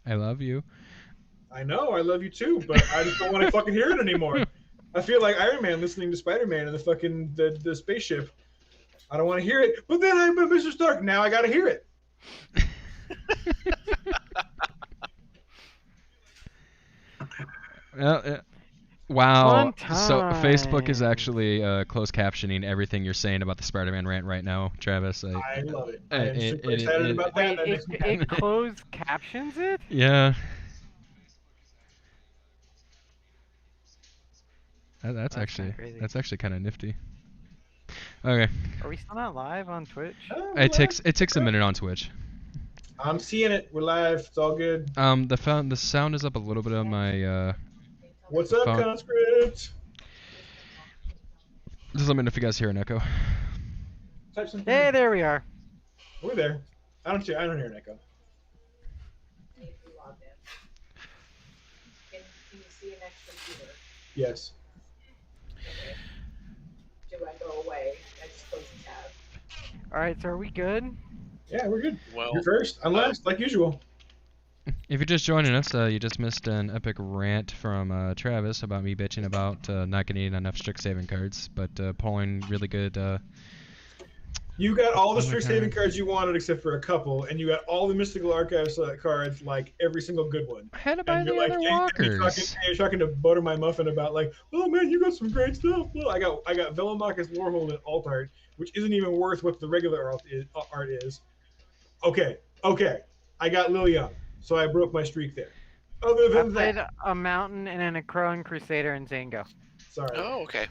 I love you. I know, I love you too, but I just don't want to fucking hear it anymore. I feel like Iron Man listening to Spider Man in the fucking the spaceship. I don't want to hear it, but then I'm Mr. Stark. Now I got to hear it. Uh, Wow. Fun So Facebook is time. actually closed captioning everything you're saying about the Spider-Man rant right now, Travis. I love it. I am It, super it, excited it, about that. Wait, That it makes me happy. it closed captions it? yeah. That's kind of crazy. That's actually kind of nifty. Okay. Are we still not live on Twitch? Oh, It relax. takes a minute on Twitch. I'm seeing it. We're live. It's all good. The sound is up a little bit on my What's up, phone. conscript? Just let me know if you guys hear an echo. Type something. Hey, there we are. We're there. I don't hear an echo. Can you see an extra computer? Yes. Okay. Do I go away? I just close the tab. All right, so are we good? Yeah, we're good. Well, You're first. I'm last, like usual. If you're just joining us, you just missed an epic rant from Travis about me bitching about not getting enough strict saving cards, but pulling really good. You got all the Oh my strict saving God. cards you wanted, except for a couple, and you got all the mystical archives cards, like every single good one. I had to buy And the you're like, other and walkers. you're talking to Butter My Muffin about like, oh man, you got some great stuff. Well, I got Velomachus Warhol and alt art, which isn't even worth what the regular art is. Okay, I got Liliana, so I broke my streak there. Other I than played that, a Mountain and a Necron Crusader in Zango. sorry. oh, okay.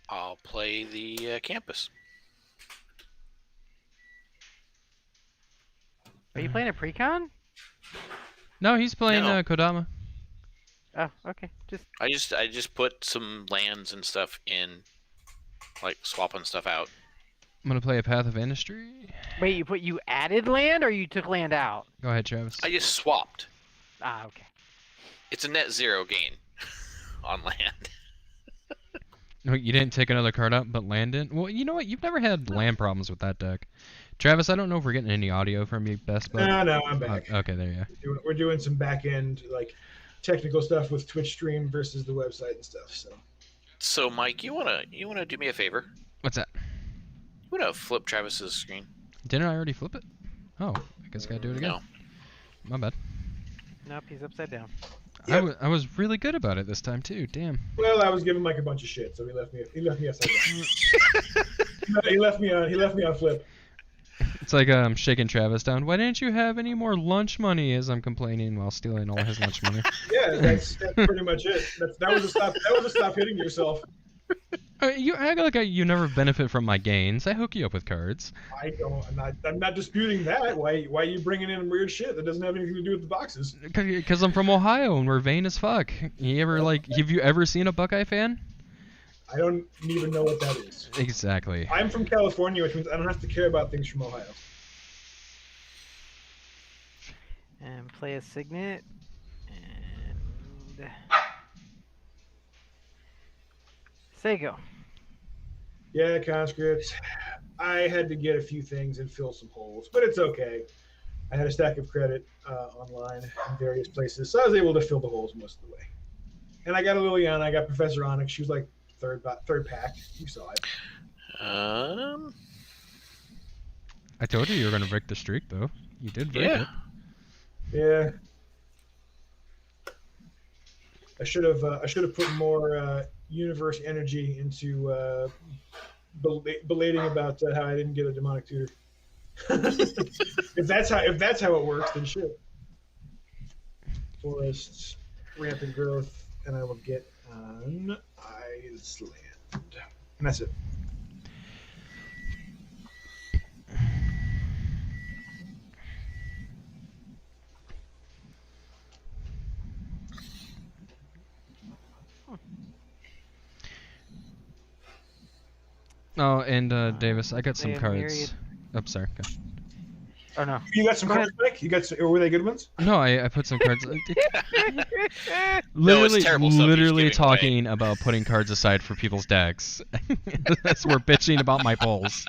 I'll play the campus. Are you playing a Precon? No, he's playing No. Kodama. Oh, okay. Just I just put some lands and stuff in, like swapping stuff out. I'm gonna play a Path of Industry. wait. You added land or you took land out? Go ahead, Travis. I just swapped. Ah, okay. It's a net zero gain on land. No, you didn't take another card up, but land in. Well, you know what? You've never had land problems with that deck. Travis, I don't know if we're getting any audio from you, best bud. No, I'm back. Okay, there you go. We're doing some back end like technical stuff with Twitch stream versus the website and stuff. So So, Mike, you wanna do me a favor? What's that? You wanna flip Travis's screen? Didn't I already flip it? Oh, I guess I gotta do it again. No. My bad. Nope, he's upside down. Yep. I was really good about it this time too. Damn. well, I was giving Mike a bunch of shit, so he left me upside down. he left me on flip. It's like I'm shaking Travis down. Why didn't you have any more lunch money? As I'm complaining while stealing all his lunch money. Yeah, that's pretty much it. That was a stop hitting yourself. You act like you never benefit from my gains. I hook you up with cards. I don't. I'm not disputing that. Why are you bringing in weird shit that doesn't have anything to do with the boxes? Because I'm from Ohio and we're vain as fuck. Have you ever seen a Buckeye fan? I don't even know what that is. Exactly. I'm from California, which means I don't have to care about things from Ohio. And play a Signet. And Sego. Yeah, conscripts. I had to get a few things and fill some holes, but it's okay. I had a stack of credit online in various places, so I was able to fill the holes most of the way. And I got a Liliana. I got Professor Onyx. She was like third pack. You saw it. I told you were gonna break the streak, though. You did break Yeah. it. Yeah. I should have put more universe energy into belating about how I didn't get a demonic tutor. if that's how it works, then shit. Forests, rampant growth, and I will get on Iceland. And that's it. Oh, and Davis, I got They some have cards. myriad- Oh, sorry. Go. Oh no. You got some Go cards, Mike? Were they good ones? No, I put some cards. No, Literally, it's terrible stuff he's literally giving talking about putting cards aside for people's decks. That's we're bitching about my polls.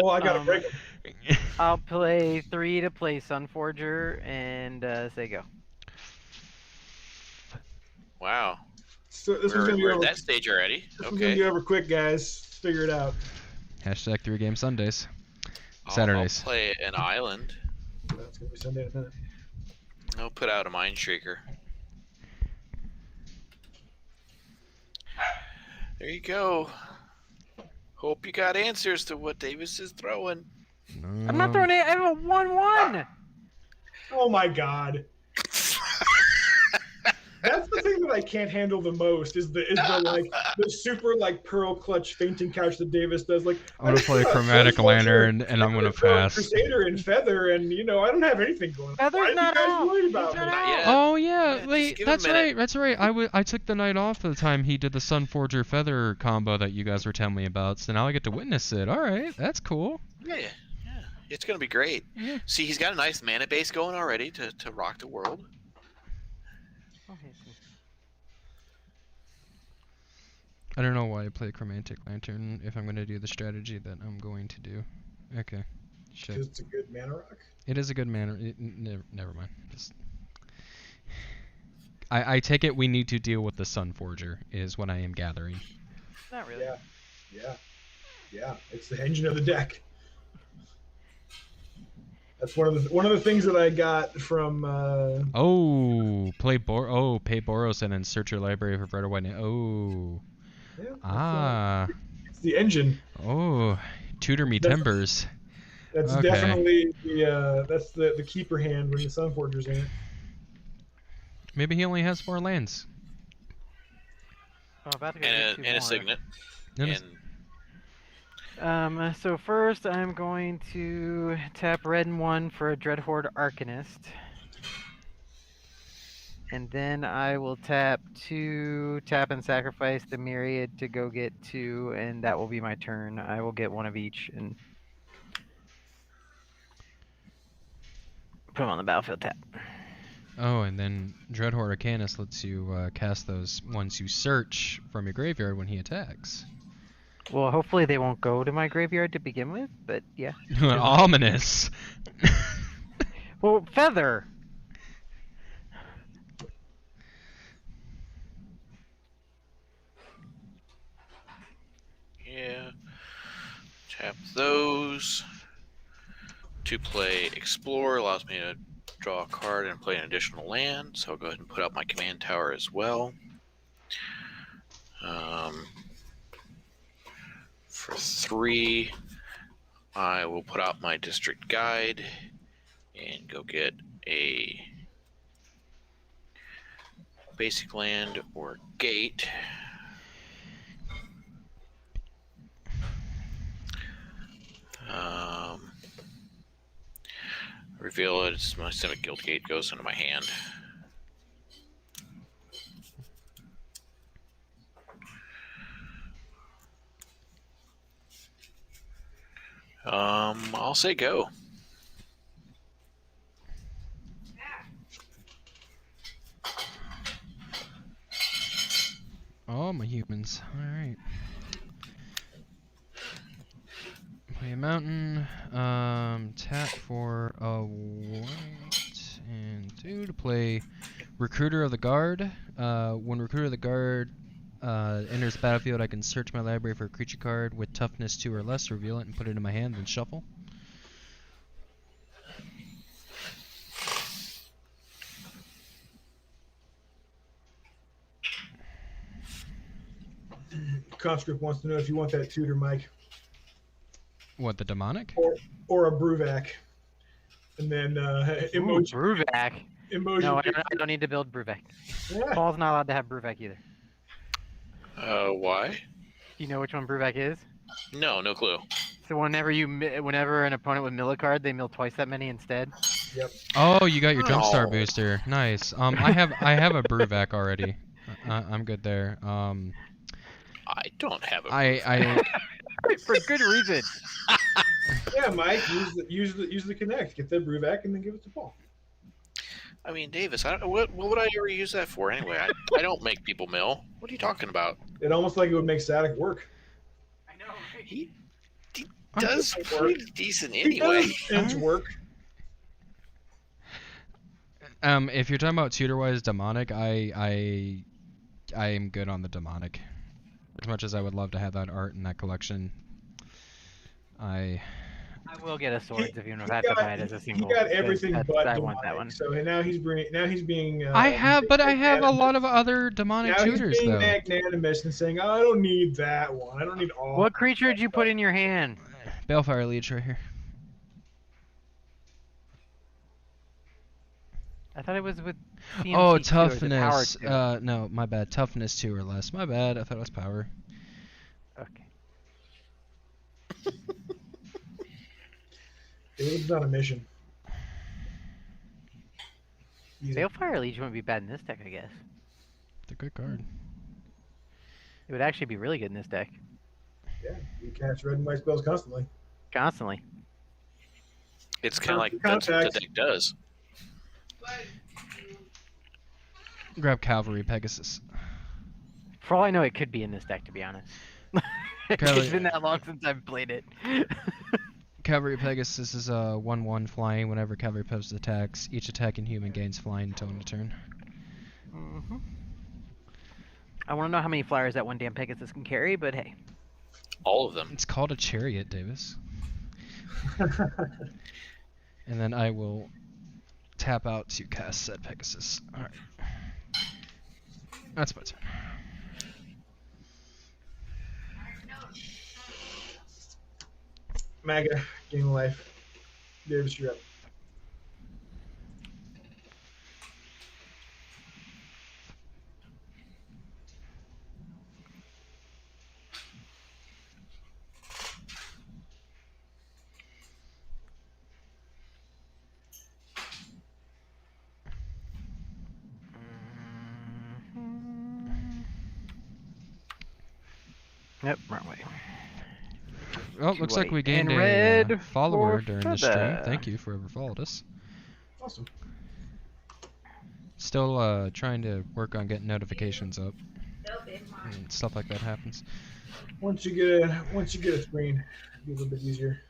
Oh, I gotta Um, break 'em. I'll play 3 to play Sunforger and say go. Wow. So this one's gonna be We're at over. that stage already. This one's gonna Okay. be over quick, guys. Figure it out. Hashtag 3-game Sundays. I'll Saturdays. play an island. That's gonna be Sunday in a minute. I'll put out a Mind Shaker. There you go. Hope you got answers to what Davis is throwing. I'm not throwing it. I have a 1/1. Oh my god. That's the thing that I can't handle the most is the super like pearl clutch fainting couch that Davis does. Like I'm gonna play Chromatic Lantern and I'm gonna pass. Crusader and Feather, and I don't have anything going. Feather's Why are you not guys out. worried He's about not me? out. yet. Oh yeah, just wait, give him a that's minute. right, that's right. I took the night off the time he did the Sunforger Feather combo that you guys were telling me about, so now I get to witness it. All right, that's cool. Yeah. It's gonna be great. Yeah. See, he's got a nice mana base going already to rock the world. I don't know why I play Chromatic Lantern if I'm gonna do the strategy that I'm going to do. Okay, shit. Because it's a good mana rock. It is a good manner. Never mind. Just I take it we need to deal with the Sunforger is what I am gathering. Not really. Yeah. It's the engine of the deck. That's one of the things that I got from. Pay Boros and then search your library for red or white. It's the engine. Tutor me That's- timbers. That's Okay. definitely the keeper hand when the Sunforger's in it. Maybe he only has 4 lands. Oh, about to go And get 2 a more. signet. And a- So first, I'm going to tap red and 1 for a Dreadhorde Arcanist. And then I will tap and sacrifice the Myriad to go get 2, and that will be my turn. I will get 1 of each and put them on the battlefield tap. Oh, and then Dreadhorde Arcanist lets you cast those once you search from your graveyard when he attacks. Well, hopefully they won't go to my graveyard to begin with, but yeah. Ominous. Well, Feather! Yeah. Tap those. To play Explore allows me to draw a card and play an additional land, so I'll go ahead and put out my command tower as well. For 3, I will put out my district guide and go get a basic land or gate. Reveal it. It's my Simic Guild Gate goes into my hand. I'll say go. Oh, my humans. Alright. Play a mountain. Tap for a white and 2 to play Recruiter of the Guard. When Recruiter of the Guard enters the battlefield, I can search my library for a creature card with toughness 2 or less, reveal it, and put it in my hand, then shuffle. Conscript wants to know if you want that tutor, Mike, What, the demonic? or a Bruvac, and then emoji. Bruvac. Emoji. No, I don't need to build Bruvac. Yeah. Paul's not allowed to have Bruvac either. Why? Do you know which one Bruvac is? No clue. So whenever an opponent would mill a card, they mill twice that many instead. Oh, you got your Jumpstart Oh. booster. Nice. I have a Bruvac already. I'm good there. I don't have a. I For good reason. Yeah, Mike, use the connect. Get the Bruvac and then give it to Paul. I mean, Davis, what would I ever use that for anyway? I don't make people mill. What are you talking about? It almost like it would make static work. I know. He does Work. pretty decent He anyway. does inch work. If you're talking about tutor-wise demonic, I am good on the demonic. As much as I would love to have that art in that collection, I will get a swords if you He have to got- buy it as a single. He got 'cause everything that's- but I demonic. want that one. So and now he's being. I have a lot of magnanimous. other demonic Now tutors he's being though. magnanimous and saying, "Oh, I don't need that one. I don't need all." What creature did you put in your hand? Balefire Leech right here. I thought it was with CMC Oh, 2 or is it power toughness. 2? No, my bad. Toughness 2 or less. My bad. I thought it was power. Okay. Dave's on a mission. Easy. Balefire Legion wouldn't be bad in this deck, I guess. It's a good card. It would actually be really good in this deck. Yeah, you cast red and white spells constantly. Constantly. It's kind of like that's what the Contacts. deck does. Grab Cavalry Pegasus. For all I know, it could be in this deck, to be honest. Cavalry- It's been that long since I've played it. Cavalry Pegasus is a 1/1 flying. Whenever Cavalry Pegasus attacks, each attacking human gains flying until end of turn. hmm I want to know how many flyers that one damn Pegasus can carry, but hey. All of them. It's called a chariot, Davis. And then I will tap out to cast said Pegasus. Alright. That's my turn. MAGA, game of life. Davis, you're up. Yep, wrong way. Well, looks like we white gained and a red follower for during the stream. further. Thank you for whoever followed us. Awesome. Still trying to work on getting notifications up. They'll be mine. And stuff like that happens. Once you get a screen, it'll be a little bit easier.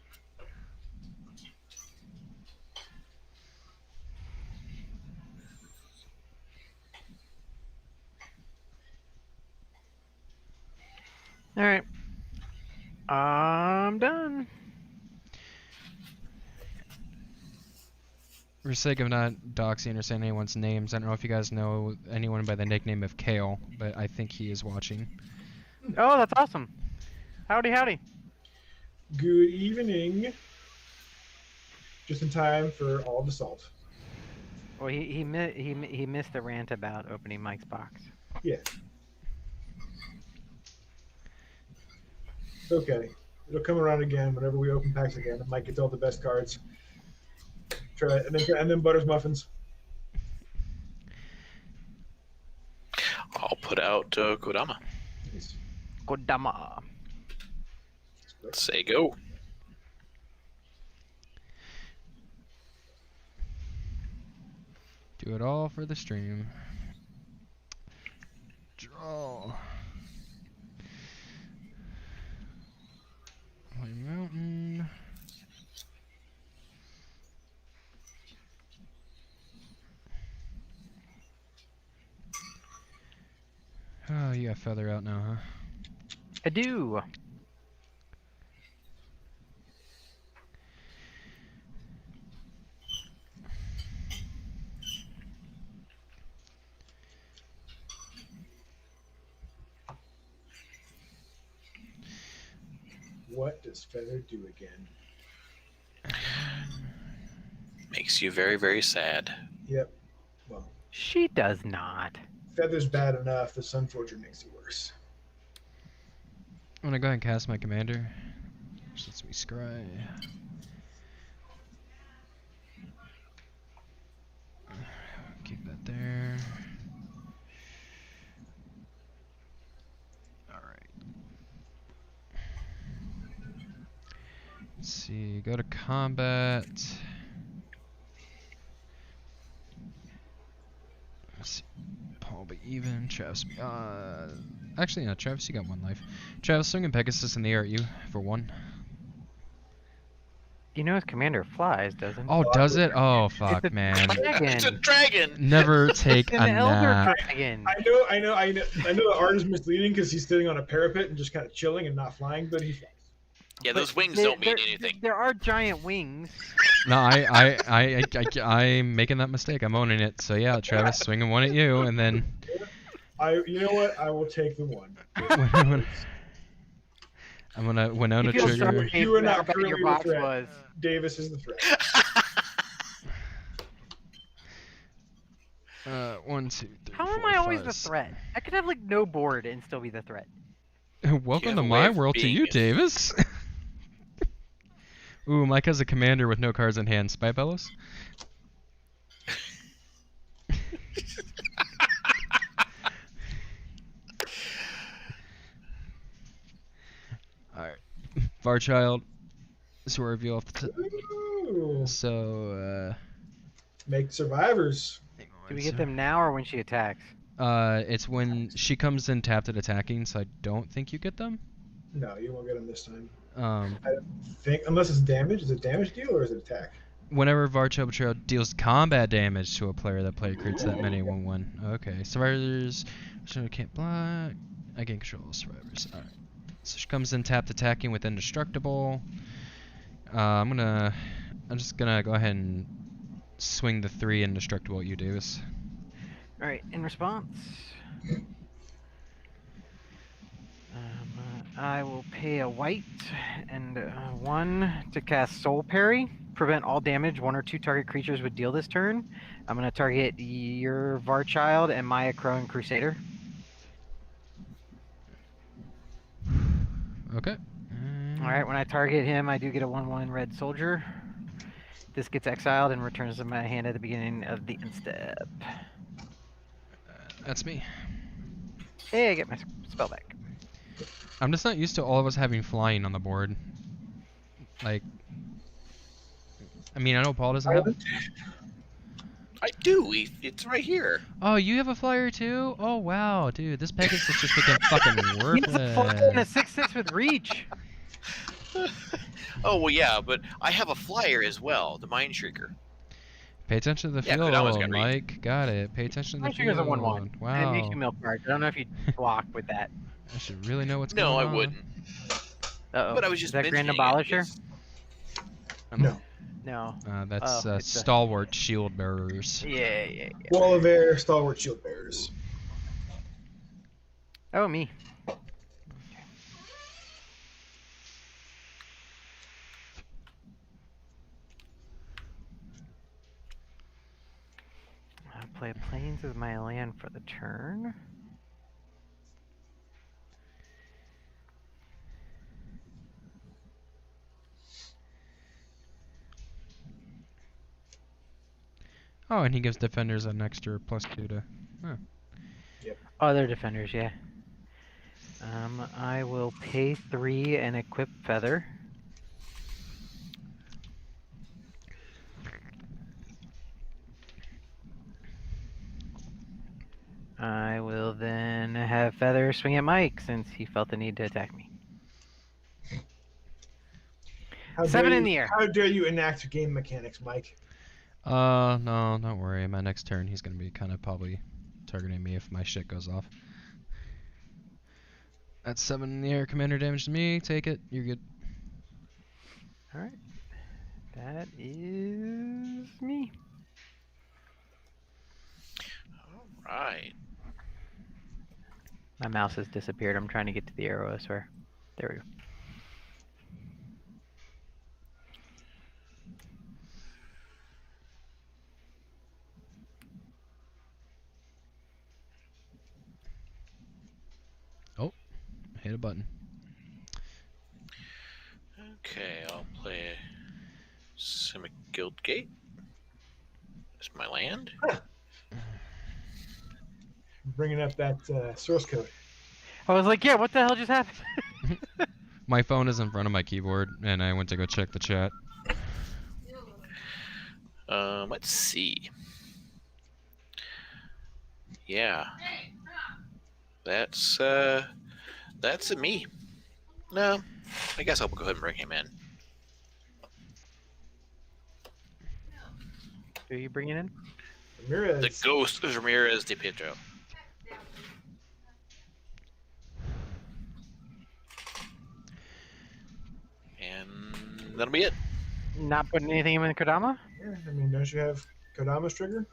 All right. I'm done. For the sake of not doxing or saying anyone's names, I don't know if you guys know anyone by the nickname of Kale, but I think he is watching. Oh, that's awesome. Howdy, howdy. Good evening. Just in time for all the salt. Well, he missed the rant about opening Mike's box. Yeah. It's okay. It'll come around again whenever we open packs again. And Mike gets all the best cards. Try it, and then Butters Muffins. I'll put out Kodama. Nice. Kodama. That's great. Say go. Do it all for the stream. Draw. Holy Mountain. Oh, you got Feather out now, huh? I do. What does Feather do again? Makes you very, very sad. Yep. Well, She does not. Feather's bad enough. The Sunforger makes it worse. I'm gonna go ahead and cast my commander. Which lets me scry. Keep that there. Alright. Let's see, go to combat. Let's see. Paul be even. Travis. Actually, no, Travis, you got one life. Travis, swinging Pegasus in the air at you for one. You know his commander flies, doesn't he? Oh, does it? Oh, fuck, a man. It's a dragon. dragon. Never take It's a an elder nap. dragon. I know the art is misleading because he's sitting on a parapet and just kind of chilling and not flying, but he flies. Yeah, those wings There- don't mean there- anything. There are giant wings. No, I'm making that mistake. I'm owning it. So yeah, Travis, swinging one at you, and then You know what? I will take the one. I'm gonna Winona You feel trigger. sorry You are for not how bad your currently the box threat. was. Davis is the threat. 1, 2, 3, How am 4, I always 5, the threat? I could have like no board and still be the threat. Welcome have to a way my of world to being you, it. Davis. Ooh, Mike has a commander with no cards in hand. Spy Bellows? Alright. Varchild. Swerve you off the Ooh. So, Make survivors. Do we get them now or when she attacks? It's when she comes in tapped at attacking, so I don't think you get them. No, you won't get them this time. Um, I think unless it's damage. Is it damage deal or is it attack? Whenever Varchild Betrayal deals combat damage to a player, that player creates that many 1/1. Okay, survivors. So can't block. I gain control of survivors. Alright. So she comes in tapped attacking with indestructible. I'm just gonna go ahead and swing the 3 indestructible at you, Davis. Alright, in response. I will pay a white and 1 to cast Soul Parry. Prevent all damage 1 or 2 target creatures would deal this turn. I'm going to target your Varchild and Maya Crone Crusader. Okay. Alright, when I target him, I do get a 1/1 red soldier. This gets exiled and returns to my hand at the beginning of the end step. That's me. Hey, I get my spell back. I'm just not used to all of us having flying on the board. Like, I mean, I know Paul doesn't have. I do. It's right here. Oh, you have a flyer too? Oh wow, dude, this package is just became fucking He has a flyer and a worthless. 6/6 with reach. Oh well, yeah, but I have a flyer as well, the Mind Shrieker. Pay attention to the Yeah, 'cause that one's field, got reach. Mike. Got it. Pay attention to the My trigger's field. a 1/1. It makes Wow. you milk cards. I don't know if you block with that. I should really know what's No, going I on. wouldn't. Uh-oh. But I was just Is that Grand mentioning it Abolisher? because- No. No. That's Oh, it's a- stalwart shield bearers. Yeah. Wall of Air, Stalwart Shield Bearers. Oh, me. I'll play Plains as my land for the turn. Oh, and he gives defenders an extra +2 to. Oh, they're defenders, yeah. I will pay 3 and equip Feather. I will then have Feather swing at Mike since he felt the need to attack me. How 7 dare in you- the air. How dare you enact game mechanics, Mike? No, don't worry. My next turn, he's gonna be kind of probably targeting me if my shit goes off. That's 7 in the air. Commander damage to me. Take it. You're good. Alright. That is me. Right. My mouse has disappeared. I'm trying to get to the arrow, I swear. There we go. Hit a button. Okay, I'll play Simic Guildgate. It's my land. Bringing up that source code. I was like, yeah, what the hell just happened? My phone is in front of my keyboard, and I went to go check the chat. Let's see. Yeah. That's a me. No, I guess I'll go ahead and bring him in. Who are you bringing in? Ramirez. The ghost of Ramirez de Pedro. And that'll be it. Not putting anything in Kodama? Yeah, I mean, don't you have Kodama's trigger?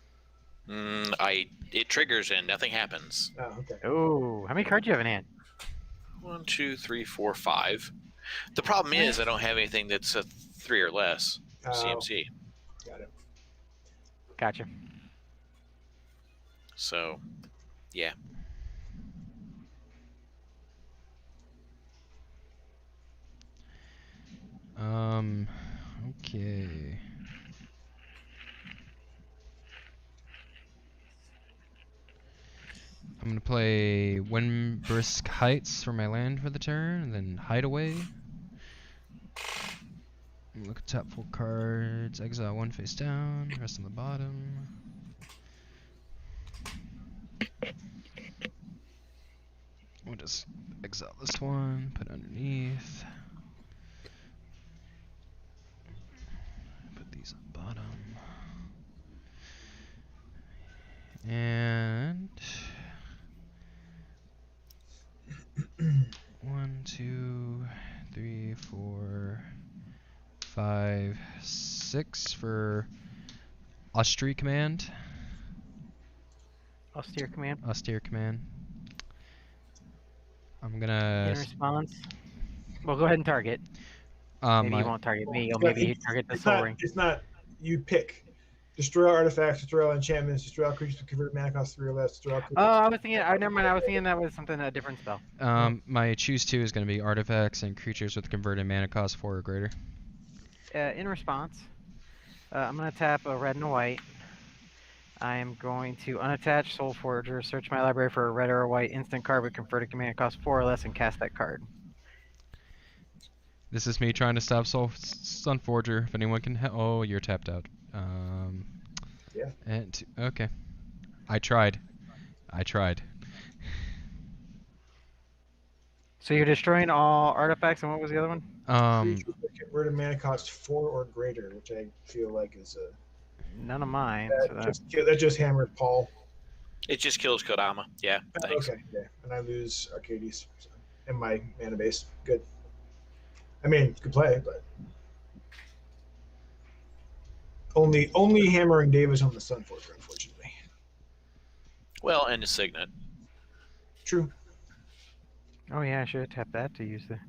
It triggers and nothing happens. Oh, okay. Oh, how many cards do you have in hand? 1, 2, 3, 4, 5. The problem is I don't have anything that's a 3 or less. Oh, CMC. got it. Gotcha. So, yeah. Okay. I'm gonna play Windbrisk Heights for my land for the turn, and then Hideaway. Look at top 4 cards. Exile 1 face down, rest on the bottom. We'll just exile this one, put it underneath. Put these on the bottom. And 1, 2, 3, 4, 5, 6 for Austria Command. Austere command. Austere Command. I'm In gonna. response. Well, go ahead and target. Maybe you won't target me. Or maybe you target the Soul Ring. It's not. You pick. Destroy all artifacts, destroy all enchantments, destroy all creatures with convert mana cost 3 or less, destroy all creatures. Oh, I was thinking. Never mind. I was thinking that was a different spell. My choose 2 is gonna be artifacts and creatures with converted mana cost 4 or greater. In response, I'm gonna tap a red and a white. I am going to unattach Soul Forger, search my library for a red or a white instant card with converted command cost 4 or less, and cast that card. This is me trying to stop Sunforger. If anyone can oh, you're tapped out. Yeah. And okay. I tried. So you're destroying all artifacts, and what was the other one? Creatures with converted mana cost 4 or greater, which I feel like is a. None of mine. So That just hammered Paul. It just kills Kodama. Yeah, thanks. Okay, yeah. And I lose Arcades so, and my mana base. Good. I mean, good play, but only hammering Davis on the Sunforger, unfortunately. Well, and a Signet. True. Oh yeah, I should have tapped that to use the.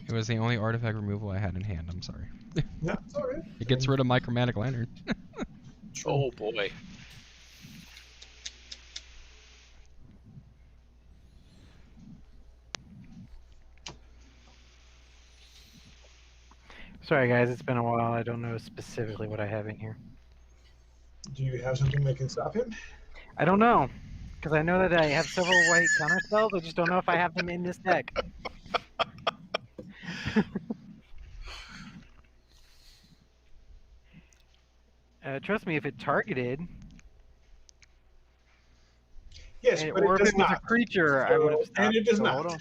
It was the only artifact removal I had in hand. I'm sorry. No, it's all right. It gets rid of my Chromatic Lantern. Oh boy. Sorry guys, it's been a while. I don't know specifically what I have in here. Do you have something that can stop him? I don't know, because I know that I have several white counter spells. I just don't know if I have them in this deck. Trust me, if it targeted, Yes, but or it if does it was not. a creature, I would have stopped. And it does So not.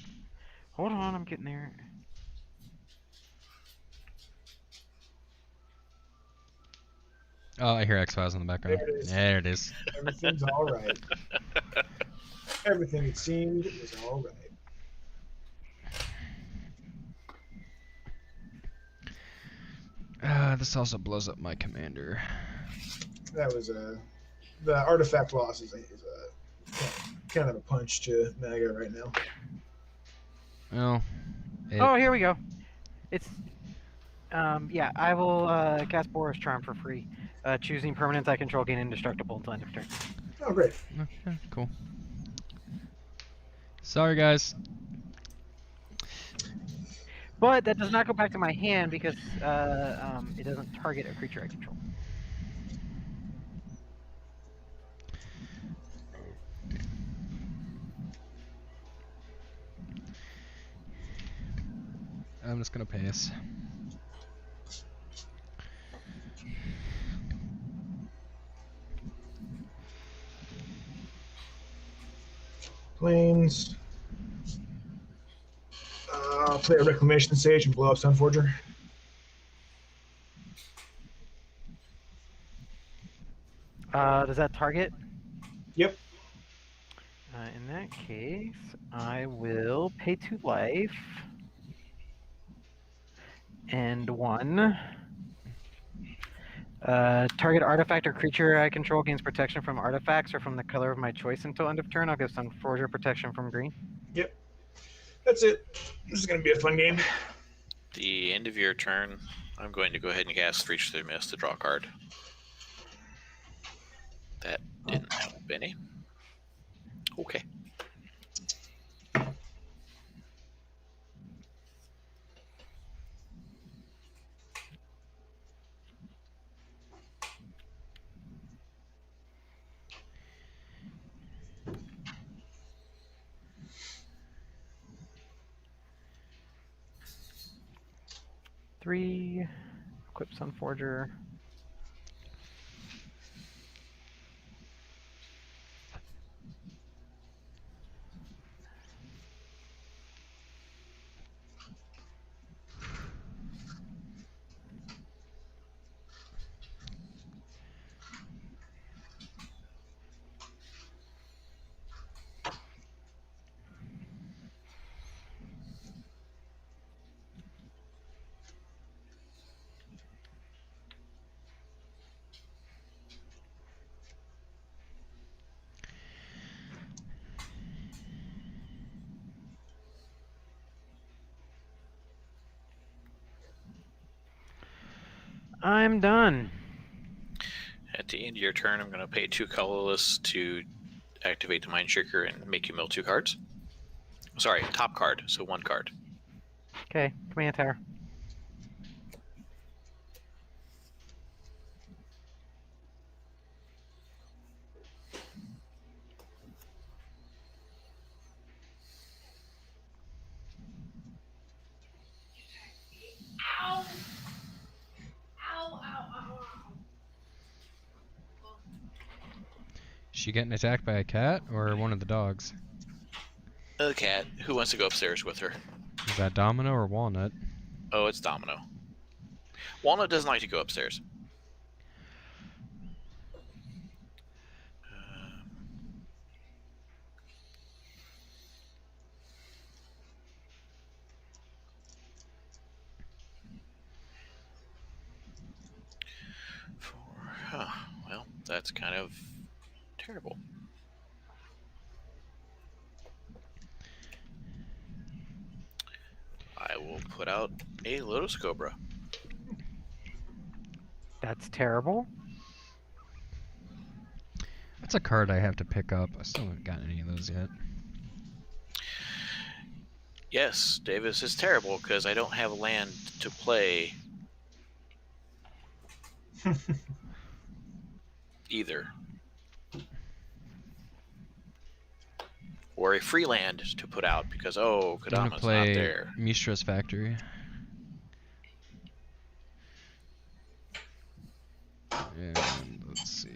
Hold on, I'm getting there. Oh, I hear X-Files in the background. There it is. There it is. Everything's all right. Everything it seemed was all right. This also blows up my commander. That was the artifact loss is a kind of a punch to Naga right now. Well, Oh, here we go. It's yeah. I will cast Boris Charm for free. Choosing permanents I control gain indestructible until end of turn. Oh, great. okay, cool. Sorry, guys. But that does not go back to my hand because it doesn't target a creature I control. I'm just gonna pass. Planes. I'll play a Reclamation Sage and blow up Sunforger. Does that target? Yep. In that case, I will pay 2 life. And 1. Target artifact or creature I control gains protection from artifacts or from the color of my choice until end of turn. I'll give some Forger protection from green. Yep. That's it. This is gonna be a fun game. The end of your turn, I'm going to go ahead and cast Reach Through Mist to draw a card. That didn't help any. Okay. Three. Equip Sun Forger. I'm done. At the end of your turn, I'm going to pay 2 colorless to activate the Mind Shaker and make you mill 2 cards. Sorry, top card, so 1 card. Okay, Command Tower. Ow! Ow, ow, ow, ow. She getting attacked by a cat or one of the dogs? The cat. Who wants to go upstairs with her? Is that Domino or Walnut? Oh, it's Domino. Walnut doesn't like to go upstairs. Well, that's kind of terrible. I will put out a Lotus Cobra. That's terrible. That's a card I have to pick up. I still haven't gotten any of those yet. Yes, Davis is terrible because I don't have land to play either. Or a free land to put out because, oh, I'm gonna Kodama's not play there. Mistra's Factory. And let's see.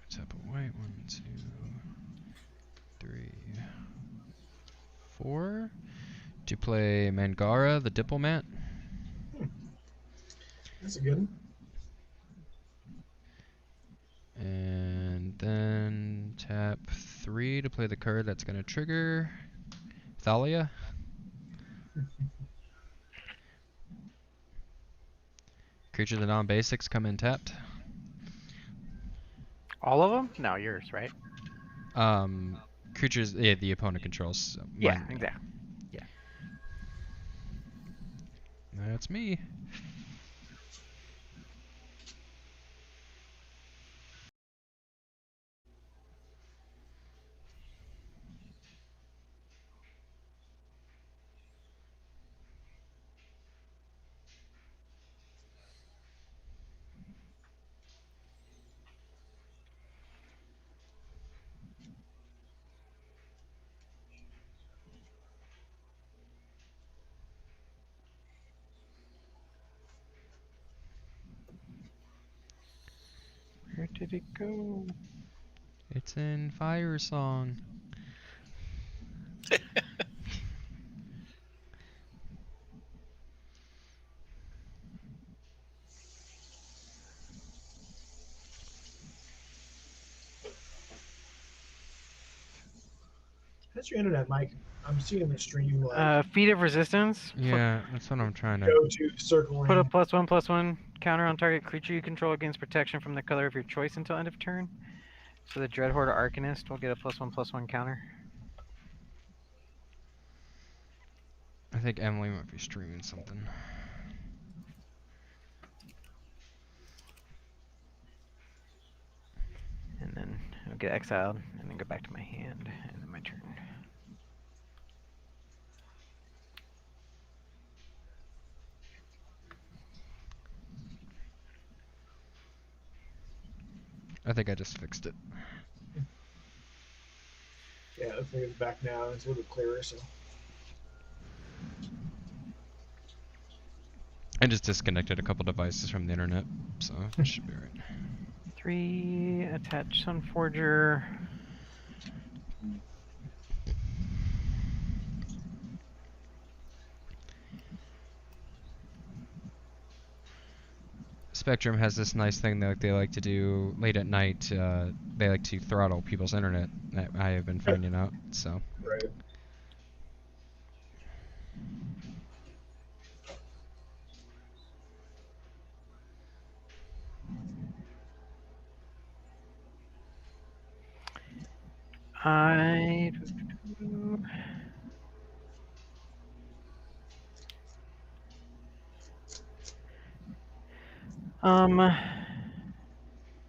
Tap a white. 1, 2, 3, 4. To play Mangara, the Diplomat. That's a good one. And then tap 3 to play the card that's gonna trigger Thalia. Creature the non-basics come in tapped. All of them? No, yours, right? Creatures, yeah, the opponent controls. So Yeah, mine- exactly. That's me. did it go? It's in Fire Song. How's your internet, Mike? I'm seeing the stream like Feet of Resistance. Yeah, that's what I'm trying to. go to circling. Put a +1/+1 counter on target creature you control against protection from the color of your choice until end of turn. So the Dreadhorde Arcanist will get a +1/+1 counter. I think Emily might be streaming something. And then I'll get exiled, and then go back to my hand, and then my turn. I think I just fixed it. Yeah, it looks like it's back now. It's a little clearer. So I just disconnected a couple devices from the internet, so it should be right. 3, attach Sunforger. Spectrum has this nice thing that they like to do late at night. They like to throttle people's internet. That I have been finding out. So right. I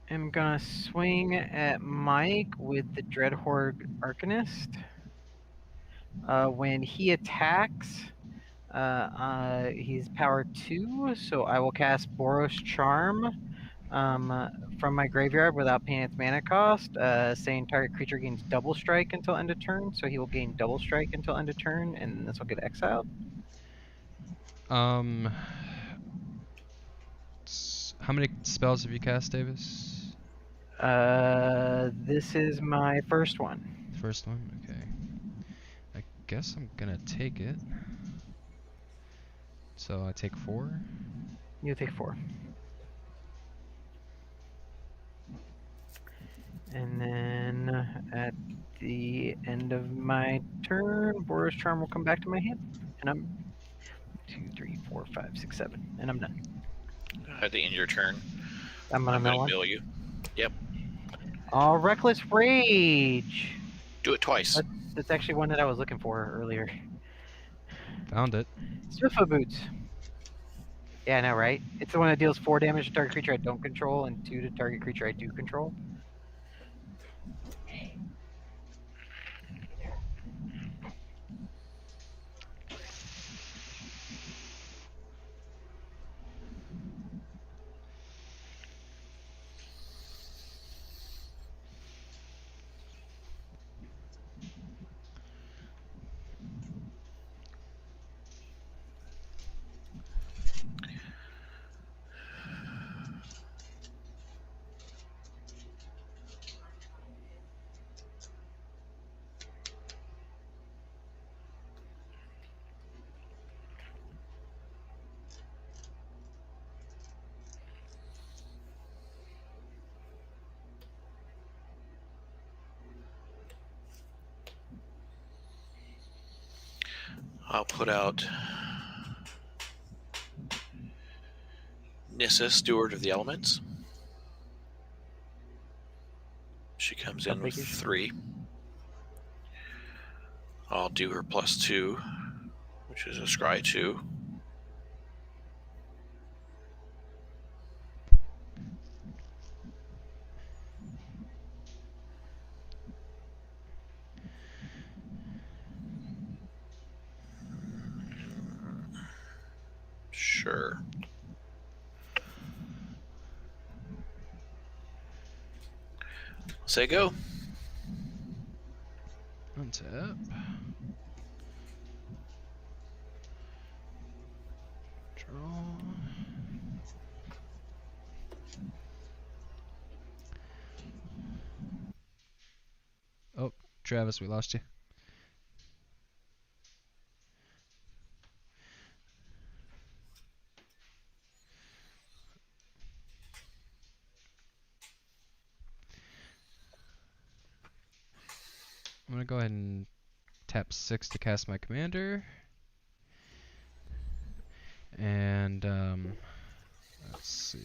am gonna swing at Mike with the Dreadhorde Arcanist. When he attacks, he's power 2, so I will cast Boros Charm from my graveyard without paying its mana cost, saying target creature gains double strike until end of turn, so he will gain double strike until end of turn, and this will get exiled. how many spells have you cast, Davis? This is my first one. First one? Okay. I guess I'm gonna take it. So I take 4. You take 4. And then at the end of my turn, Boros Charm will come back to my hand. And I'm 2, 3, 4, 5, 6, 7. And I'm done. At the end of your turn, I'm gonna I'm mill gonna one. mill you. Yep. Oh, Reckless Rage! Do it twice. That's actually one that I was looking for earlier. Found it. Swiftfoot Boots. Yeah, I know, right? It's the one that deals 4 damage to target creature I don't control and 2 to target creature I do control. I'll put out Nissa, Steward of the Elements. She comes in with 3. I'll do her +2, which is a scry 2. Sure. Say go. Untap. Draw. 1, Travis, we lost you. I'm gonna go ahead and tap 6 to cast my commander. And let's see.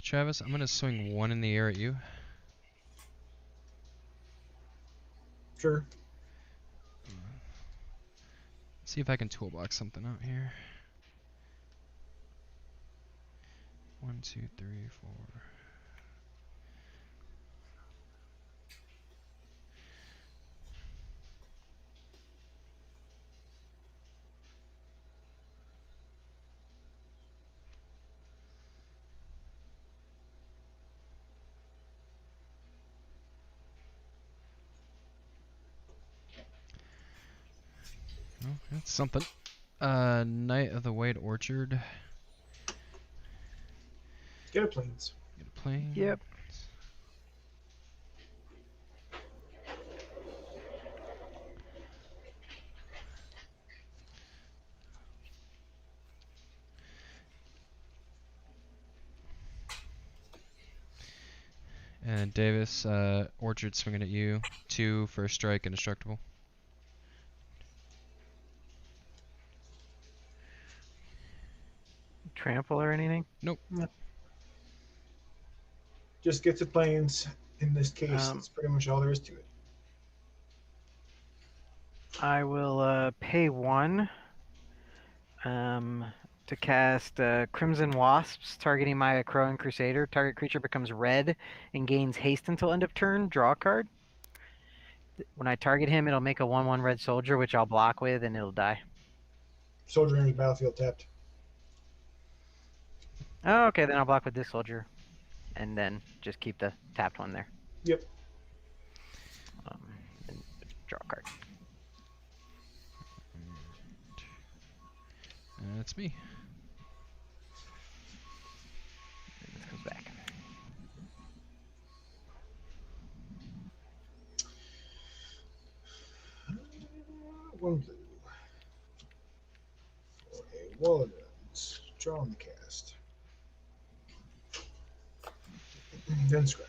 Travis, I'm gonna swing 1 in the air at you. Sure. See if I can toolbox something out here. 1, 2, 3, 4. Well, that's something. Knight of the White Orchard. Get a planes. Get a plane. Yep. And Davis, Orchard swinging at you. 2 first strike, indestructible. Trample or anything? Nope. Just gets a planes. In this case, Um, that's pretty much all there is to it. I will pay 1 to cast Crimson Wasps, targeting my Crow and Crusader. Target creature becomes red and gains haste until end of turn. Draw a card. When I target him, it'll make a 1/1 red soldier, which I'll block with, and it'll die. Soldier enters battlefield tapped. Oh, okay, then I'll block with this soldier, and then just keep the tapped one there. Yep. And draw a card. And it's me. And this comes back. One blue. For a wall of guns. Draw on the cast. Then scry.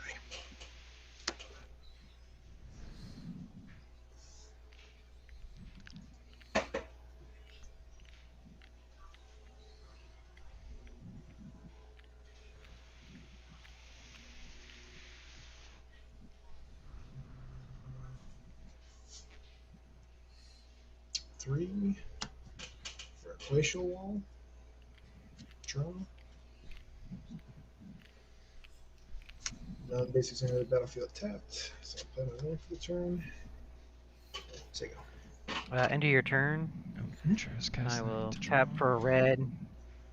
Three for a glacial wall. Draw. Non-basics enter the battlefield tapped. So I'll play my land for the turn. There you go. End of your turn. Oh, Travis cast I that will to tap draw. for a red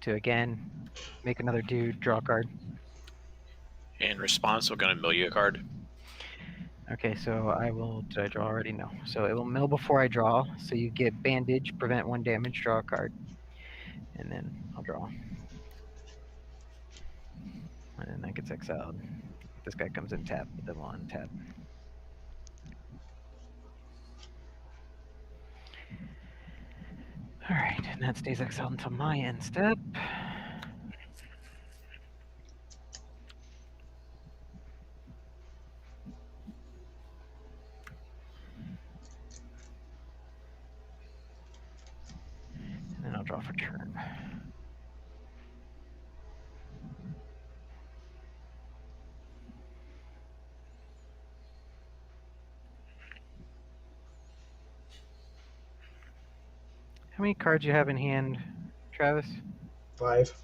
to again make another dude, draw a card. In response, we're going to mill you a card. Okay, so I will. Did I draw already? No. So it will mill before I draw. So you get bandage, prevent 1 damage, draw a card, and then I'll draw. And then that gets exiled. This guy comes in tap, then we'll untap. Alright, and that stays exiled until my end step. And then I'll draw for turn. How many cards you have in hand, Travis? 5.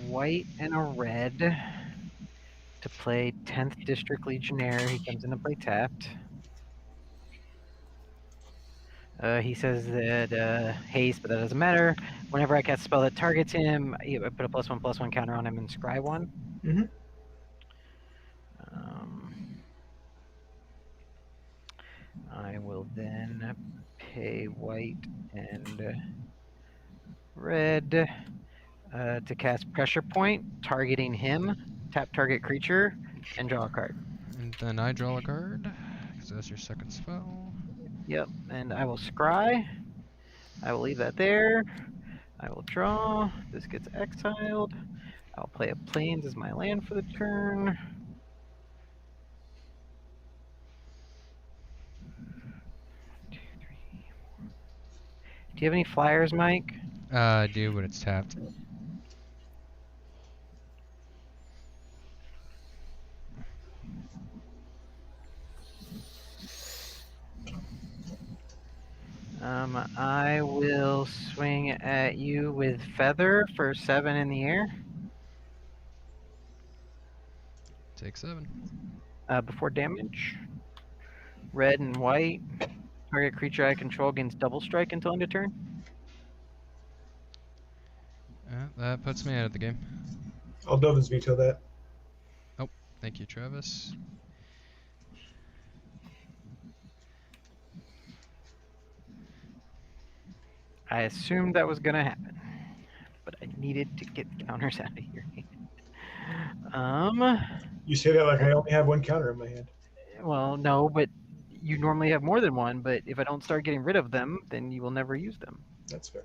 white and a red to play 10th District Legionnaire. He comes into play tapped. He says that haste, but that doesn't matter. Whenever I cast a spell that targets him, I put a +1/+1 counter on him and scry one. Mm-hmm. I will then pay white and red to cast Pressure Point, targeting him, tap target creature, and draw a card. And then I draw a card, because that's your second spell. Yep, and I will scry. I will leave that there. I will draw. This gets exiled. I'll play a Plains as my land for the turn. Two, three, four. Do you have any flyers, Mike? I do, but it's tapped. I will swing at you with Feather for 7 in the air. Take 7. Before damage. Red and white. Target creature I control gains double strike until end of turn. That puts me out of the game. I'll Dovin's veto that. Thank you, Travis. I assumed that was gonna happen, but I needed to get counters out of here. You say that like I only have one counter in my hand. Well, no, but you normally have more than one. But if I don't start getting rid of them, then you will never use them. That's fair.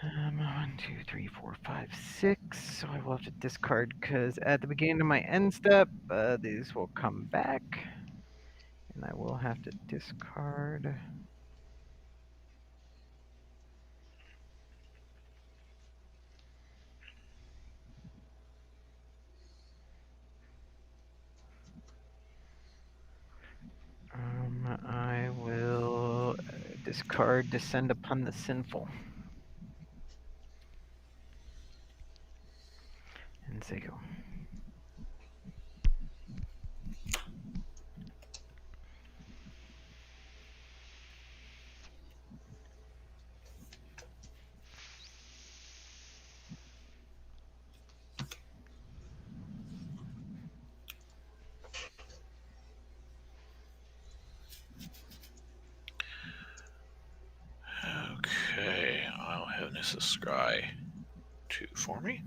1, 2, 3, 4, 5, 6. So I will have to discard because at the beginning of my end step, these will come back, and I will have to discard. I will discard Descend Upon the Sinful. And say go. Okay, I'll have Nissa Scry 2 for me.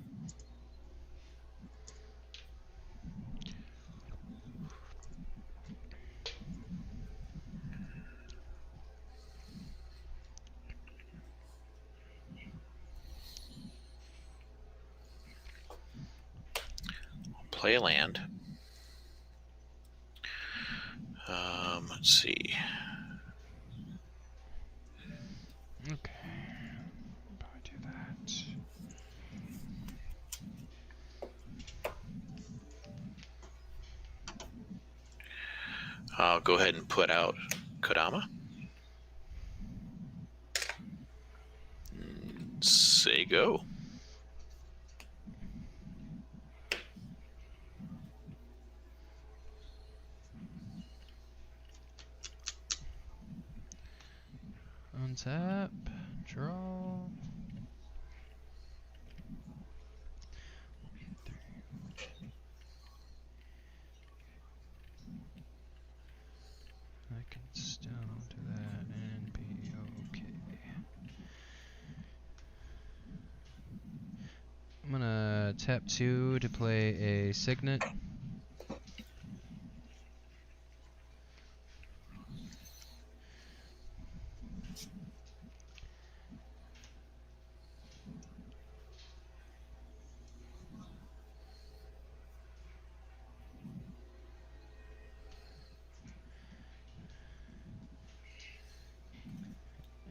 Play a land. Let's see. Okay. Probably do that. I'll go ahead and put out Kodama. Say go. Untap. Draw. I can still do that and be okay. I'm gonna tap 2 to play a Signet.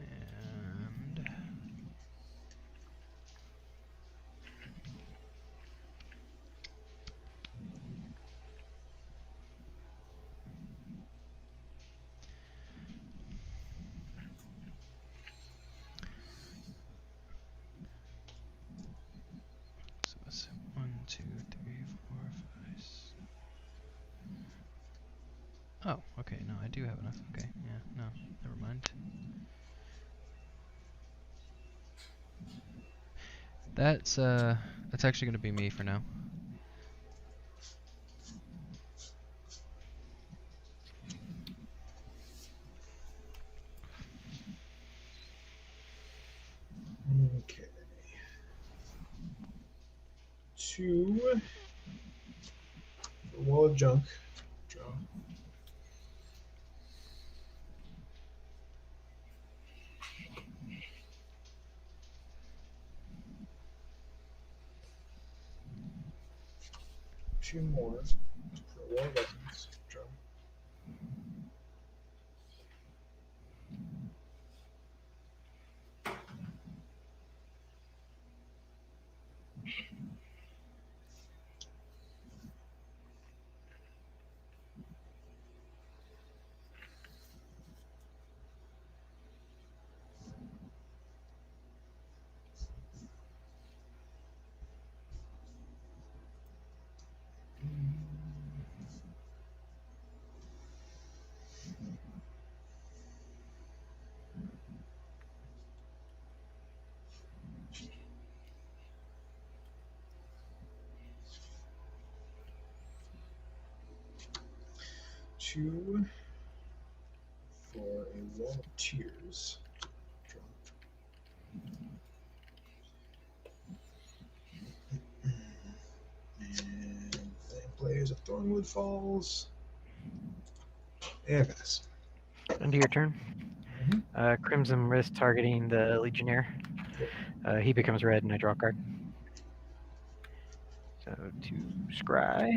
And 2, 3, 4, 5. Oh, okay. No, I do have enough. Okay, yeah, no, never mind. That's actually gonna be me for now. Okay. 2. Wall of junk. Draw. Two more. For a wall of essence. Draw. Two for a wall of tears. Draw. And then plays a Thornwood Falls. And pass. End of your turn. Mhm. Crimson Wrist targeting the Legionnaire. He becomes red and I draw a card. So 2 scry.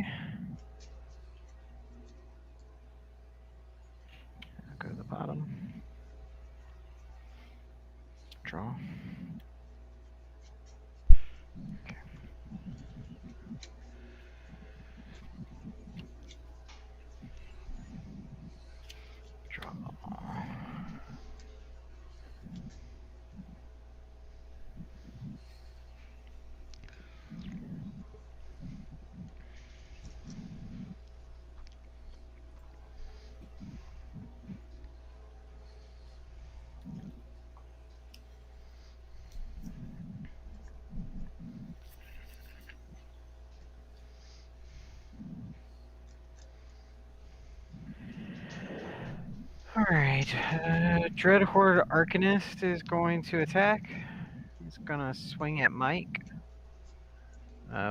I'll go to the bottom. Draw. Okay. Draw. Alright, Dread Horde Arcanist is going to attack. He's gonna swing at Mike.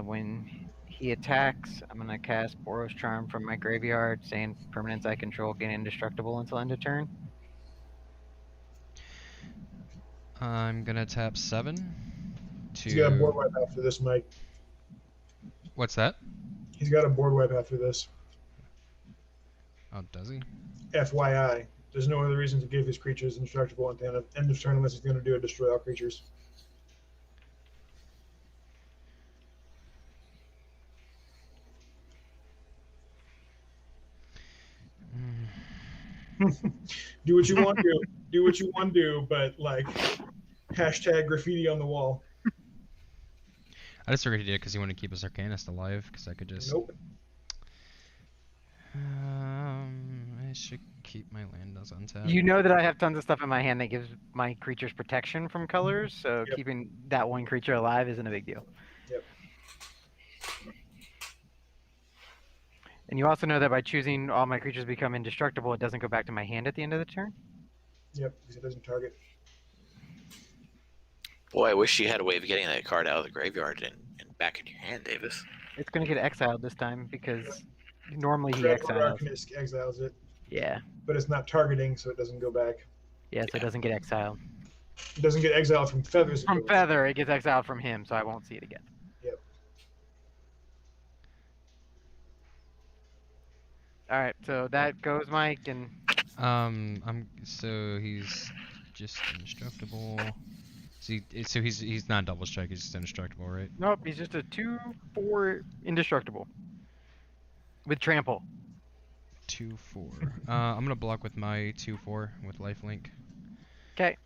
When he attacks, I'm gonna cast Boros Charm from my graveyard, saying permanents I control gain indestructible until end of turn. I'm gonna tap 7 He's got a board to. wipe after this, Mike. What's that? He's got a board wipe after this. Oh, does he? FYI. There's no other reason to give his creatures indestructible at the end of turn unless he's going to do a destroy all creatures. Do what you want to do. Do what you want to do, but like hashtag graffiti on the wall. I just figured he did because he wanted to keep his Arcanist alive, because I could just. Nope. I should keep my land as untapped. You know that I have tons of stuff in my hand that gives my creatures protection from colors, so Yep. keeping that one creature alive isn't a big deal. Yep. And you also know that by choosing all my creatures become indestructible, it doesn't go back to my hand at the end of the turn. Yep, because it doesn't target. Boy, I wish you had a way of getting that card out of the graveyard and back in your hand, Davis. It's going to get exiled this time because normally he Dread Horde exiles. Arcanist exiles it, Yeah. but it's not targeting, so it doesn't go back. Yeah, so it doesn't get exiled. It doesn't get exiled from feathers. From Feather, it gets exiled from him, so I won't see it again. Yep. Alright, so that goes, Mike, and So he's just indestructible. So he's not double strike. He's just indestructible, right? nope, he's just a 2/4 indestructible. With trample. 2/4. I'm gonna block with my 2/4 with lifelink. Okay.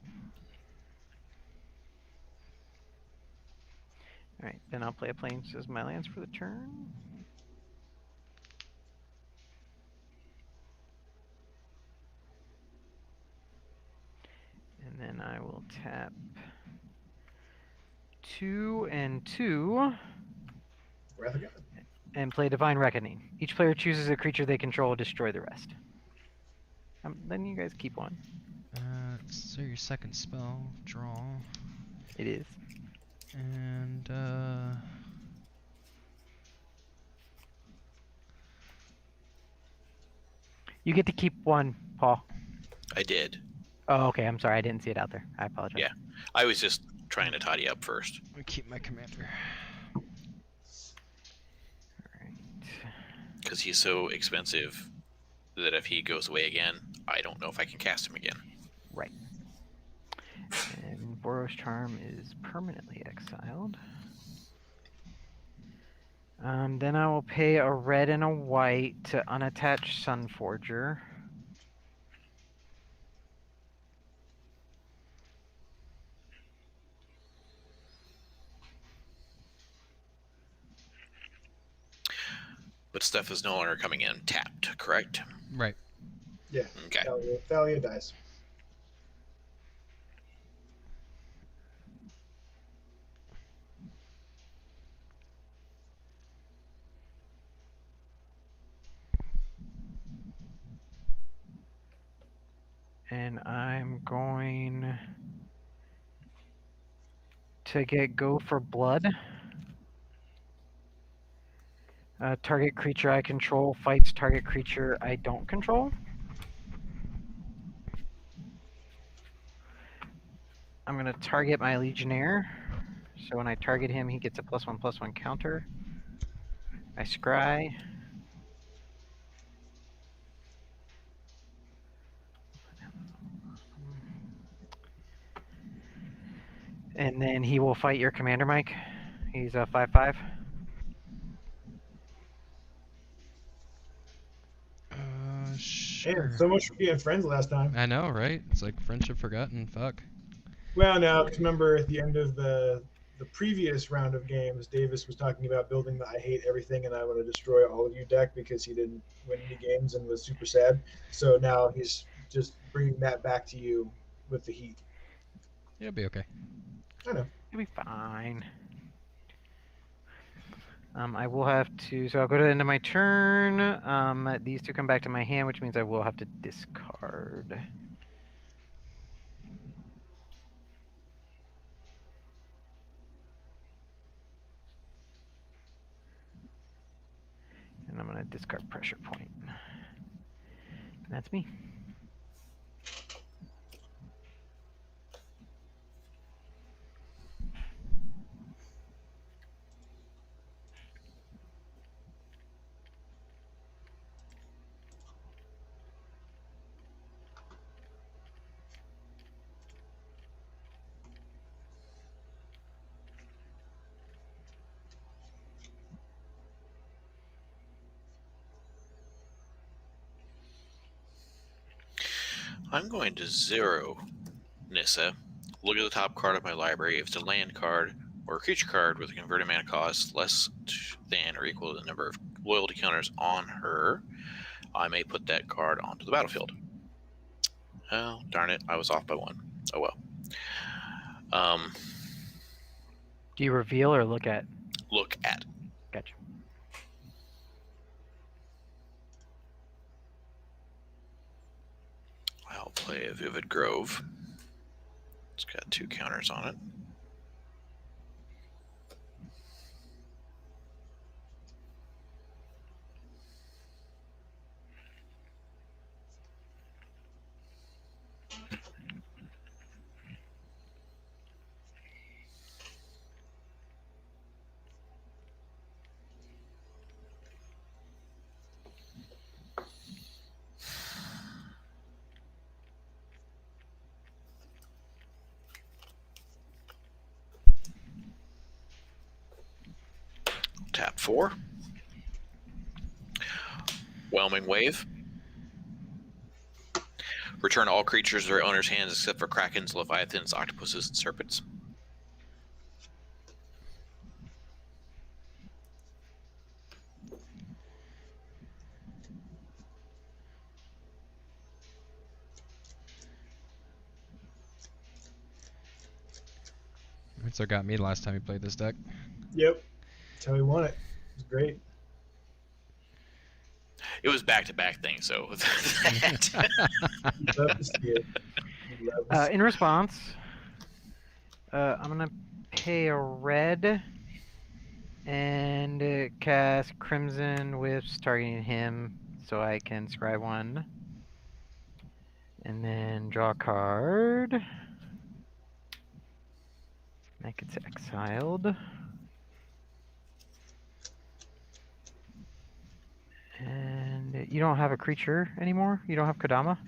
Alright, then I'll play a Plains as my lands for the turn. And then I will tap 2 and 2 Wrath of God. and play Divine Reckoning. Each player chooses a creature they control, destroy the rest. Then you guys keep one. So your second spell, draw, It is. and You get to keep one, Paul. I did. Oh, okay. I'm sorry. I didn't see it out there. I apologize. Yeah. I was just trying to tidy up first. I keep my commander. Alright. Because he's so expensive that if he goes away again, I don't know if I can cast him again. Right. And Boros Charm is permanently exiled. Then I will pay a red and a white to unattach Sunforger. But stuff is no longer coming in tapped, correct? Right. Yeah. Okay. Thalia dies. And I'm going to go for blood. Target creature I control fights target creature I don't control. I'm going to target my Legionnaire. So when I target him, he gets a +1/+1 counter. I scry. And then he will fight your commander, Mike. He's a 5/5. Sure. Man, so much for being friends last time. I know, right? It's like friendship forgotten. Fuck. Well, no, 'cause remember at the end of the previous round of games, Davis was talking about building the I hate everything and I want to destroy all of you deck because he didn't win any games and was super sad. So now he's just bringing that back to you with the heat. It'll be okay. I know. He'll be fine. I will have to, so I'll go to the end of my turn. These two come back to my hand, which means I will have to discard. And I'm going to discard Pressure Point. And that's me. I'm going to zero Nissa. Look at the top card of my library. If it's a land card or a creature card with a converted mana cost less than or equal to the number of loyalty counters on her, I may put that card onto the battlefield. Oh, darn it. I was off by one. Oh well. Do you reveal or look at? Look at. Gotcha. I'll play a Vivid Grove. It's got 2 counters on it. Tap 4. Whelming Wave. Return all creatures to their owner's hands except for krakens, leviathans, octopuses, and serpents. Answer got me the last time he played this deck. Yep. That's how he won it. It was great. It was back-to-back things, so with that. You'd love to see it. You'd love to see In response, I'm gonna pay a red and cast Crimson Wisps targeting him, so I can scry one, and then draw a card. That gets exiled. And you don't have a creature anymore? You don't have Kodama?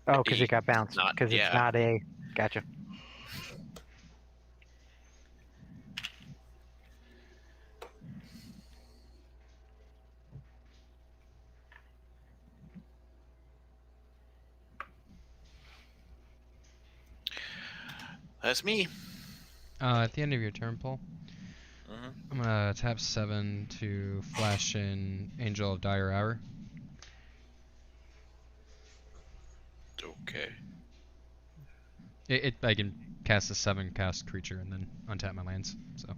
Oh, because it got bounced. Not- Because yeah. it's not a... Gotcha. That's me. At the end of your turn, Paul, Mhm. I'm gonna tap 7 to flash in Angel of Dire Hour. Okay. I can cast a 7 cast creature and then untap my lands. So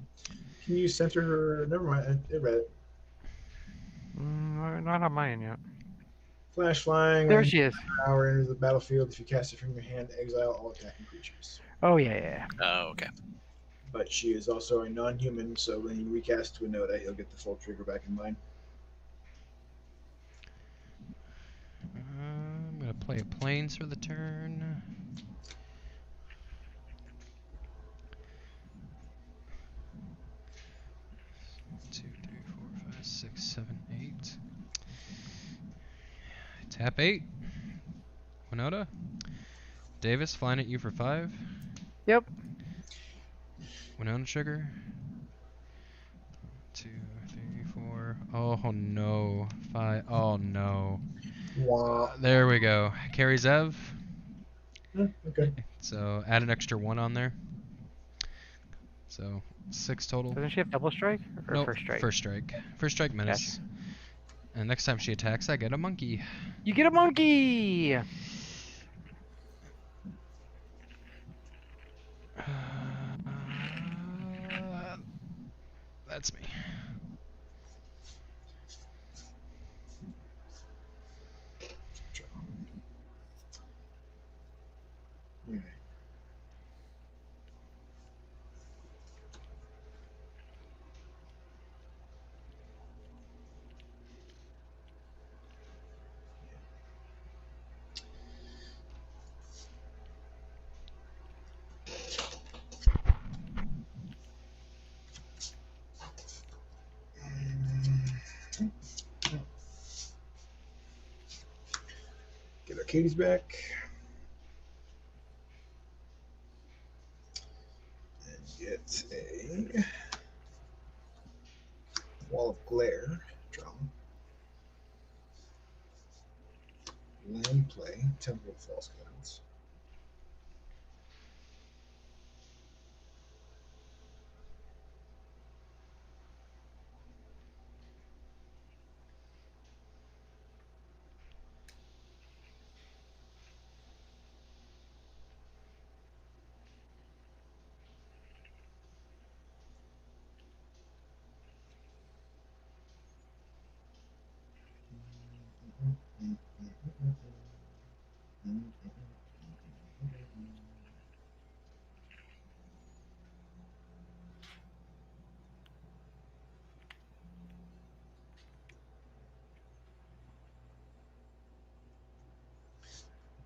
Can you center her? Never mind. I read it. Not on mine yet. Flash flying. There when she is. Power enters the battlefield. If you cast it from your hand, exile all attacking creatures. Oh, yeah. Oh, okay. But she is also a non-human, so when you recast to a Noda, he'll get the full trigger back in line. I'm gonna play a Plains for the turn. Two, three, four, five, six, 7, 8. Tap 8. Winota. Davis flying at you for 5. Yep. Winona trigger. 2, 3, 4. Oh no. 5. Oh no. Wow. There we go. Carry Zev. Okay. So add an extra 1 on there. So 6 total. Doesn't she have double strike? Or Nope, first strike? First strike. First strike menace. And next time she attacks, I get a monkey. You get a monkey! That's me. Okay. Get our Katie's back. And get a Wall of Glare. Draw. Land play. Temple of False Gods.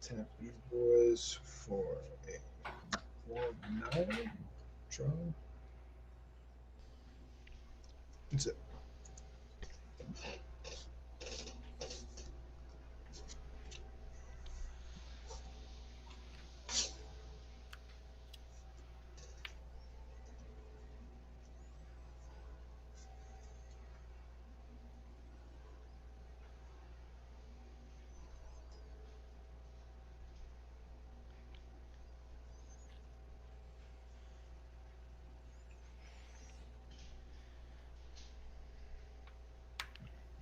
Tap these boys for a 4/9. Draw. That's it.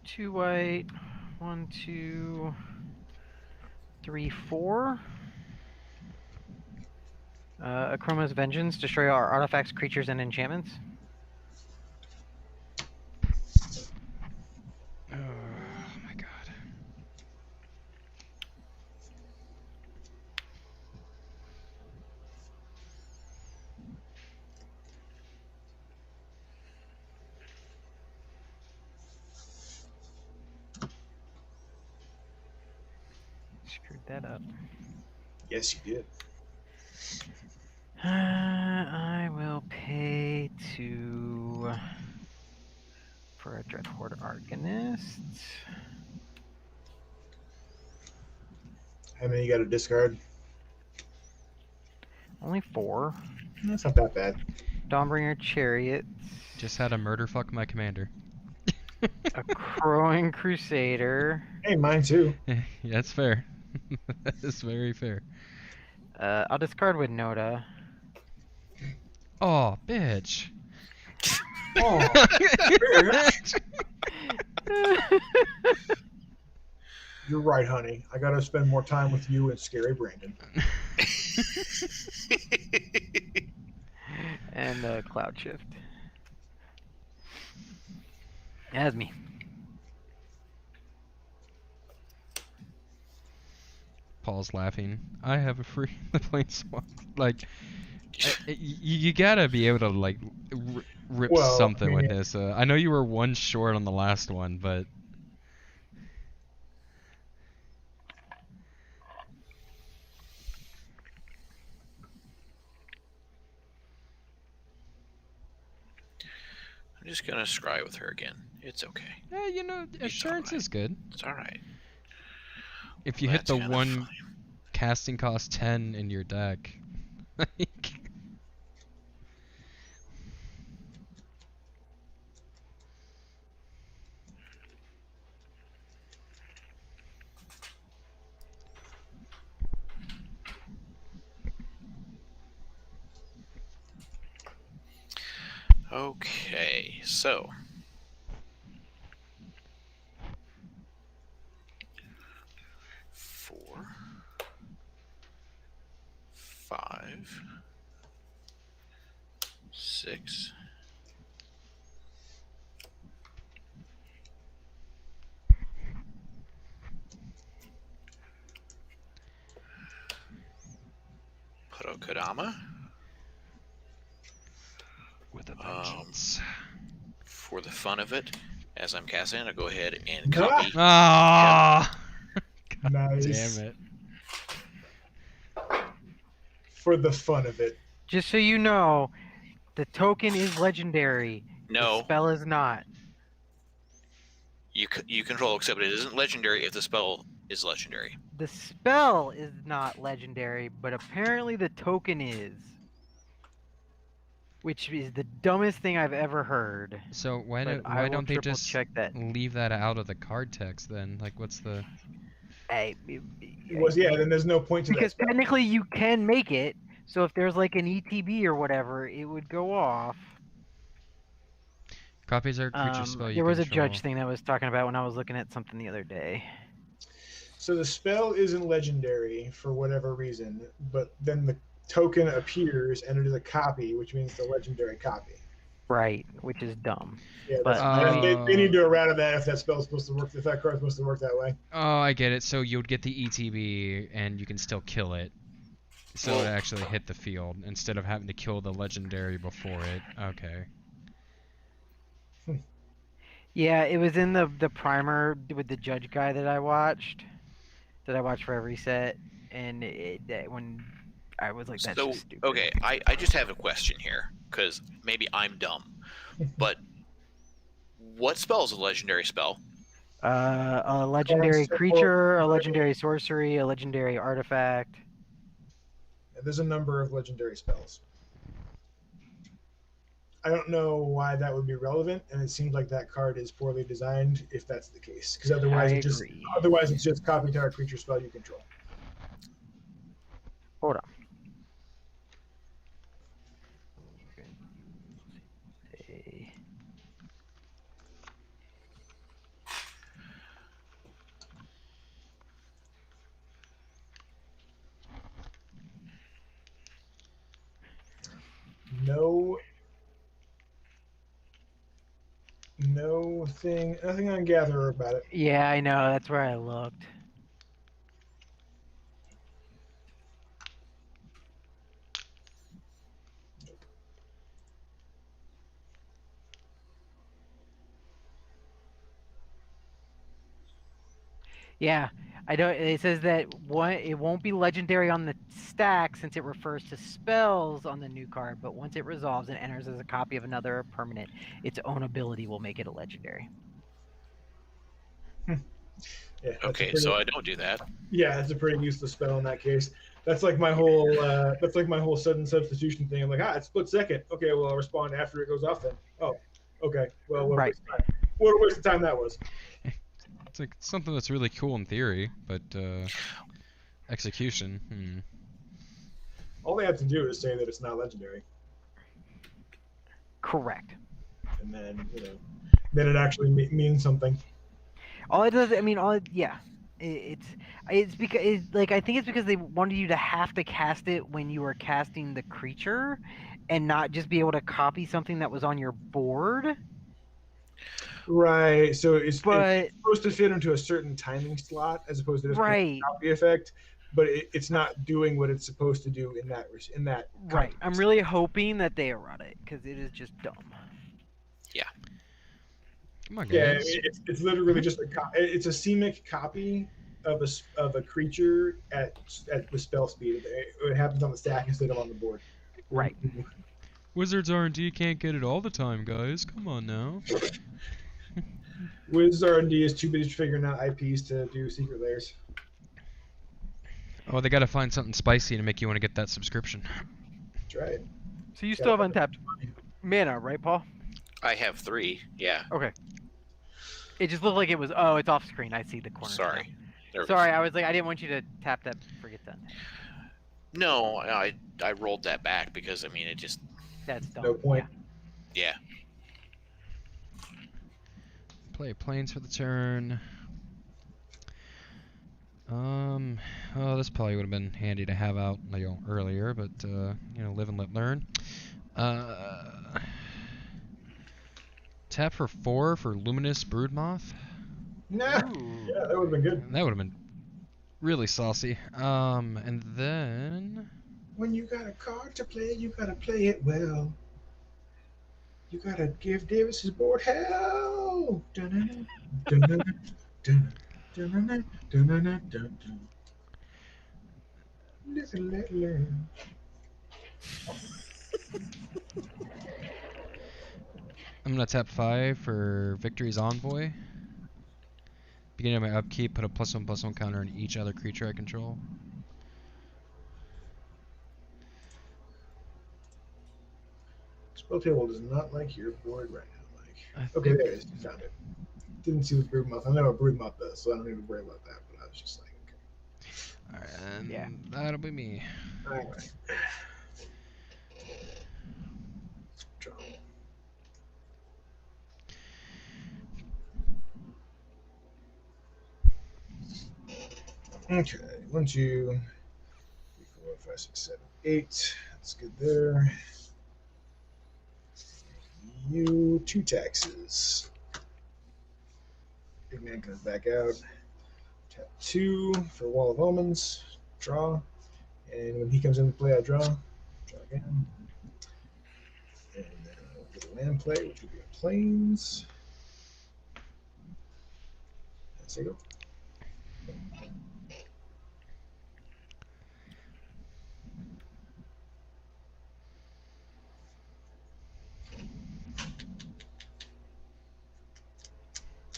Two white. 1, 2, 3, 4. Akroma's Vengeance. Destroy all artifacts, creatures, and enchantments. Oh my god. Screwed that up. Yes, you did. I will pay for a Dreadhorde Arcanist. How many you got to discard? Only 4. That's not that bad. Dawnbringer Chariots. Just had to murder fuck my commander. A Crowing Crusader. Hey, mine too. Yeah, that's fair. That's very fair. I'll discard with Noda. Oh, bitch. Oh, you're right, honey. I got to spend more time with you and Scary Brandon. And Cloud Shift. That's me. Paul's laughing. I have a free planeswalk. Like, you gotta be able to like rip Well, something I mean, with this. I know you were one short on the last one, but I'm just gonna scry with her again. It's okay. yeah, you know, assurance alright. is good. It's alright. If you Well, hit the that's kinda one fine. casting cost 10 in your deck. Like, Okay, so. Four. 5. 6. Kodama. with a vengeance. For the fun of it, as I'm casting, I'll go ahead and copy. Ah! God Nice. damn it. For the fun of it. Just so you know, the token is legendary. The No, spell is not. you control, except it isn't legendary if the spell is legendary. The spell is not legendary, but apparently the token is. Which is the dumbest thing I've ever heard. So why But I why will don't they triple just check that. leave that out of the card text then? Like, what's the? Then there's no point to Because that. technically you can make it, so if there's like an ETB or whatever, it would go off. Copies are creature spell you There was a control. judge thing that was talking about when I was looking at something the other day. So the spell isn't legendary for whatever reason, but then the token appears and it is a copy, which means the legendary copy. Right, which is dumb. Yeah, But they need to errata that if that spell's supposed to work, if that card's supposed to work that way. Oh, I get it. So you'd get the ETB and you can still kill it. So it actually hit the field instead of having to kill the legendary before it. Okay. Yeah, it was in the primer with the judge guy that I watched for every set, and when I was like, that's So, just stupid. okay, I just have a question here, because maybe I'm dumb, but what spell is a legendary spell? A legendary creature, a legendary sorcery, a legendary artifact. There's a number of legendary spells. I don't know why that would be relevant, and it seems like that card is poorly designed if that's the case. Because otherwise, it's just copy target creature spell you control. Hold on. nothing on Gatherer about it. Yeah, I know. That's where I looked. Yeah, I don't. It says that it won't be legendary on the stack since it refers to spells on the new card, but once it resolves and enters as a copy of another permanent, its own ability will make it a legendary. Yeah. Okay, so I don't do that. Yeah, that's a pretty useless spell in that case. That's like my whole sudden substitution thing. I'm like, it's split second. Okay, well I'll respond after it goes off then. Oh, okay. Well, what a waste of time. What a waste of time that was. It's like something that's really cool in theory, but execution. All they have to do is say that it's not legendary, Correct. and then then it actually means something. All it does, I mean, yeah. It's because I think it's because they wanted you to have to cast it when you were casting the creature, and not just be able to copy something that was on your board. Right. So it's supposed to fit into a certain timing slot as opposed to just right copy effect, but it's not doing what it's supposed to do in that right. context. I'm really hoping that they errata it because it is just dumb. Yeah. Come on, Yeah, guys. it's literally just it's a CMYK copy of a creature at with spell speed. It happens on the stack instead of on the board. Right. Wizards R&D can't get it all the time, guys. Come on now. Wizards R&D is too busy figuring out IPs to do secret layers. Oh, they gotta find something spicy to make you want to get that subscription. That's right. So you still have untapped mana, right, Paul? I have 3. Yeah. Okay. It just looked like it was. Oh, it's off screen. I see the corner. Sorry. Sorry, I was like, I didn't want you to tap that. Forget that. No, I rolled that back because I mean it just. That's dumb. No point. Yeah. Play planes for the turn. Oh, this probably would have been handy to have out earlier, but live and let learn. Tap for 4 for Luminous Broodmoth. Nah. Yeah, that would have been good. That would have been really saucy. And then when you got a card to play, you gotta play it well. You gotta give Davis his board hell. Dun-dun-dun, dun-dun-dun, dun-dun, dun-dun-dun, dun-dun-dun, dun-dun. Listen. I'm gonna tap 5 for Victory's Envoy. Beginning of my upkeep, put a +1/+1 counter on each other creature I control. Spell table does not like your board right now, Mike. Okay, there it is. You found it. Didn't see the Broodmoth. I know what Broodmoth does, so I don't need to worry about that. But I was just like, okay. Alright, and that'll be me. All right. Draw. Okay, 1, 2, 3, 4, 5, 6, 7, 8. That's good there. You 2 taxes. Big man comes back out. Tap 2 for Wall of Omens. Draw. And when he comes into play, I draw. Draw again. And then I'll get a land play, which would be a plains. That's a go.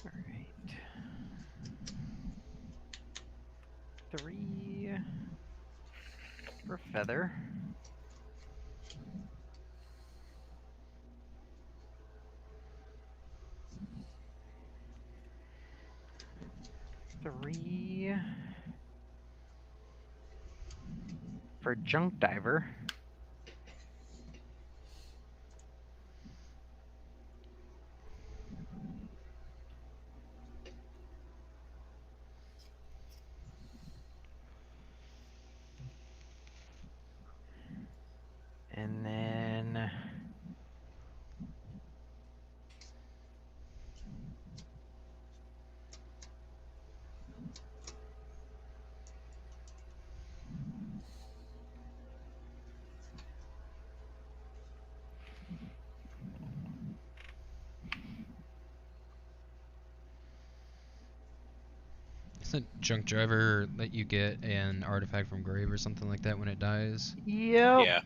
All right. 3 for feather. Three for junk diver. And then Doesn't Junk Driver let you get an artifact from grave or something like that when it dies? Yep. Yeah.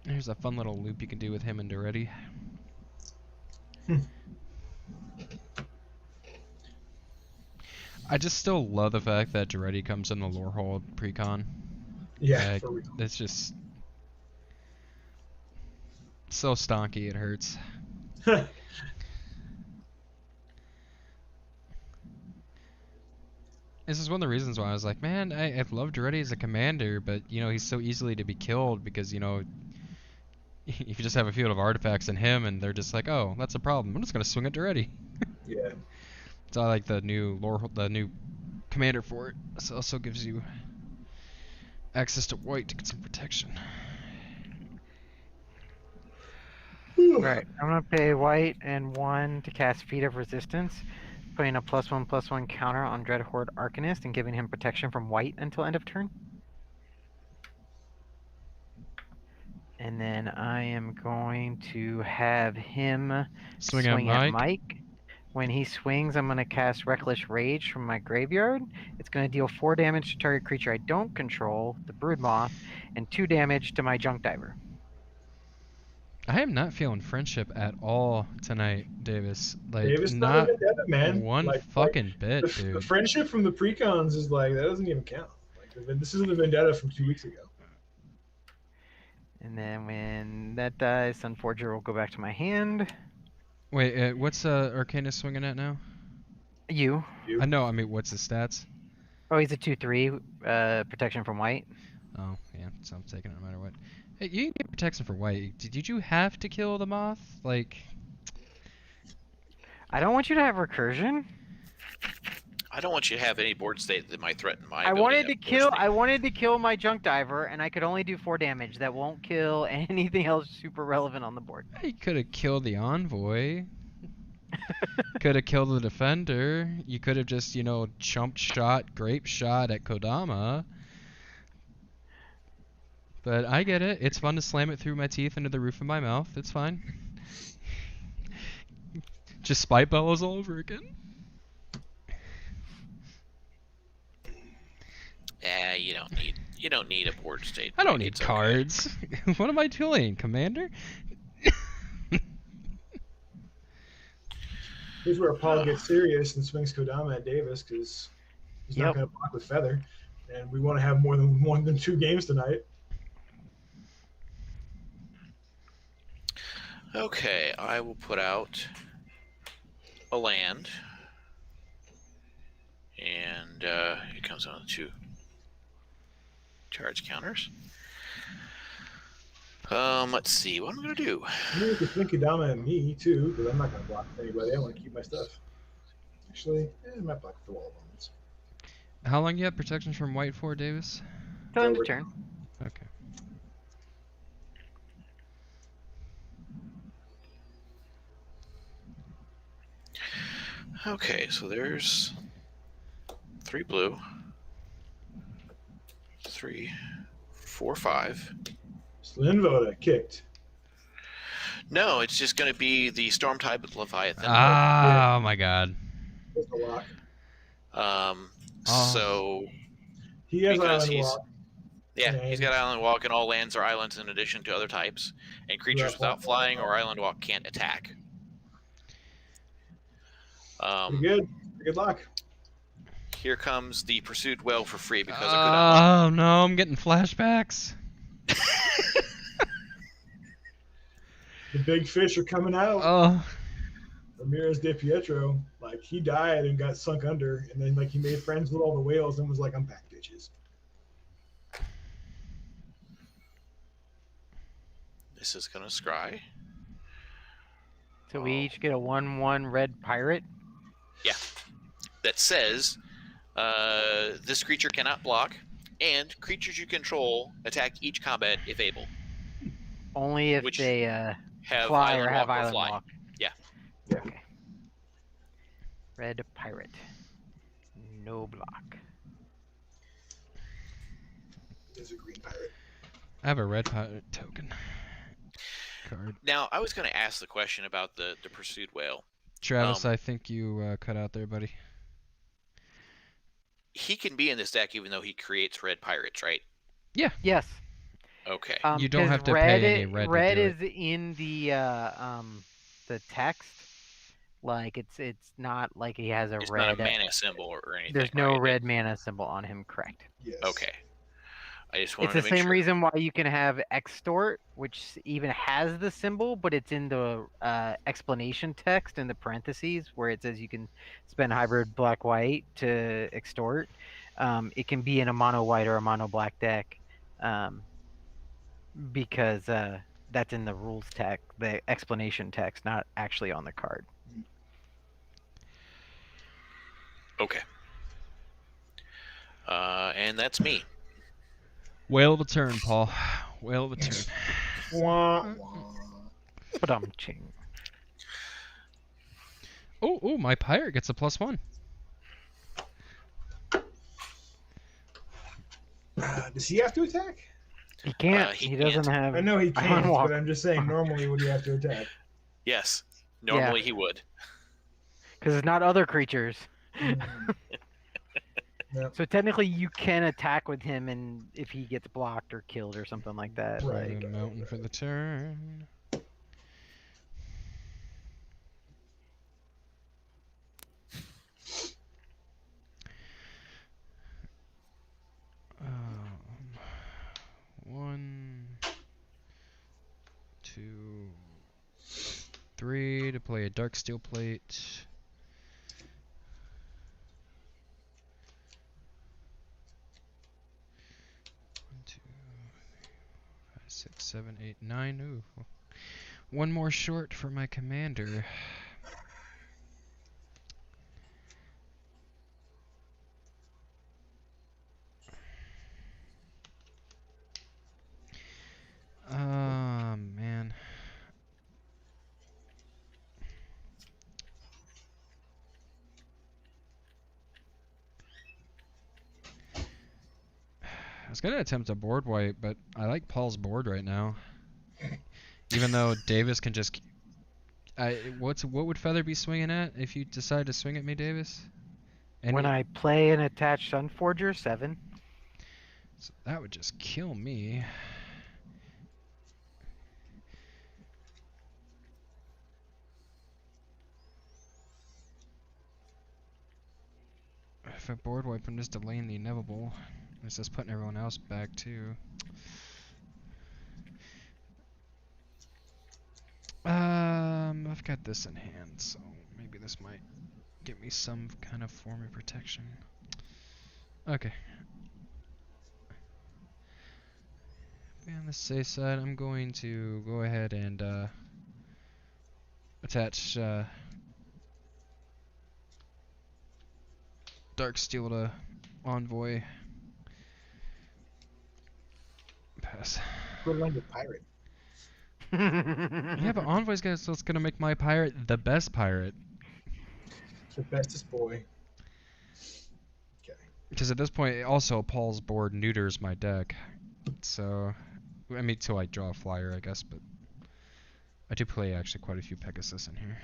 There's a fun little loop you can do with him and Duretti. I just still love the fact that Duretti comes in the lore hole pre-con. Yeah, Like, for real. it's just so stonky it hurts. This is one of the reasons why I was like, man, I love Duretti as a commander, but you know he's so easily to be killed because you know if you just have a field of artifacts in him and they're just like, oh, that's a problem. I'm just gonna swing at Duretti. Yeah. So I like the new the new commander for it. This also gives you access to white to get some protection. Right. I'm gonna pay white and 1 to cast Feet of Resistance, putting a +1/+1 counter on Dread Horde Arcanist and giving him protection from white until end of turn. And then I am going to have him Swing swing at at Mike. Mike. When he swings, I'm going to cast Reckless Rage from my graveyard. It's going to deal 4 damage to target creature I don't control, the Broodmoth, and 2 damage to my Junk Diver. I am not feeling friendship at all tonight, Davis. Like, Davis not vendetta, man. one Like fucking bit, the dude. friendship from the precons is like that doesn't even count. Like this isn't the vendetta from 2 weeks ago. And then when that dies, Sunforger will go back to my hand. Wait, what's Arcanist swinging at now? You. I know. I mean, what's his stats? Oh, he's a 2/3 protection from white. Oh, yeah. So I'm taking it no matter what. Hey, you can get protection for white. Did you have to kill the moth? Like, I don't want you to have recursion. I don't want you to have any board state that might threaten my I ability wanted to to have board kill. state. I wanted to kill my Junk Diver, and I could only do 4 damage. That won't kill anything else super relevant on the board. you could have killed the envoy. Could have killed the defender. You could have just, you know, chump shot, grape shot at Kodama. But I get it. It's fun to slam it through my teeth into the roof of my mouth. It's fine. Just spite bellows all over again. Yeah, you don't need a board state. I don't Mike, need it's okay. cards. What am I doing, Commander? Here's where Paul gets serious and swings Kodama at Davis because he's not Yep. going to block with Feather, and we want to have more than 2 games tonight. Okay, I will put out a land, and it comes out with 2 charge counters. Let's see, what am I gonna do? You can swing Kodama at me too, because I'm not going to block with anybody. I want to keep my stuff. Actually, I might block with the wall moments. How long you have protection from white for, Davis? Till end Over. of turn. Okay. Okay, so there's 3 blue, 3, 4, 5. Slinvoda kicked. No, it's just going to be the Stormtide with Leviathan. Oh my God. That's a lock. So He has Because Island he's- Walk. yeah, Okay. he's got Island Walk, and all lands are islands in addition to other types, and creatures Yeah, without flying or Island Walk can't attack. Pretty good. Good luck. Here comes the Pursued Well for free because of Kodama. Oh no, I'm getting flashbacks. The big fish are coming out. Oh. Ramirez de Pietro, like he died and got sunk under, and then like he made friends with all the whales and was like, "I'm back, bitches." This is going to scry. So we each get a 1/1 red pirate. That says this creature cannot block, and creatures you control attack each combat if able. Only if Which they Have fly Island or have Walk or island fly. walk. Yeah. Yeah. Okay. Red pirate. no block. There's a green pirate. I have a red pirate token card. Now, I was going to ask the question about the pursued whale. Travis, I think you cut out there, buddy. He can be in this deck even though he creates red pirates, right? Yes. Okay. You don't 'cause have to red pay any red to Red do is in the text. Like it's not like he has a It's red. not a mana symbol or anything. There's no right? red mana symbol on him. Correct. Yes. Okay. I just It's wanted the to make same sure. reason why you can have extort, which even has the symbol, but it's in the explanation text in the parentheses where it says you can spend hybrid black-white to extort. It can be in a mono white or a mono black deck, because that's in the rules text, the explanation text, not actually on the card. Okay. And that's me. Whale of a turn, Paul. Whale of a turn. Wah, wah. But I'm ching. Oh, my pirate gets a +1. Does he have to attack? He can't. He He doesn't can't. have. I know he I can't, unwalk. but I'm just saying normally would he have to attack? Yes. Normally he would. Because it's not other creatures. Yep. So technically, you can attack with him, and if he gets blocked or killed or something like that. Right. Like, A mountain for the turn. One, two, three to play a dark steel plate. 1, 2, 3, 4, 5, 6, 7, 8, 9. Ooh, one more short for my commander. Man. I was gonna attempt a board wipe, but I like Paul's board right now. Even though Davis can just, what would Feather be swinging at if you decide to swing at me, Davis? when I play an attached Sunforger, 7. So that would just kill me. If I board wipe, I'm just delaying the inevitable. It's just putting everyone else back too. I've got this in hand, so maybe this might give me some kind of form of protection. Okay. Be on the safe side, I'm going to go ahead and attach Dark Steel to Envoy. Pass. Put it on your pirate. Yeah, but Envoy's gonna make my pirate the best pirate. The bestest boy. Okay. Because at this point, also Paul's board neuters my deck. So, I mean, till I draw a flyer, I guess. But I do play actually quite a few Pegasus in here.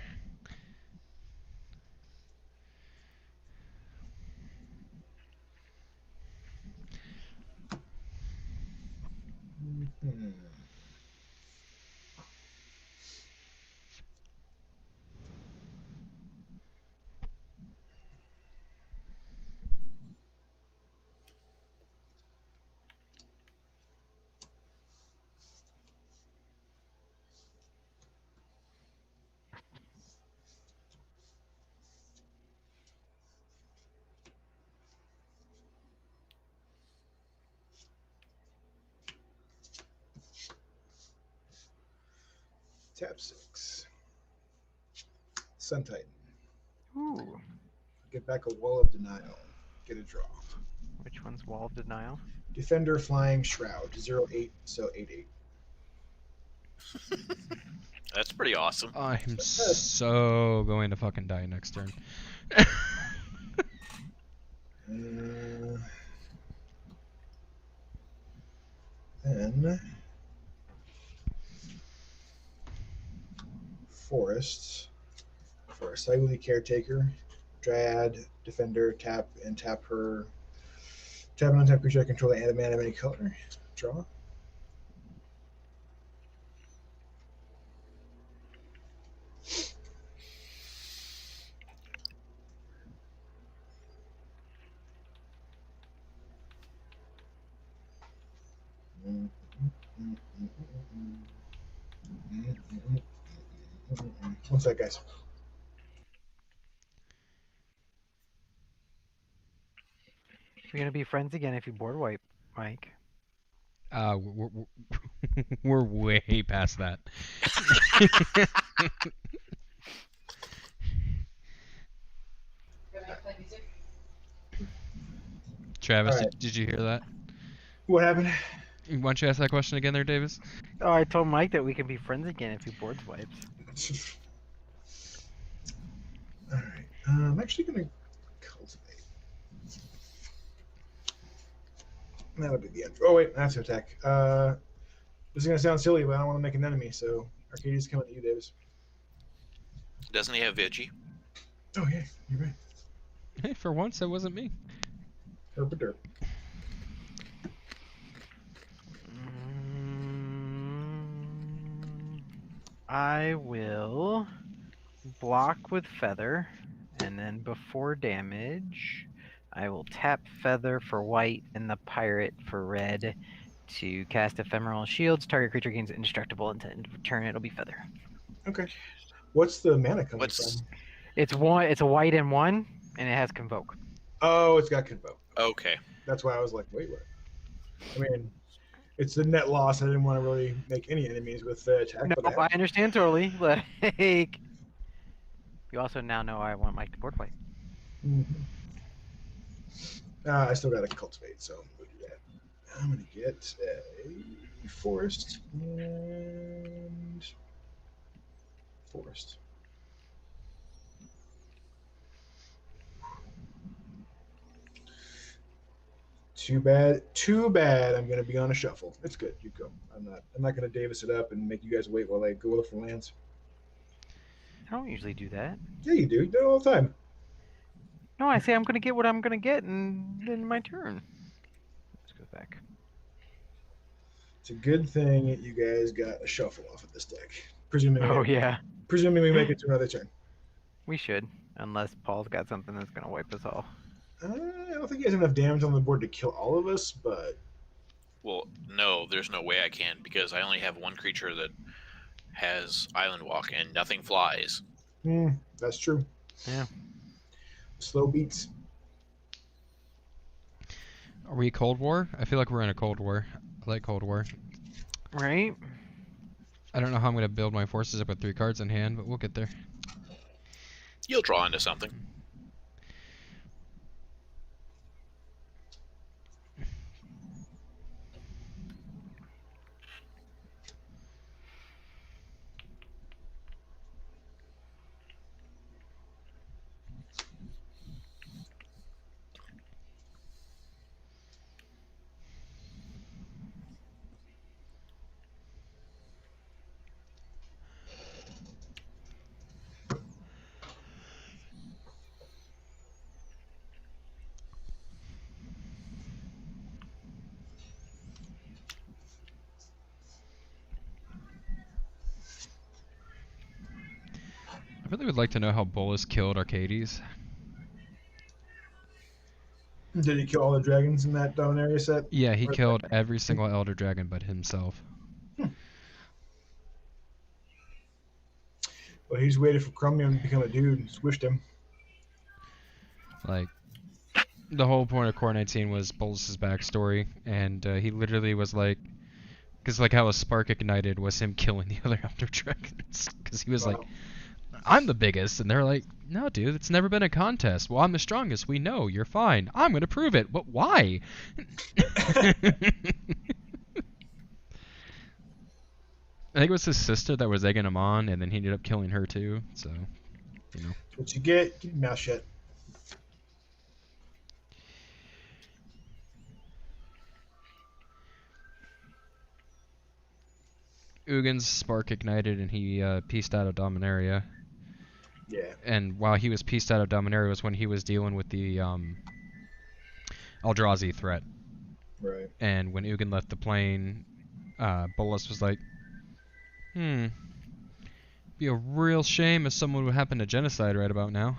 Hmm. Tap 6. Sun Titan. Ooh. Get back a Wall of Denial. Get a draw. Which one's Wall of Denial? Defender Flying Shroud. 0/8, so 8/8. That's pretty awesome. I'm so going to fucking die next turn. Then forests. For a Cyberly Caretaker, Dryad, Defender, tap and tap her. Tap and untap creature I control and a mana of any color. Draw. What's that, guys? We're gonna be friends again if you board wipe, Mike. We're way past that. Travis, All right. did you hear that? What happened? Why don't you ask that question again there, Davis? Oh, I told Mike that we can be friends again if he boards wipes. All right. I'm actually gonna cultivate. That'll be the end. Oh wait, that's an attack. This is gonna sound silly, but I don't want to make an enemy, so Arcadia's coming to you, Davis. Doesn't he have Vigi? Oh yeah, you're right. Hey, for once, it wasn't me. Herb derp. I will block with Feather, and then before damage, I will tap Feather for white and the Pirate for red to cast Ephemeral Shields. Target creature gains indestructible until end of turn. It'll be Feather. Okay. What's the mana coming What's- from? It's a white and 1, and it has Convoke. Oh, it's got Convoke. Okay. That's why I was like, wait, what? I mean, it's the net loss. I didn't want to really make any enemies with the attack. No, but I understand totally. Like, you also now know I want Mike to board wipe. I still got to cultivate, so we'll do that. I'm going to get a forest and forest. Too bad. Too bad. I'm going to be on a shuffle. It's good. You go. I'm not going to Davis it up and make you guys wait while I go look for lands. I don't usually do that. Yeah, you do. You do it all the time. No, I say I'm gonna get what I'm gonna get, and then my turn. Let's go back. It's a good thing you guys got a shuffle off of this deck. Presuming Oh yeah, we make it to another turn. we should, unless Paul's got something that's gonna wipe us all. I don't think he has enough damage on the board to kill all of us, but Well, no, there's no way I can because I only have one creature that has Island Walk and nothing flies. that's true. Yeah. Slow beats. Are we Cold War? I feel like we're in a Cold War. I like Cold War. Right? I don't know how I'm going to build my forces up with 3 cards in hand, but we'll get there. You'll draw into something. I really would like to know how Bolas killed Arcades. Did he kill all the dragons in that Dominaria set? Yeah, he Or- killed every single Elder Dragon but himself. Well, he's waited for Chromium to become a dude and swished him. Like, the whole point of Core 19 was Bolas' backstory, and he literally was like, because like how a spark ignited was him killing the other Elder Dragons, because he was like, Wow. I'm the biggest, and they're like, no, dude, it's never been a contest. Well, I'm the strongest. We know. You're fine. I'm gonna prove it. But why? I think it was his sister that was egging him on, and then he ended up killing her too. So, you know. What you get? Keep your mouth shut. Ugin's spark ignited and he pieced out of Dominaria. Yeah. And while he was pieced out of Dominaria was when he was dealing with the Eldrazi threat. Right. And when Ugin left the plane, Bolas was like, be a real shame if someone would happen to genocide right about now.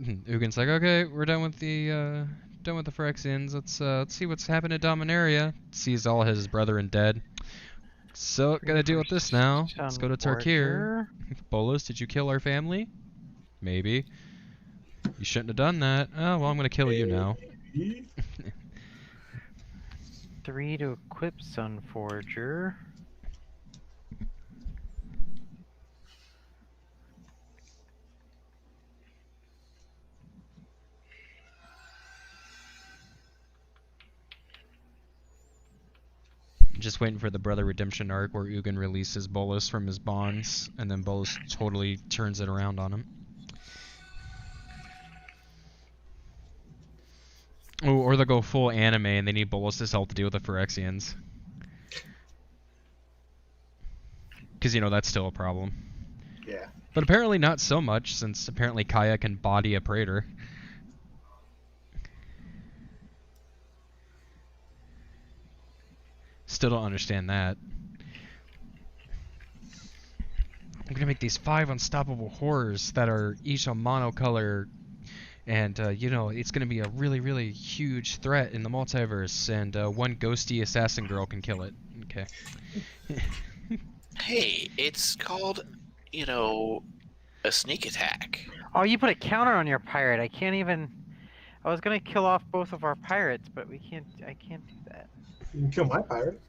Ugin's like, okay, we're done with the Phyrexians. Let's see what's happened to Dominaria. Sees all his brethren dead. So gotta deal with this now. Let's go to Tarkir. Bolas, did you kill our family? Maybe. You shouldn't have done that. Oh well, I'm gonna kill you now. 3 to equip Sunforger. Just waiting for the Brother Redemption arc where Ugin releases Bolas from his bonds, and then Bolas totally turns it around on him. Oh, or they'll go full anime and they need Bolas' help to deal with the Phyrexians. Because, you know, that's still a problem. Yeah. But apparently not so much, since apparently Kaya can body a Praetor. Still don't understand that. I'm gonna make these 5 unstoppable horrors that are each a monocolor, and you know, it's gonna be a really, really huge threat in the multiverse, and one ghosty assassin girl can kill it. Okay. Hey, it's called, you know, a sneak attack. Oh, you put a counter on your pirate. I can't even. I was gonna kill off both of our pirates, but we can't. I can't do that. You can kill my pirate.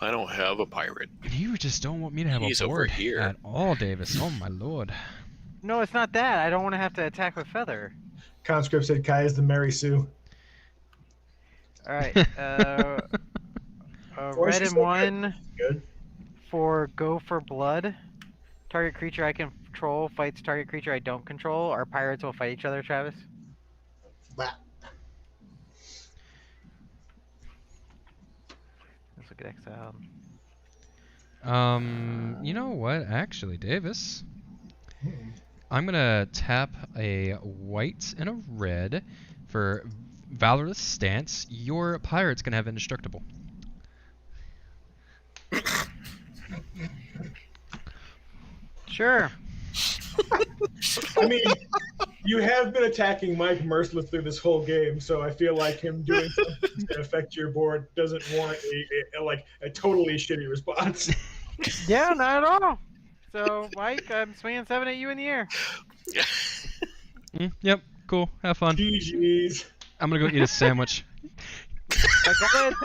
I don't have a pirate. You just don't want me to have He's a over board here. at all, Davis. Oh my lord. No, it's not that. I don't want to have to attack with feather. Conscript said Kai is the Mary Sue. All right. Or Red she and said 1 Good. for go for blood. Target creature I control fights target creature I don't control. Our pirates will fight each other, Travis. Bah. Let's look at exile. You know what? Actually, Davis, Hmm. I'm gonna tap a white and a red for Valorous Stance. Your pirate's gonna have indestructible. Sure. I mean, you have been attacking Mike mercilessly this whole game, so I feel like him doing something to affect your board doesn't warrant a totally shitty response. Yeah, not at all. So, Mike, I'm swinging 7 at you in the air. Yep, cool. Have fun. GG's. I'm gonna go eat a sandwich. I got it.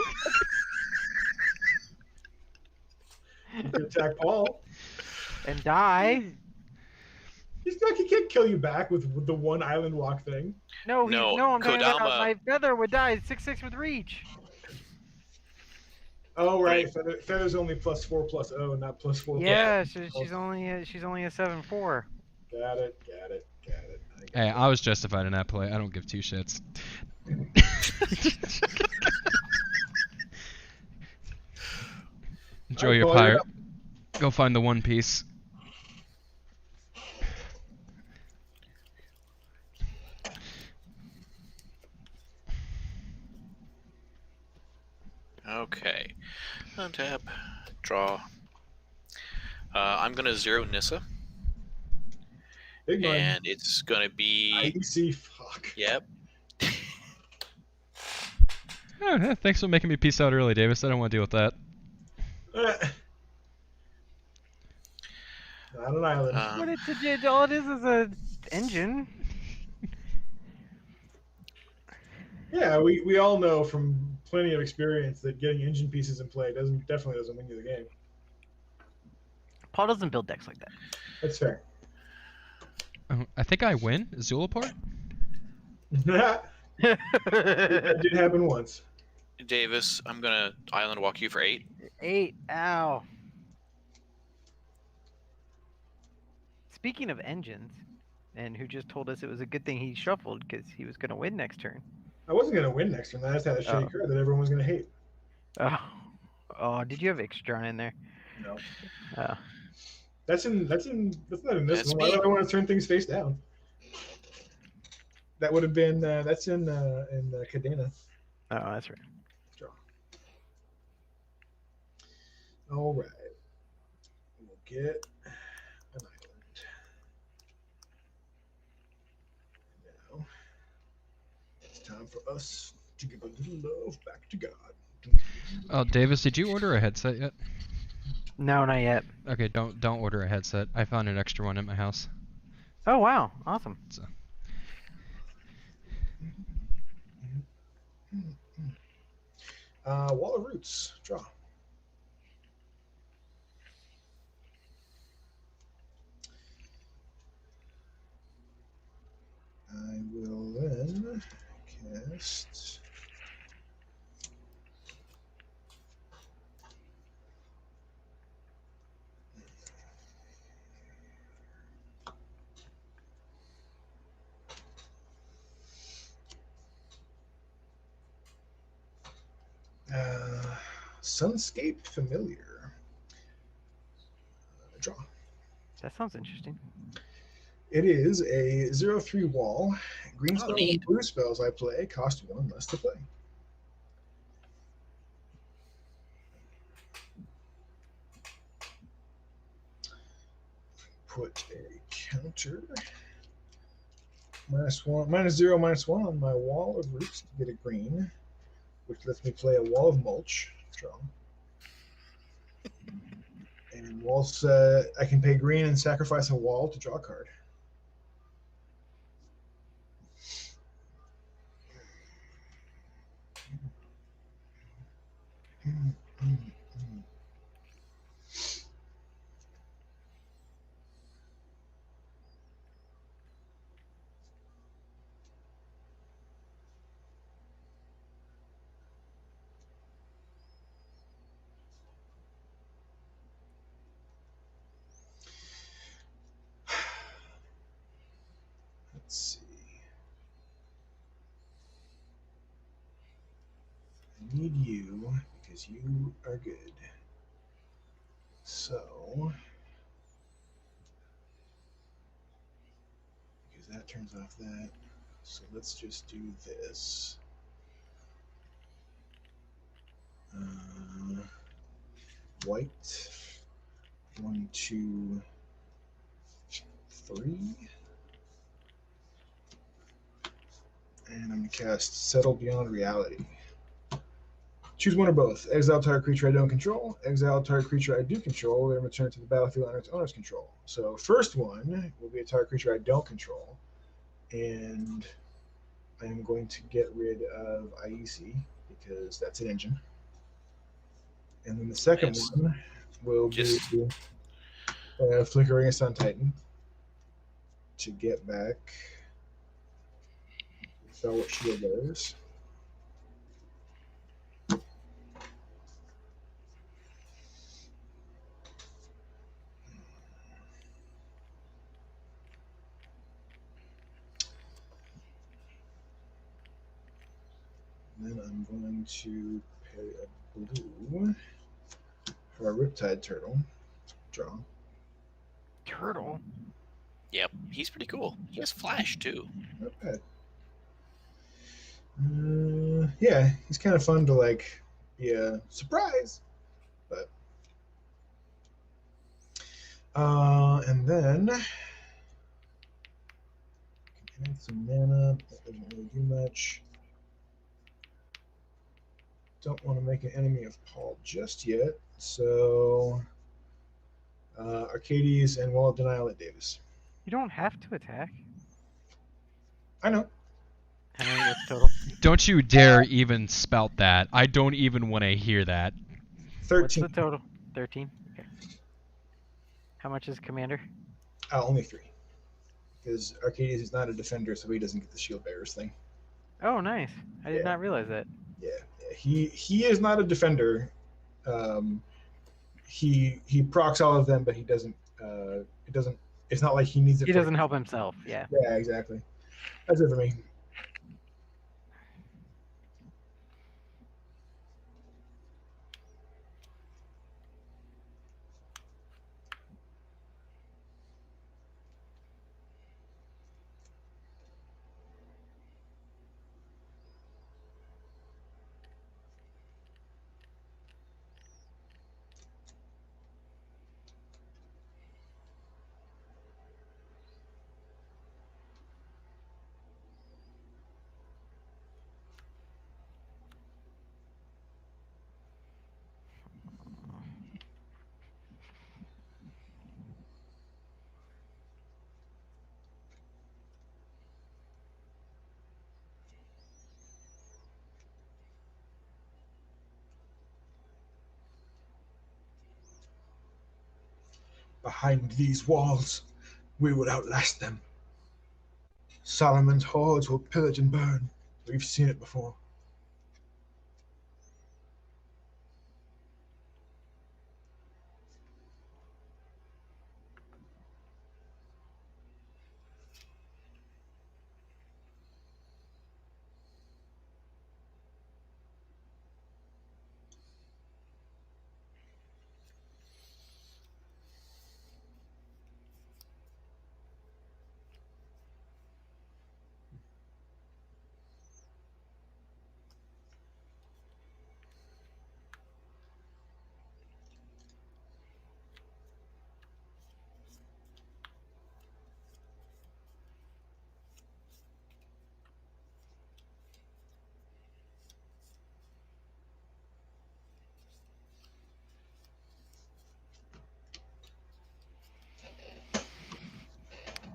You can attack Paul. And die. He can't kill you back with the one island walk thing. No, No, I'm talking about Kodama- my feather would die. 6/6 with reach. Oh right, feather's only +4/+0, not +4. Yeah, she's only a 7/4. Got it. Hey, I was justified in that play. I don't give 2 shits. Enjoy Alright, your Paul, you're pirate. up. Go find the One Piece. Okay. Untap. Draw. I'm going to 0 Nissa. Big money. And it's going to be... IEC, fuck. Yep. Oh, yeah, thanks for making me peace out early, Davis. I don't want to deal with that. Not an island. What all it is a engine. Yeah, we all know from plenty of experience that getting engine pieces in play definitely doesn't win you the game. Paul doesn't build decks like that. That's fair. I think I win. Zulaport? That did happen once. Davis, I'm going to island walk you for 8. 8. Ow. Speaking of engines, and who just told us it was a good thing he shuffled because he was going to win next turn. I wasn't gonna win next turn. I just had a shitty Oh. card that everyone was gonna hate. Oh, oh, did you have Extron in there? No, Oh, that's not in this That's one. Why me. would I want to turn things face down? That would have been that's in Cadena. oh, that's right. Draw. All right, we'll get an island. Now it's time for us to give a little love back to God. Oh, Davis, did you order a headset yet? No, not yet. Okay, don't order a headset. I found an extra one at my house. Oh, wow. Awesome. So. Wall of Roots. Draw. I will then cast. Sunscape Familiar. Draw. That sounds interesting. It is a 0/3 wall. Green Oh, spells neat. and blue spells I play cost 1 less to play. Put a counter -1, -0, -1 on my Wall of Roots to get a green, which lets me play a Wall of Mulch. Draw. And walls, I can pay green and sacrifice a wall to draw a card. Let's see. I need you because you are good. So, because that turns off that. So let's just do this. White. 1, 2, 3. And I'm going to cast Settle Beyond Reality. Choose one or both. Exile target creature I don't control. Exile target creature I do control. Then return to the battlefield under its owner's control. So first one will be a target creature I don't control. And I am going to get rid of Aisi because that's an engine. And then the second Nice. one will Just- be Flickering a Sun Titan to get back Velvet Shield Bearers. Then I'm going to pay a blue for a Riptide Turtle. Draw. Turtle? Yep, he's pretty cool. He has flash too. Not bad. Yeah, he's kind of fun to like be a surprise. But and then can add some mana. That doesn't really do much. Don't want to make an enemy of Paul just yet. So Arcades and Wall of Denial at Davis. You don't have to attack. I know. How many what's total? Don't you dare even spout that. I don't even want to hear that. 13. What's the total? 13? Okay. How much is Commander? Only 3. Because Arcades is not a defender, so he doesn't get the Shield Bearers thing. Oh, nice. I did Yeah. not realize that. Yeah. He is not a defender. He procs all of them, but he doesn't. It doesn't It's not like he needs it. He for doesn't help himself. Yeah. Yeah, exactly. That's it for me. Behind these walls, we will outlast them. Solomon's hordes will pillage and burn. We've seen it before.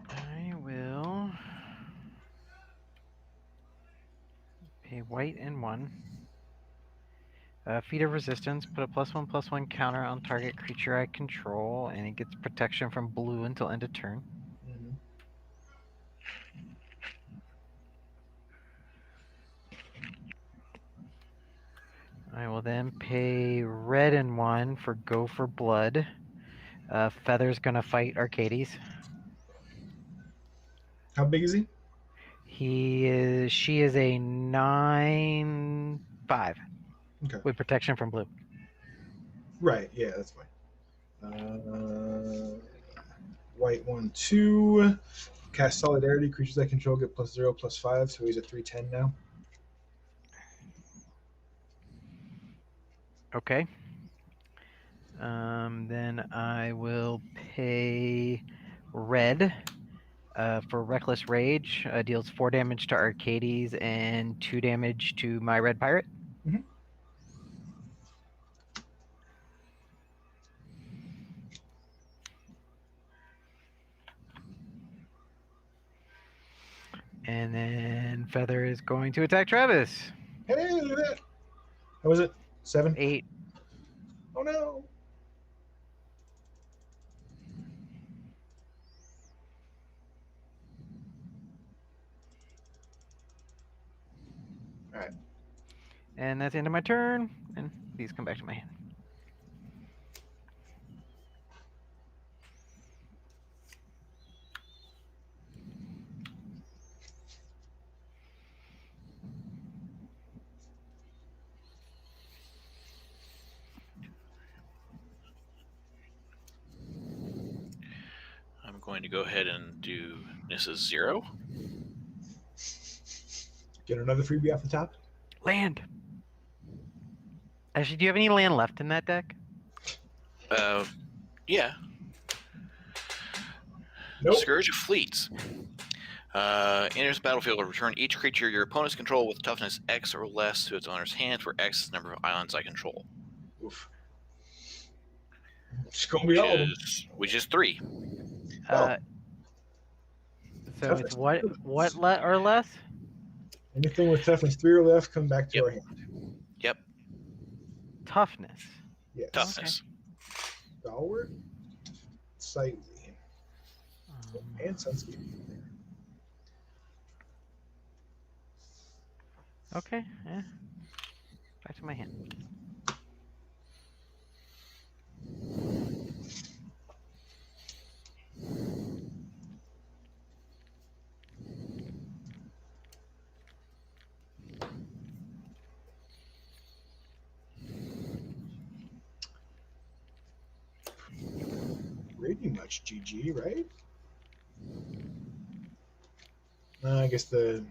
I will pay white and 1. Feat of Resistance. Put a +1/+1 counter on target creature I control, and it gets protection from blue until end of turn. Mm-hmm. I will then pay red and 1 for Go for Blood. Feather's gonna fight Arcades. How big is he? She is a 9/5 Okay. with protection from blue. Right. Yeah, that's fine. White 1/2. Cast Solidarity. Creatures I control get +0/+5, so he's at 310 now. Okay. Then I will pay red for Reckless Rage. Deals 4 damage to Arcades and 2 damage to my red pirate. Mhm. And then Feather is going to attack Travis. Hey, look at that. How was it? 7? 8. Oh no. Alright. And that's the end of my turn. And these come back to my hand. I'm going to go ahead and do Nissa's 0. Get another freebie off the top. Land. Actually, do you have any land left in that deck? Yeah. Nope. Scourge of Fleets. Enters the battlefield, return each creature your opponents control with toughness X or less to its owner's hands, where X is the number of islands I control. Oof. It's gonna be all of them. Which is 3. So it's what or less? Anything with toughness 3 or less, come back to Yep. our hand. Yep. Toughness. Yes. Toughness. Stalwart. Sightly. And Sunscape. Okay. Yeah. Back to my hand. much GG, right? I guess the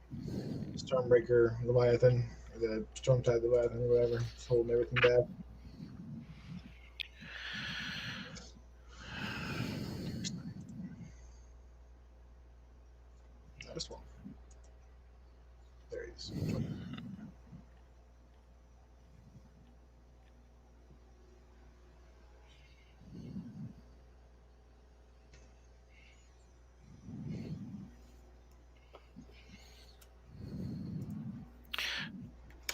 Stormbreaker Leviathan, or the Stormtide Leviathan, or whatever, is holding everything back. Not a swamp. There he is.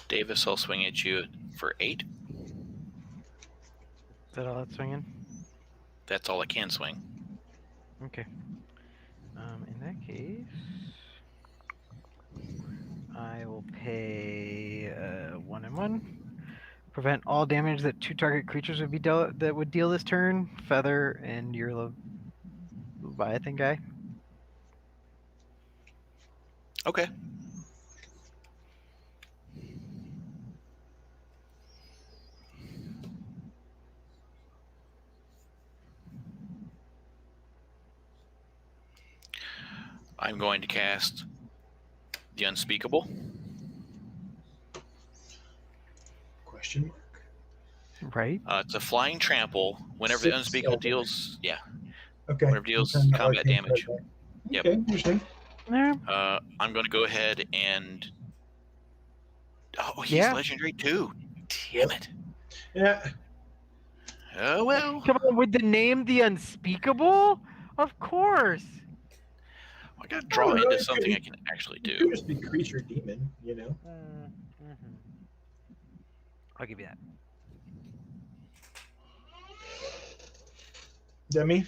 Davis, I'll swing at you for 8. Is that all that's swinging? That's all I can swing. Okay. In that case, I will pay 1 and 1. Prevent all damage that 2 target creatures would be that would deal this turn. Feather and your Leviathan guy. Okay. I'm going to cast the Unspeakable. Question mark. Right. It's a flying trample. Whenever the Unspeakable deals, Okay. whenever it deals Turn that combat arcane damage. card back. Yep. Okay, interesting. Yeah. I'm going to go ahead and. Oh, he's Yeah. legendary too. Damn it. Yeah. Oh well. Come on, with the name The Unspeakable? Of course. I got to draw Oh, into it something could- I can actually It could do. just be creature demon, you know. I'll give you that. Demi?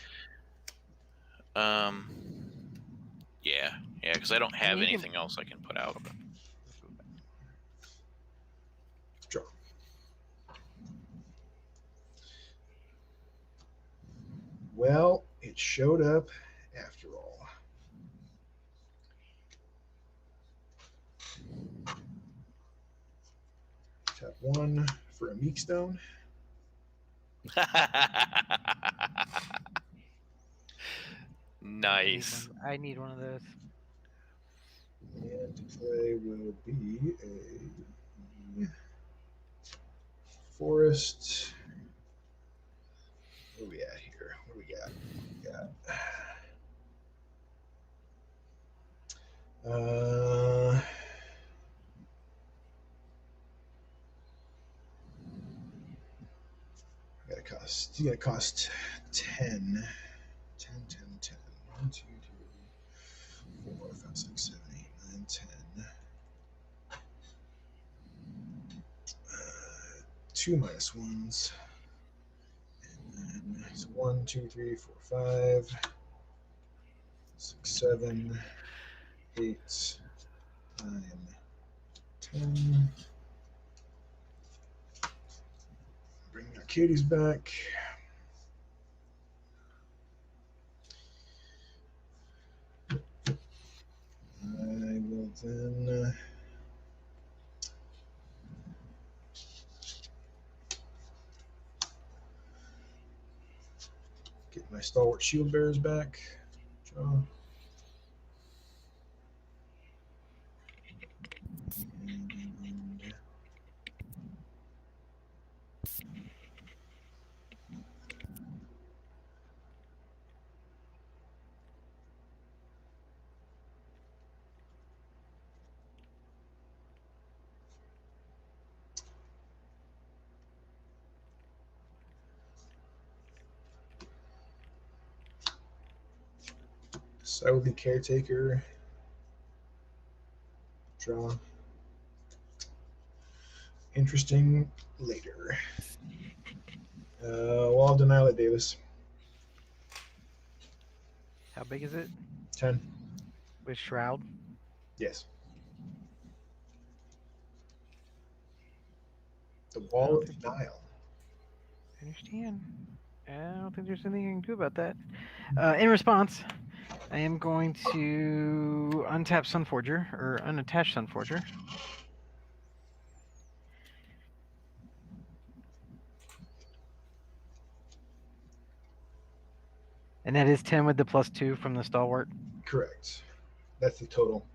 Yeah, because I don't have you can- anything else I can put out. Draw. Well, it showed up after all. Tap 1 for a Meek Stone. Nice. I need one of those. And to play will be a forest. Where are we at here? What do we got? It's gonna cost 10. 10, 10, 10. 1, 2, 3, 4, 5, 6, 7, 8, 9, 10. 2 -1s. And then it's 1, 2, 3, 4, 5, 6, 7, 8, 9, 10. Bring our kitties back. I will then get my stalwart shield bearers back. Draw. And so I will be caretaker. Draw. Interesting later. Wall of Denial at Davis. How big is it? 10. With Shroud? Yes. The Wall of Denial. I understand. I don't think there's anything I can do about that. In response, I am going to untap Sunforger, or unattach Sunforger. And that is 10 with the +2 from the stalwart. Correct. That's the total.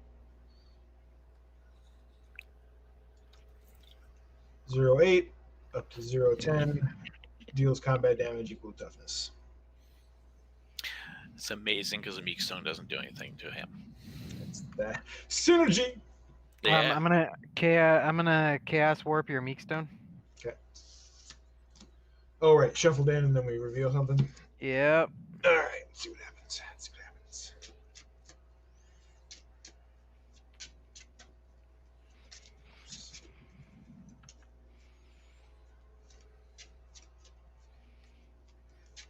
0.8 up to 0.10 deals combat damage equal to toughness. It's amazing because the Meek Stone doesn't do anything to him. That's that synergy. Yeah. I'm gonna chaos warp your Meekstone. Okay. Oh right, shuffled in and then we reveal something. Yep. All right, let's see what happens. Let's see what happens.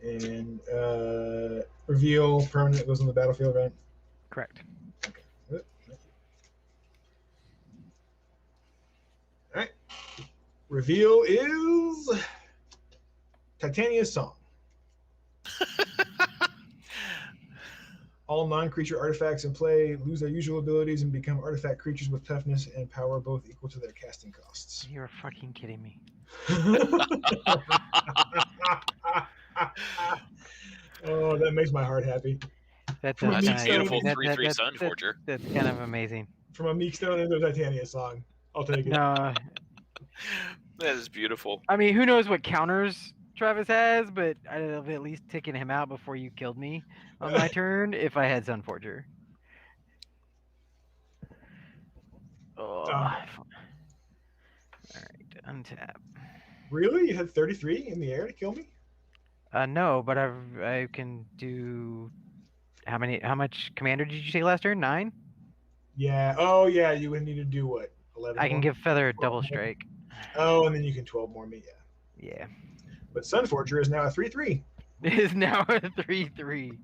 And reveal permanent goes on the battlefield, right? Correct. Okay. Good. All right. Reveal is Titania's Song. All non-creature artifacts in play lose their usual abilities and become artifact creatures with toughness and power both equal to their casting costs. You're fucking kidding me. Oh, that makes my heart happy. That From a does That's a Meekstone, beautiful that- 3/3 that- Sun that- Forger. That's kind of amazing. From a Meekstone into a Titania Song. I'll take it. No, That is beautiful. I mean, who knows what counters Travis has, but I'd have at least taken him out before you killed me on my turn if I had Sunforger. Oh. Alright, untap. Really? You had 33 in the air to kill me? No, but I can do how much commander did you take last turn? 9? Yeah. Oh, yeah. You would need to do what? 11 I can more? give Feather a double strike. Oh, and then you can 12 more me. Yeah. Yeah. But Sunforger is now a 3/3. It is now a 3/3.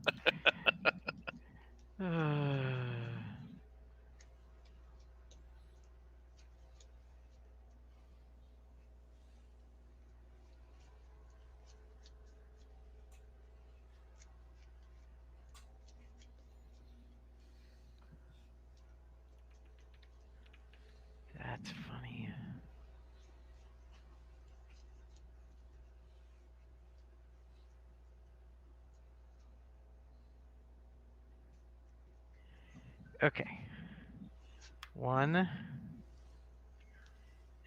That's funny. Okay. 1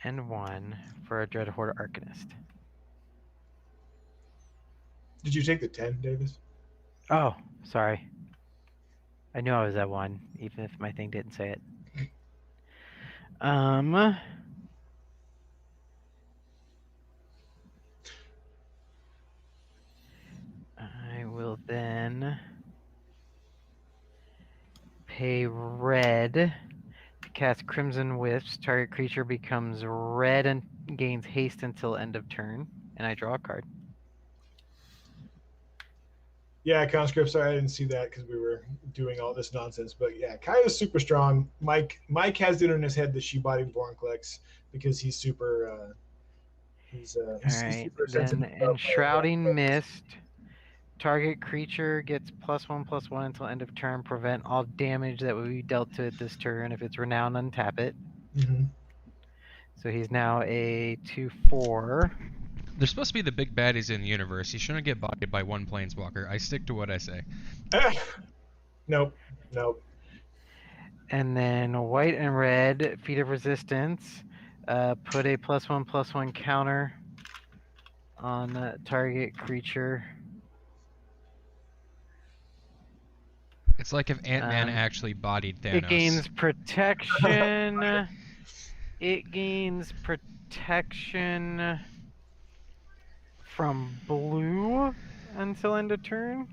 and 1 for a Dreadhorde Arcanist. Did you take the 10, Davis? Oh, sorry. I knew I was at 1, even if my thing didn't say it. I will then pay red to cast Crimson Wisps. Target creature becomes red and gains haste until end of turn, and I draw a card. Yeah, conscript. Sorry, I didn't see that because we were doing all this nonsense. But yeah, Kaya's super strong. Mike has it in his head that she bodied Vorinclex because he's super. He's Alright, super then sensitive about Enshrouding Vorinclex. Mist. Target creature gets +1/+1 until end of turn. Prevent all damage that would be dealt to it this turn. If it's renowned, untap it. Mhm. So he's now a 2/4. They're supposed to be the big baddies in the universe. You shouldn't get bodied by one planeswalker. I stick to what I say. Nope. And then white and red, Feat of Resistance. Put a +1/+1 counter on the target creature. It's like if Ant-Man actually bodied Thanos. It gains protection. It gains protection from blue until end of turn.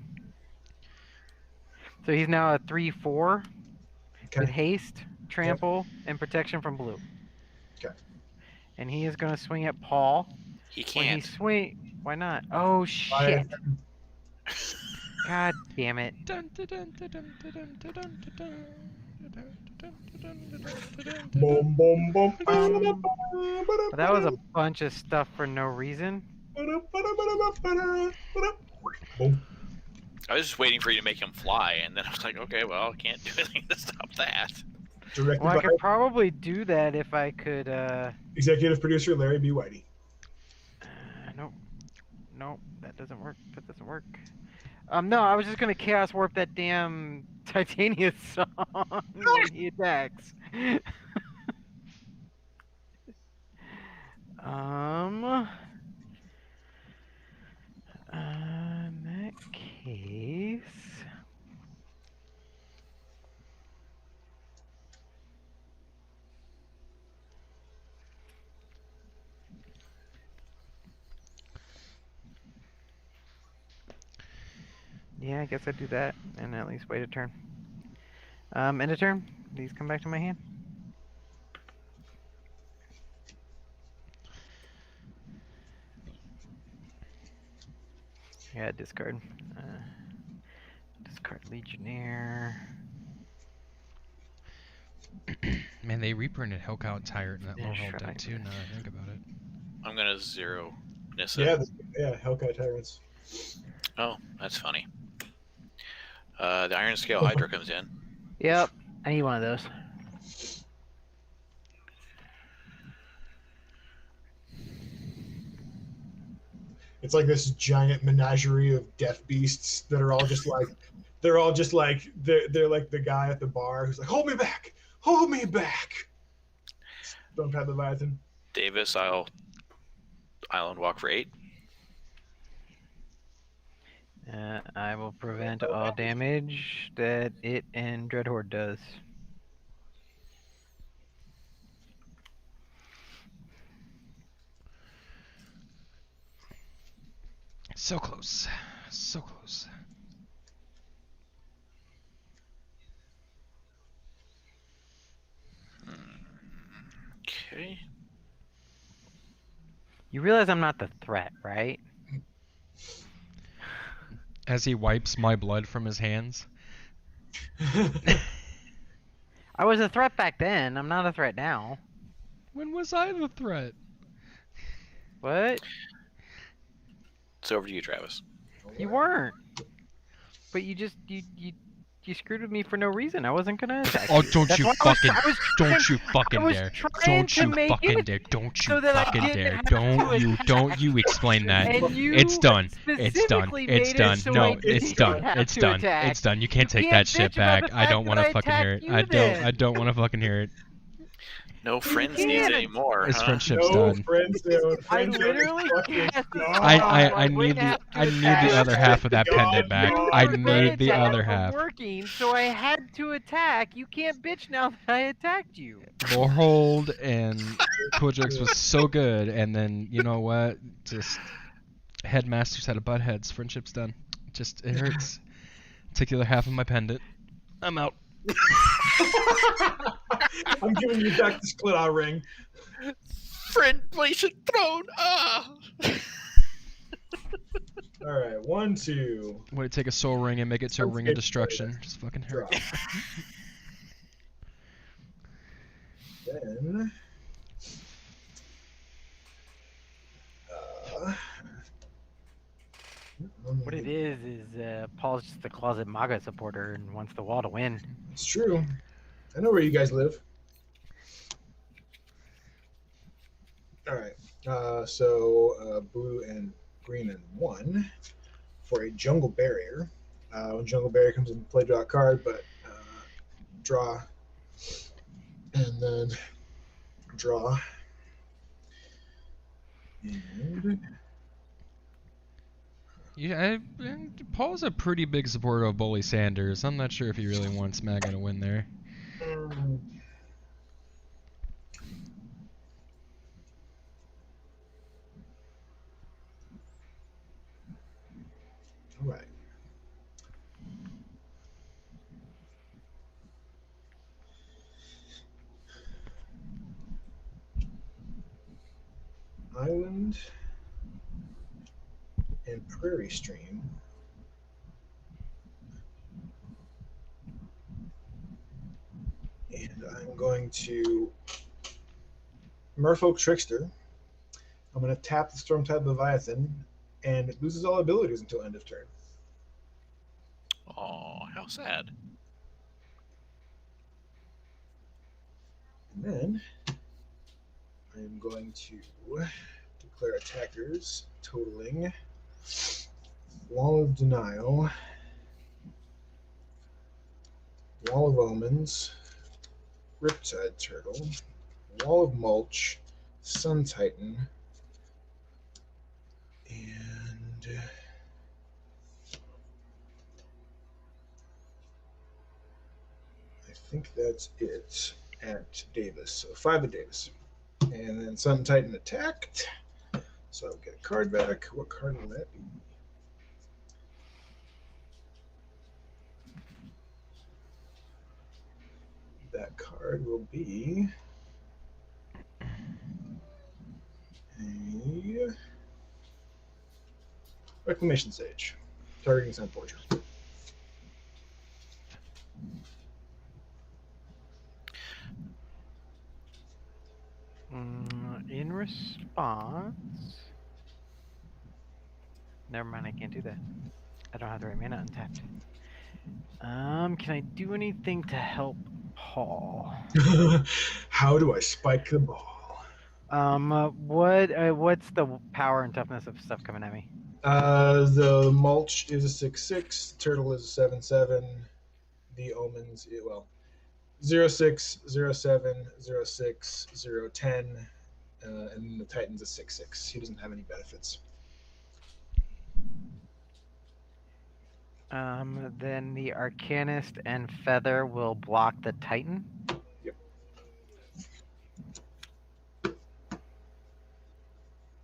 So he's now a 3/4 with Okay. haste, trample, and protection from blue. Okay. And he is going to swing at Paul. He When he can't. why not? Oh shit! God damn it! Boom, boom, boom. Well, that was a bunch of stuff for no reason. Boom. I was just waiting for you to make him fly, and then I was like, okay, well, I can't do anything to stop that. Directed Well, I by could probably do that if I could. executive producer Larry B. Whitey. Nope, that doesn't work. No, I was just gonna chaos warp that damn Titanius song when he attacks. Um. In that case. Yeah, I guess I'd do that and at least wait a turn. End of turn. These come back to my hand. Yeah, discard. Discard Legionnaire. Man, they reprinted Hellcat Tyrant in that Yeah, low hell sure, deck like too. this. Now that I think about it. I'm gonna 0 Nissa. Yeah, Hellcat Tyrants. Oh, that's funny. The Iron Scale Hydra comes in. Yep, I need one of those. It's like this giant menagerie of death beasts that are all just like they're like the guy at the bar who's like, hold me back, hold me back. Don't have the Leviathan. Davis, I'll Island Walk for 8. I will prevent all damage that it and Dreadhorde does. So close. So close. Okay. You realize I'm not the threat, right? As he wipes my blood from his hands. I was a threat back then. I'm not a threat now. When was I the threat? What? It's over to you, Travis. You weren't. But you just you screwed with me for no reason. I wasn't gonna attack Oh, you. don't That's you why I was fucking, try- I was don't trying- you fucking I was dare. trying Don't to you make fucking it dare. Don't you so that I fucking didn't dare. have Don't to you explain that. And you It's done. It's done. specifically It's made done. it so No, I it's didn't done. have It's to done. attack. It's done. You can't take can't that shit bitch about back. the I don't fact want that to I fucking hear it. attacked you I then. don't want to fucking hear it. No friends can't. needs anymore, His huh? friendship's No done. friends zone. I Friend zone is literally fucking cast a gone. spell, I so need wouldn't the have to I need the attack. other half of that God, pendant back. God, I God. need the Prevented that other from half. working, so I had to attack. You can't bitch now that I attacked you. Warhold and Quadrix was so good, and then you know what? Just headmasters had a butt heads. Friendship's done. Just it hurts. Take the other half of my pendant. I'm out. I'm giving you back the split eye ring. Friend place throne. Ah. All right, 1, 2. Would it take a soul ring and make it to a ring of destruction? Just fucking hurt. Drop. Then. What it is Paul's just a closet MAGA supporter and wants the wall to win. It's true. I know where you guys live. All right. So blue and green and 1 for a jungle barrier. When jungle barrier comes into play, draw a card, but draw and then draw. And Yeah, Paul's a pretty big supporter of Bully Sanders. I'm not sure if he really wants MAGA to win there. all right. Island and Prairie Stream. And I'm going to Merfolk Trickster. I'm going to tap the Stormtide Leviathan, and it loses all abilities until end of turn. Oh, how sad. And then I'm going to declare attackers totaling Wall of Denial, Wall of Omens, Riptide Turtle, Wall of Mulch, Sun Titan, and I think that's it at Davis. So 5 at Davis. And then Sun Titan attacked. So I'll get a card back. What card will that be? That card will be a Reclamation Sage, targeting Sun Forger. In response, never mind. I can't do that. I don't have the right mana untapped. Can I do anything to help Paul? How do I spike the ball? What's the power and toughness of stuff coming at me? The Mulch is a 6/6, Turtle is a 7/7, the Omens, 0/6, 0/7, 0/6, 0/10, and the Titan's a 6/6. He doesn't have any benefits. Then the Arcanist and Feather will block the Titan. Yep.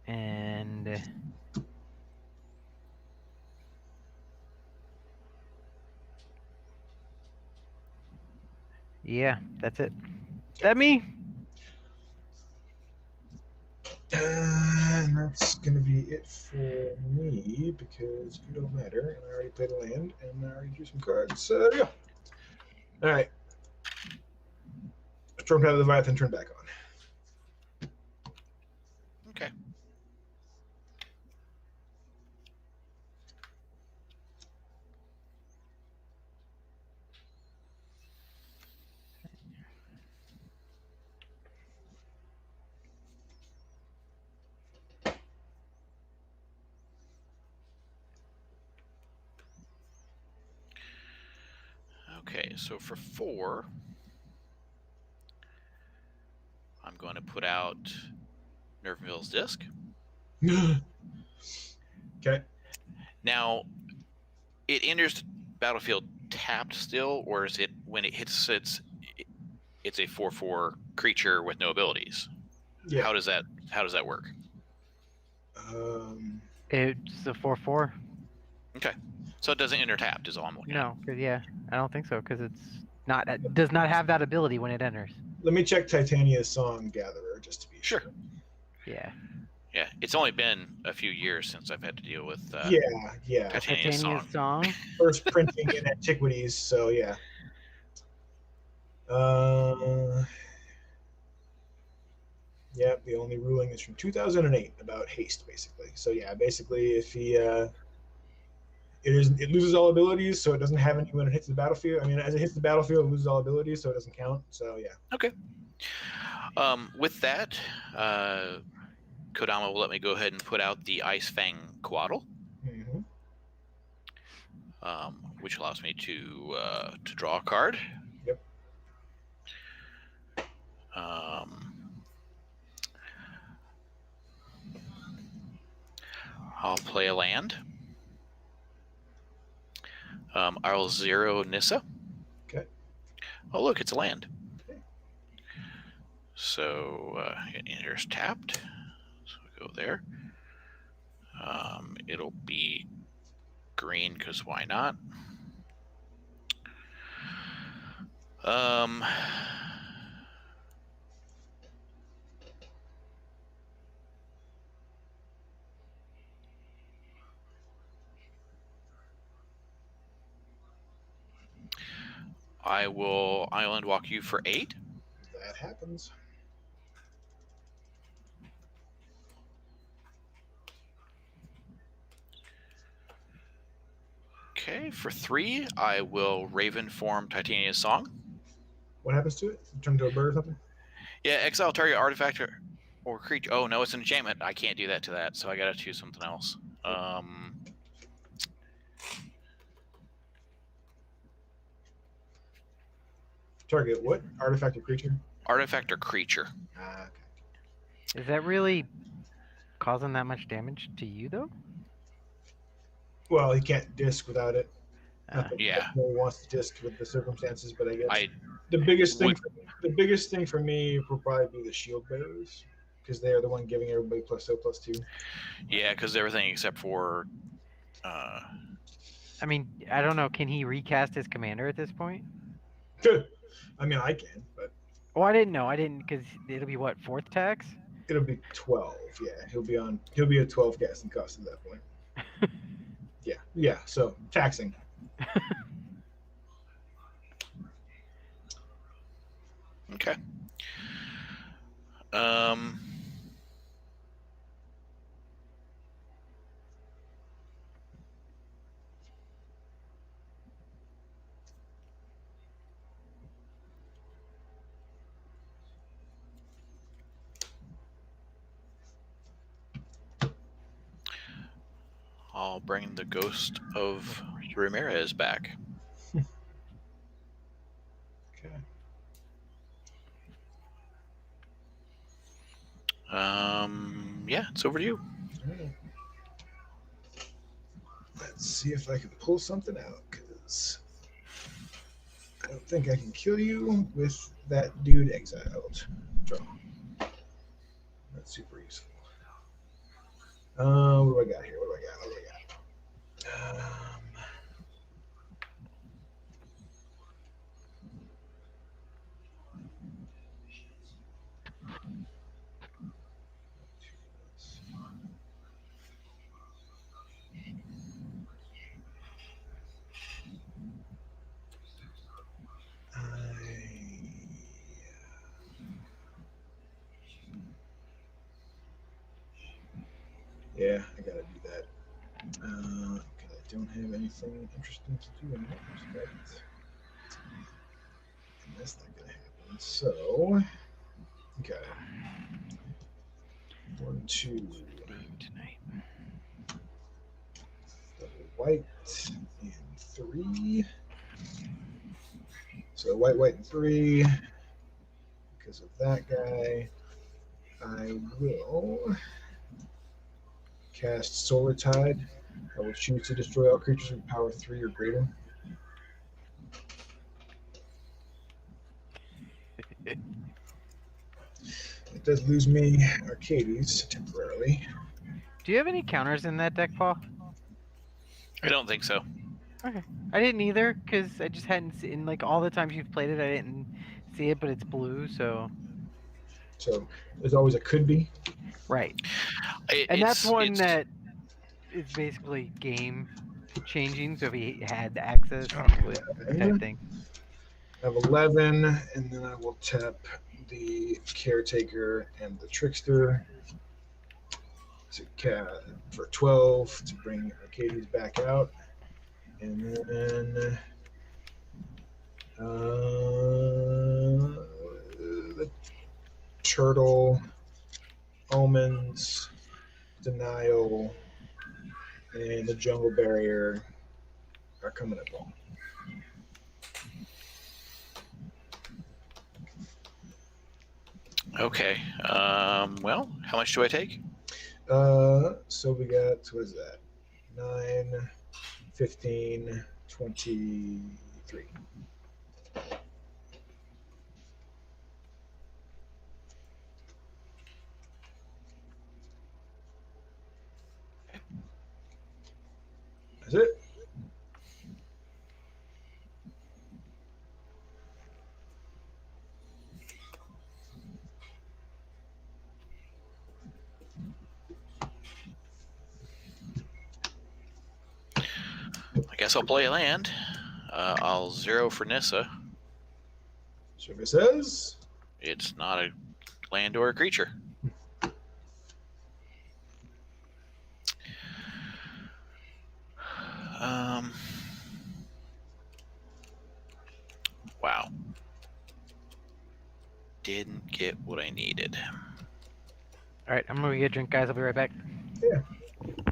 And yeah, that's it. That me? And that's going to be it for me because you don't matter. And I already played a land and I already drew some cards. So, yeah. All right. Storm Tide of the Leviathan, turn back on. Okay. Okay, so for 4, I'm going to put out Nerville's Disc. Okay. Now, it enters the battlefield tapped still, or is it when it hits it's a 4/4 creature with no abilities? Yeah. How does that work? It's a 4/4. Okay, so it doesn't enter tapped is all I'm looking at. No, yeah, I don't think so because it's not does not have that ability when it enters. Let me check Titania's Song Gatherer just to be sure. Yeah. Yeah, it's only been a few years since I've had to deal with Yeah. Titania's Song. Song. First printing in Antiquities, so yeah. Yeah, the only ruling is from 2008 about haste, basically. So yeah, basically, if he it loses all abilities, so it doesn't have any when it hits the battlefield. I mean, as it hits the battlefield, it loses all abilities, so it doesn't count. So yeah. Okay. With that, Kodama will let me go ahead and put out the Ice Fang Coatl, Mm-hmm. which allows me to draw a card. Yep. I'll play a land. I'll 0 Nissa. Okay. Oh, look, it's a land. Okay. So it enters tapped. So we go there. It'll be green because why not? I will island walk you for 8. That happens. Okay, for 3, I will Raven form Titania's Song. What happens to it? Turn into a bird or something? Yeah, exile target artifact or creature. Oh no, it's an enchantment. I can't do that to that, so I gotta choose something else. Target what? Artifact or creature? Artifact or creature. Ah, okay. Is that really causing that much damage to you, though? Well, he can't disc without it. Not that Yeah. no one wants to disc with the circumstances, but I guess I the biggest thing. would- The biggest thing for me will probably be the shield bearers, because they are the one giving everybody +2/+2. Yeah, because everything except for. I mean, I don't know. Can he recast his commander at this point? I mean, I can, but Oh, I didn't know. I didn't because it'll be what, 4th tax? it'll be 12. Yeah, he'll be at 12 casting cost at that point. Yeah. So taxing. Okay. Um. I'll bring the ghost of Ramirez back. Okay. Yeah, it's over to you. All right. Let's see if I can pull something out, because I don't think I can kill you with that dude exiled. Draw. That's super useful. What do I got here? What do I got? Yeah, I gotta do that. Because I don't have anything interesting to do in that respect. And that's not gonna happen. So, okay. 1, 2, Tonight. double white, and 3. So white, and 3. Because of that guy, I will cast Solar Tide. I will choose to destroy all creatures with power 3 or greater. It does lose me Arcades temporarily. Do you have any counters in that deck, Paul? I don't think so. Okay. I didn't either, because I just hadn't seen, like, all the times you've played it, I didn't see it, but it's blue, so. So there's always a could be. Right. And that's one that is basically game changing, so if he had access, he would type thing. I have 11, and then I will tap the Caretaker and the Trickster for 12 to bring Arcades back out. And then the Turtle, Omens, Denial, and the Jungle Barrier are coming up on. Okay. Well, how much do I take? So we got, what is that? 9, 15, 23. That's it. I guess I'll play a land. I'll 0 for Nissa. Sugar says. It's not a land or a creature. Wow. Didn't get what I needed. All right, I'm gonna get a drink, guys. I'll be right back. Yeah. 2, 3, 4, 5,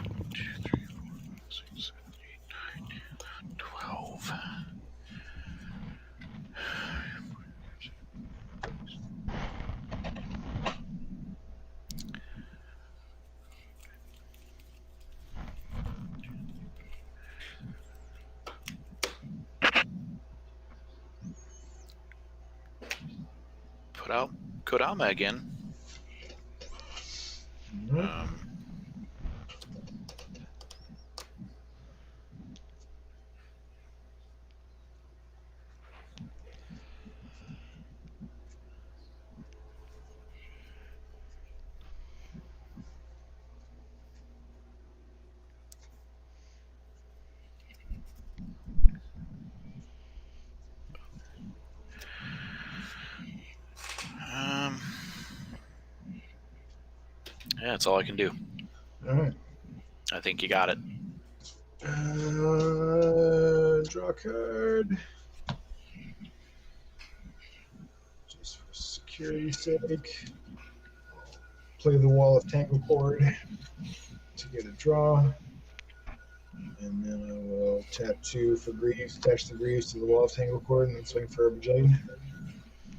6, 7, 8, 9, 10, 12. put out Kodama again. Mhm. Yeah, that's all I can do. All right. I think you got it. Draw a card. Just for security's sake. Play the Wall of Tanglecord to get a draw. And then I will tap 2 for Greaves, attach the Greaves to the Wall of Tanglecord, and then swing for a Bajillion.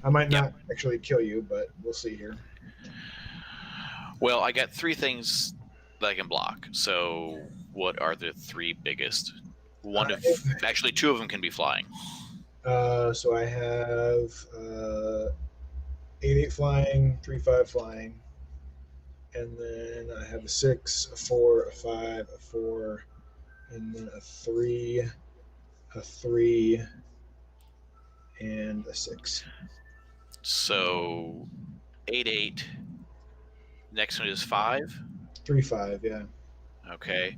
I might not actually kill you, but we'll see here. Well, I got 3 things that I can block. So, what are the 3 biggest? Actually, 2 of them can be flying. So I have 8/8 flying, 3/5 flying, and then I have a 6, a 4, a 5, a 4, and then a 3, and a 6. So, 8/8. Next one is 5. 3/5, yeah. Okay.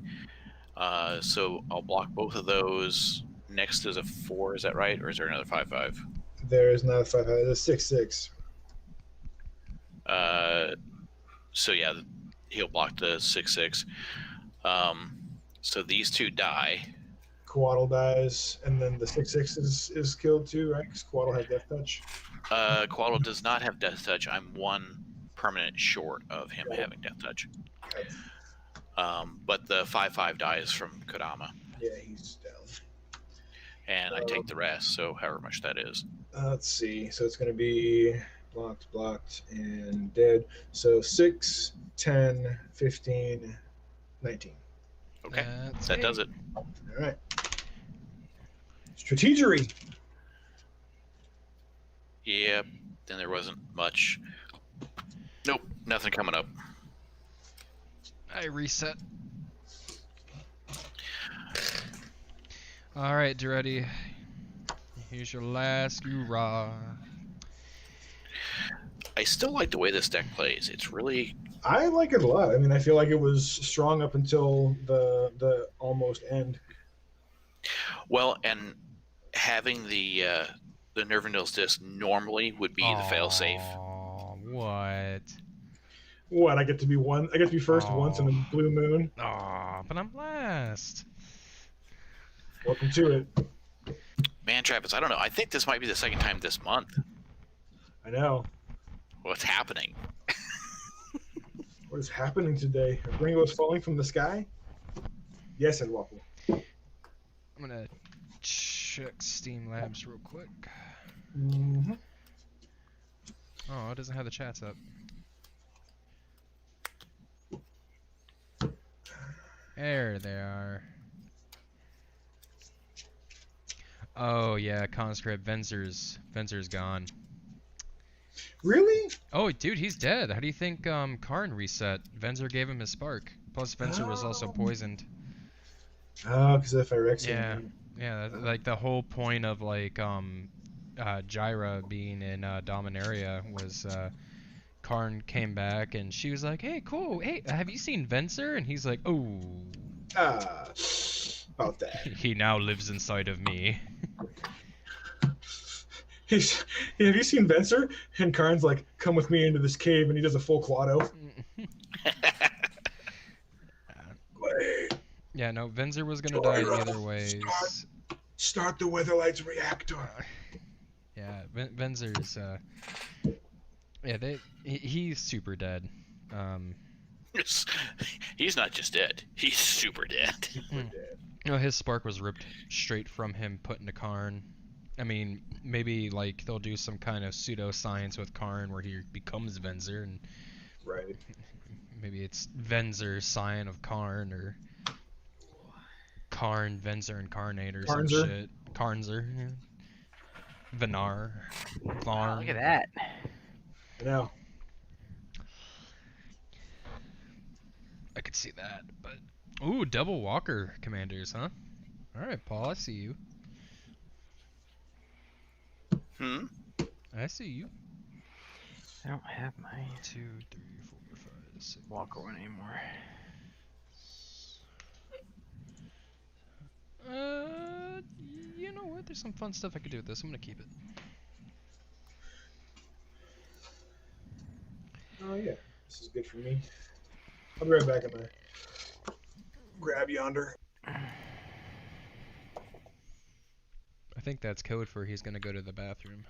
So I'll block both of those. Next is a 4. Is that right, or is there another 5/5? There's not a 5/5. There's a 6/6. So yeah, he'll block the 6/6. So these 2 die. Coatl dies, and then the 6/6 is killed too, right? Because Coatl has Death Touch. Quaddle does not have Death Touch. I'm 1 permanent short of him having Death Touch. Okay. But the 5/5 dies from Kodama, Yeah, he's down. and I take the rest. So however much that is. Let's see. So it's going to be blocked, and dead. So 6, 10, 15, 19. Okay, That's that does it. All right. Strategery. Yeah. Then there wasn't much. Nope, nothing coming up. I reset. All right, Duretti. Here's your last hoorah. I still like the way this deck plays. It's really I like it a lot. I mean, I feel like it was strong up until the almost end. well, and having the Nervendale's disc normally would be the failsafe. Aw, what? What? I get to be one. I get to be first once in a blue moon. Aw, but I'm last. Welcome to it. Man, Travis, I don't know. I think this might be the second time this month. I know. What's happening? What is happening today? Are Gringos falling from the sky? Yes, and Waffle. I'm gonna check Steam Labs real quick. Mm-hmm. Oh, it doesn't have the chats up. There they are. Oh yeah, conscript Venzer's gone. Really? Oh dude, he's dead. How do you think Karn reset? Venzer gave him his spark. Plus Venzer was also poisoned. Oh, because if I Rex Yeah. him. Yeah, like the whole point of like Jyra being in Dominaria was Karn came back and she was like, "Hey, cool. Hey, have you seen Venzer?" And he's like, "Oh, About that. he now lives inside of me." Have you seen Venser? And Karn's like, come with me into this cave, and he does a full Claudio. Yeah, no, Venzer was gonna die either ways. Start the Weatherlight's reactor. Yeah, Venzer's yeah, he's super dead. He's not just dead. He's super dead. You know, his spark was ripped straight from him put into Karn. I mean, maybe like they'll do some kind of pseudoscience with Karn where he becomes Venzer, and Right. maybe it's Venzer Scion of Karn, or Karn Venzer Incarnate, or some Karnzer? shit. Karnzer. Yeah. Vinar. Oh, Klarn. look at that. I know. I could see that, but ooh, double Walker commanders, huh? All right, Paul, I see you. Hmm. I see you. I don't have my 2, 3, 4, 5, 6. Walker one anymore. You know what? There's some fun stuff I could do with this. I'm gonna keep it. Oh yeah, this is good for me. I'll be right back. I'm gonna grab yonder. I think that's code for he's gonna go to the bathroom.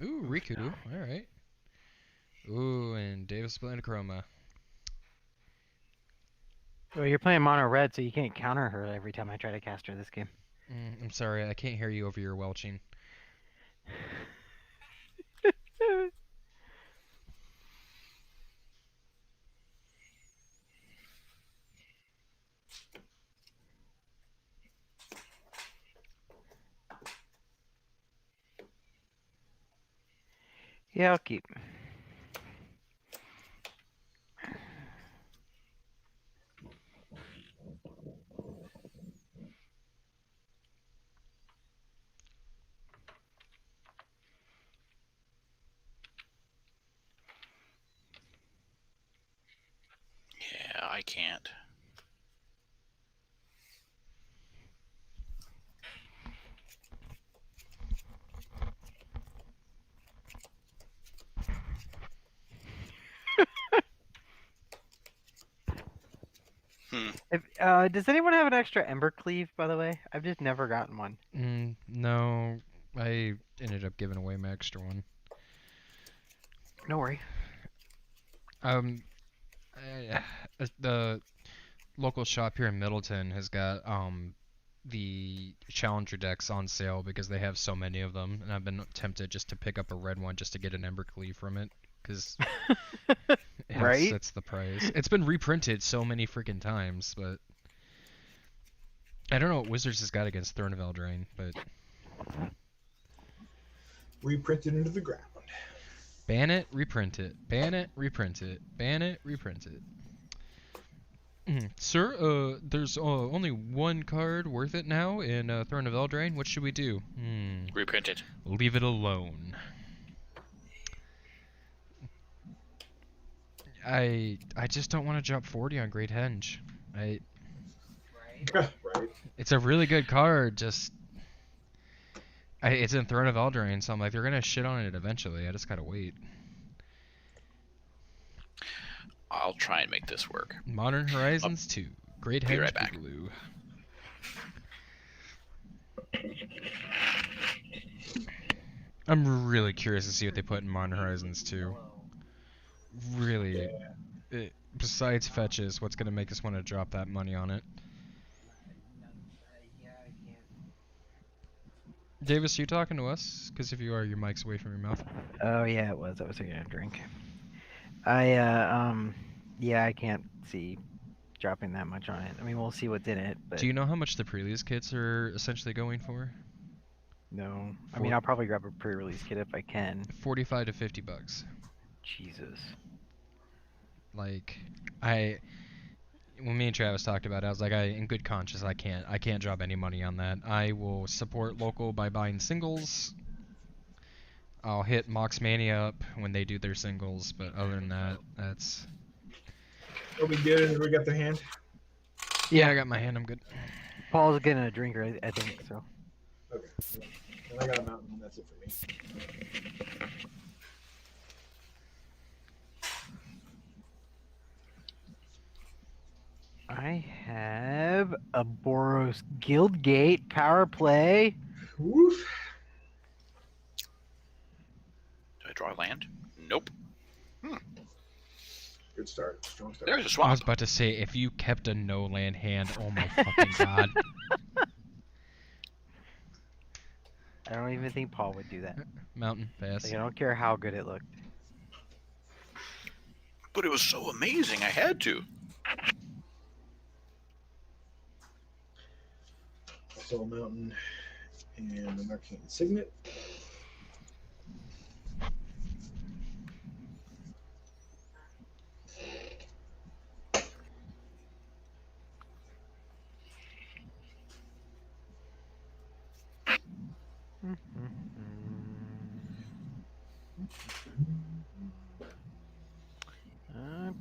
Ooh, Riku. All right. Ooh, and Davis playing Chroma. Well, you're playing mono red, so you can't counter her every time I try to cast her this game. I'm sorry, I can't hear you over your welching. Yeah, I'll keep. Yeah, I can't. If, does anyone have an extra Ember Cleave, by the way? I've just never gotten one. No, I ended up giving away my extra one. No worry. The local shop here in Middleton has got the Challenger decks on sale because they have so many of them, and I've been tempted just to pick up a red one just to get an Ember Cleave from it, because Right? that's the price. It's been reprinted so many freaking times, but I don't know what Wizards has got against Throne of Eldraine, but Reprinted into the ground. ban it, reprint it. Ban it, reprint it. Ban it, reprint it. Sir, there's only one card worth it now in Throne of Eldraine. What should we do? Reprint it. Leave it alone. I just don't want to drop 40 on Great Henge. Right. Right. It's a really good card, just it's in Throne of Eldraine, so I'm like, they're gonna shit on it eventually. I just gotta wait. I'll try and make this work. Modern Horizons 2. Great be Henge right back. Boogaloo. I'm really curious to see what they put in Modern Horizons 2. Really, besides fetches, what's gonna make us want to drop that money on it? Davis, are you talking to us? Because if you are, your mic's away from your mouth. Oh yeah, it was. I was taking a drink. Yeah, I can't see dropping that much on it. I mean, we'll see what's in it, but Do you know how much the pre-release kits are essentially going for? no. I mean, I'll probably grab a pre-release kit if I can. 45 to 50 bucks. Jesus. Like, when me and Travis talked about it, I was like, in good conscience, I can't drop any money on that. I will support local by buying singles. I'll hit Mox Mania up when they do their singles, but other than that, that's... Are we good? Have we got the hand? Yeah, I got my hand, I'm good. Paul's getting a drinker, I think, so. Okay. And I got a mountain, and that's it for me. I have a Boros Guildgate power play. Woof. Do I draw a land? Nope. Good start. Strong start. There's a I was swamp. about to say, if you kept a no-land hand, oh my fucking god. I don't even think Paul would do that. Mountain, pass. Like, I don't care how good it looked. But it was so amazing, I had to. Soul Mountain, and an Arcane Signet.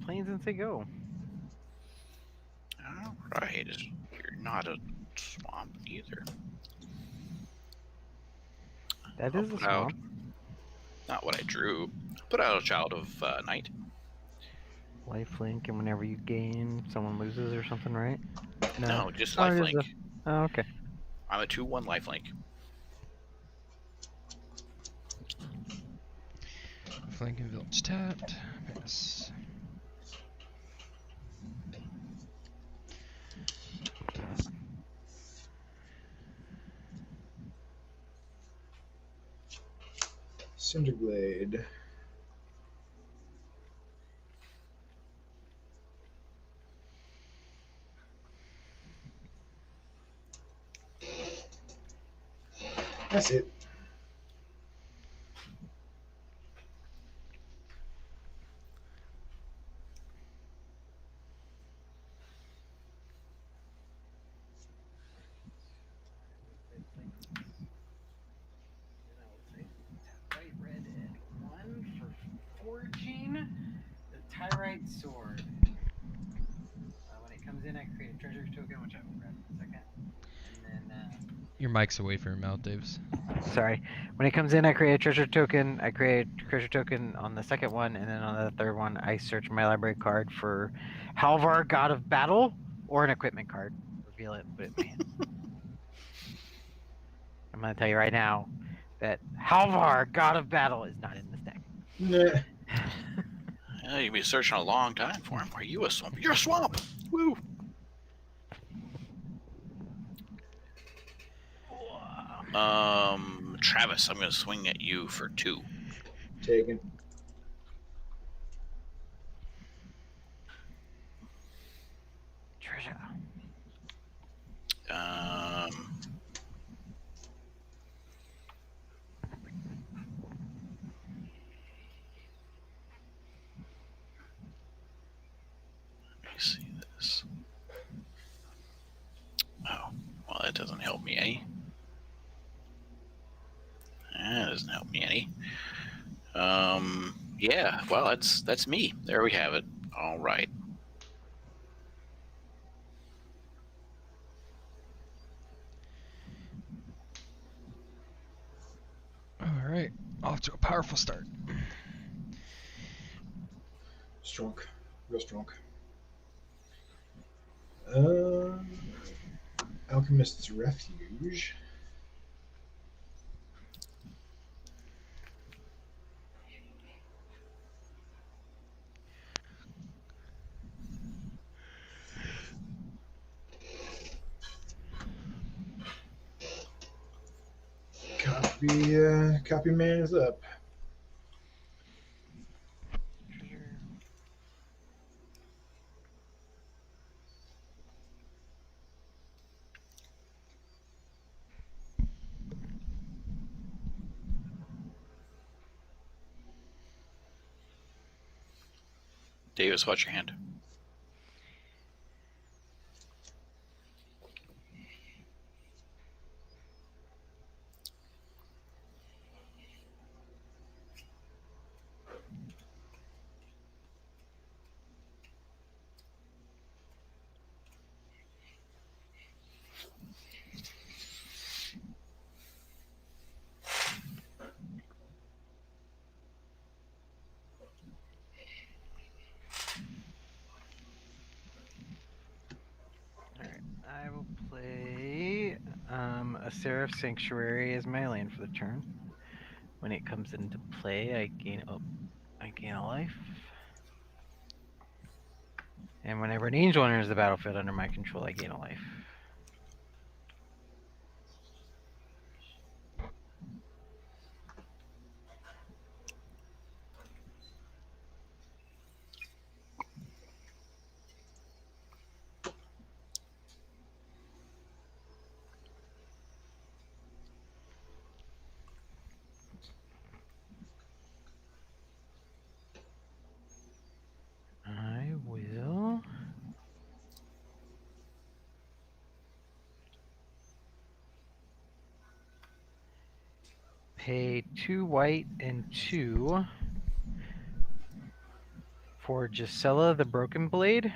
Planes and say go. All right. You're not a swamp either. That I'll is a put out- swamp. Not what I drew. Put out a Child of Night. Lifelink, and whenever you gain, someone loses or something, right? No, just Oh, it is lifelink. Oh, okay. I'm a 2/1 lifelink. Flanking Village tapped. Pass. Cinderglade. That's it. White, red, and 1 for forging the Tyrite Sword. When it comes in, I create a treasure token, which I will grab in a second. And then, Your mic's away from your mouth, Daves. sorry. When it comes in, I create a treasure token. I create a treasure token on the second one, and then on the third one, I search my library card for Halvar, God of Battle, or an equipment card. Reveal it, put it in my hand. I'm going to tell you right now that Halvar, God of Battle, is not in this deck. Nah. Yeah, you've been searching a long time for him. Are you a swamp? You're a swamp! Woo! Travis, I'm going to swing at you for 2. Taken. Treasure. Let me see this. Oh, well, that doesn't help me any. That doesn't help me any. Yeah, well, that's me. There we have it. All right. All right, off to a powerful start. Strong. Real strong. Alchemist's Refuge. Copy man is up. Davis, watch your hand. I will play a Seraph Sanctuary as my land for the turn. When it comes into play, I gain a life. And whenever an angel enters the battlefield under my control, I gain a life. pay 2 white and 2 for Gisela the Broken Blade.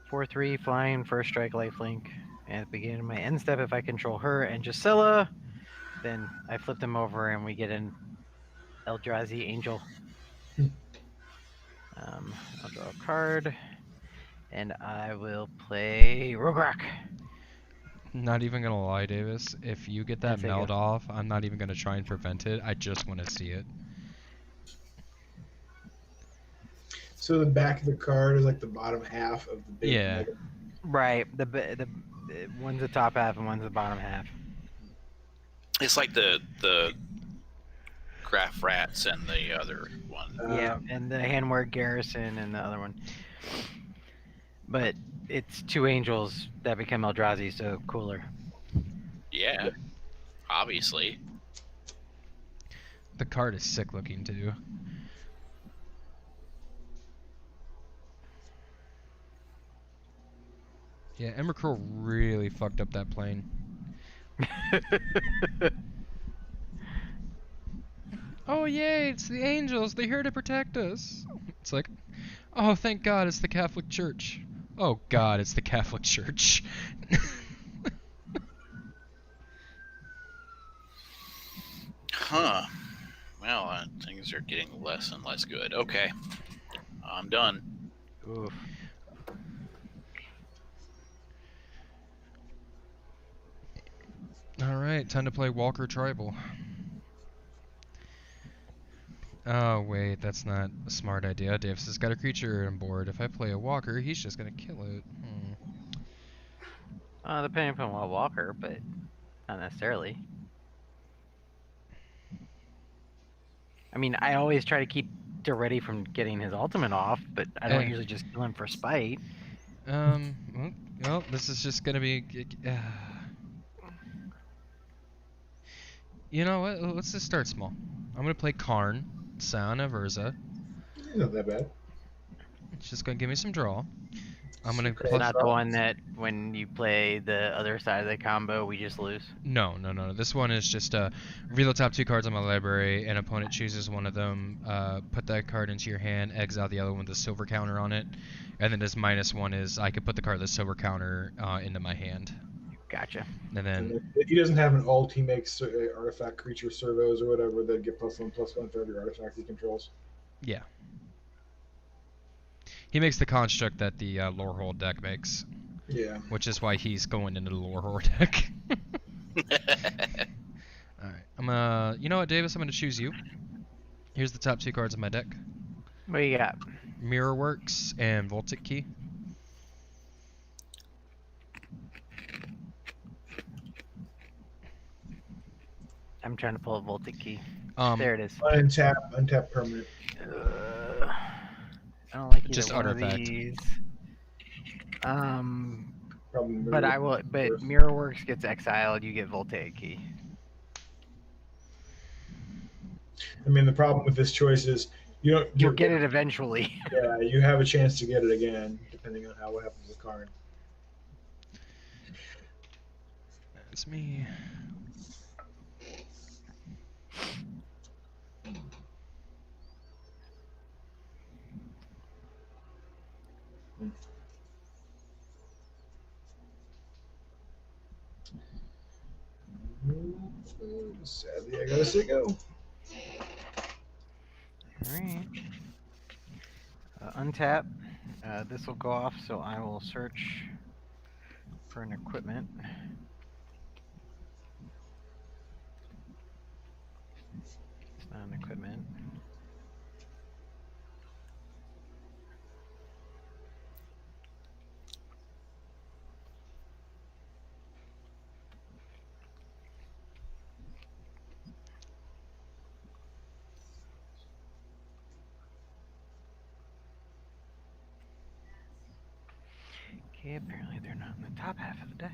4/3 flying, first strike, lifelink. And at the beginning of my end step, if I control her and Gisela, then I flip them over and we get an Eldrazi Angel. I'll draw a card, and I will play Rograk. Not even gonna lie, Davis. If you get that That's it, meld go. off, I'm not even gonna try and prevent it. I just want to see it. So the back of the card is like the bottom half of the big. Yeah. mega- Right, the one's the top half and one's the bottom half. It's like the Graph Rats and the other one. Yeah, and the Handward Garrison and the other one. But it's 2 angels that become Eldrazi, so cooler. Yeah, obviously. The card is sick looking too. Yeah, Emrakul really fucked up that plane. Oh yay, it's the angels, they're here to protect us. It's like, oh thank God it's the Catholic Church. Oh God, it's the Catholic Church. Huh. Well, things are getting less and less good. Okay. I'm done. Oof. Alright, time to play Walker Tribal. Oh wait, that's not a smart idea. Davis has got a creature on board. If I play a Walker, he's just gonna kill it. Depending upon what Walker, but not necessarily. I mean, I always try to keep Duretti from getting his ultimate off, but I don't Eh. usually just kill him for spite. Well, this is just gonna be... You know what, let's just start small. I'm gonna play Karn, Scion of Urza. Not that bad. It's just gonna give me some draw. I'm gonna Okay. It's plus... not the one that when you play the other side of the combo, we just lose. No. This one is just reveal the top 2 cards on my library. An opponent chooses one of them. Put that card into your hand. Exile the other one with a silver counter on it. And then this -1 is I could put the card with the silver counter into my hand. Gotcha. And then He doesn't have an ult. He makes artifact creature servos or whatever that get +1/+1 for every artifact he controls. yeah, he makes the construct that the Lorehold deck makes, Yeah. which is why he's going into the Lorehold deck. All right, you know what, Davis? I'm gonna choose you. Here's the top 2 cards of my deck: What you got? Mirrorworks and Voltic Key. I'm trying to pull a Voltic Key. Um, There it is. Untap permanent. I don't like either Just one artifact. of these. Probably But I will. first. But Mirrorworks gets exiled. You get Voltaic Key. I mean, the problem with this choice is you don't. You'll get it eventually. Yeah, you have a chance to get it again, depending on what happens with Karn. That's me. Sadly, I gotta say go. Alright. Untap. This will go off, so I will search for an equipment. It's not an equipment. Okay, apparently they're not in the top half of the deck.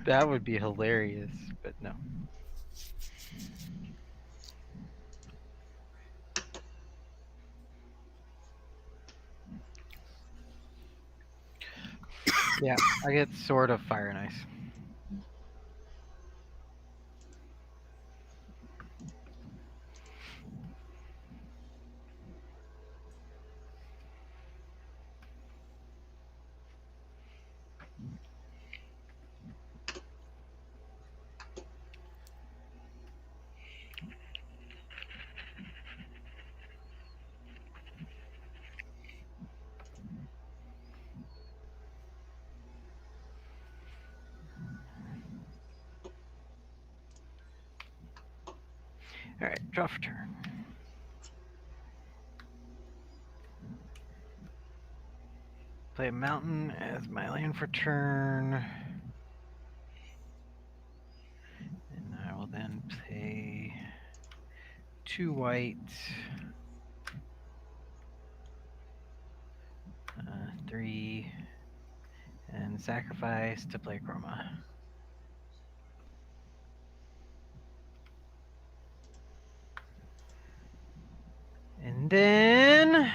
That would be hilarious, but no. Yeah, I get Sword of Fire and Ice. Alright, draw for turn. Play a mountain as my land for turn. And I will then play 2 white, 3, and sacrifice to play Chroma. And then,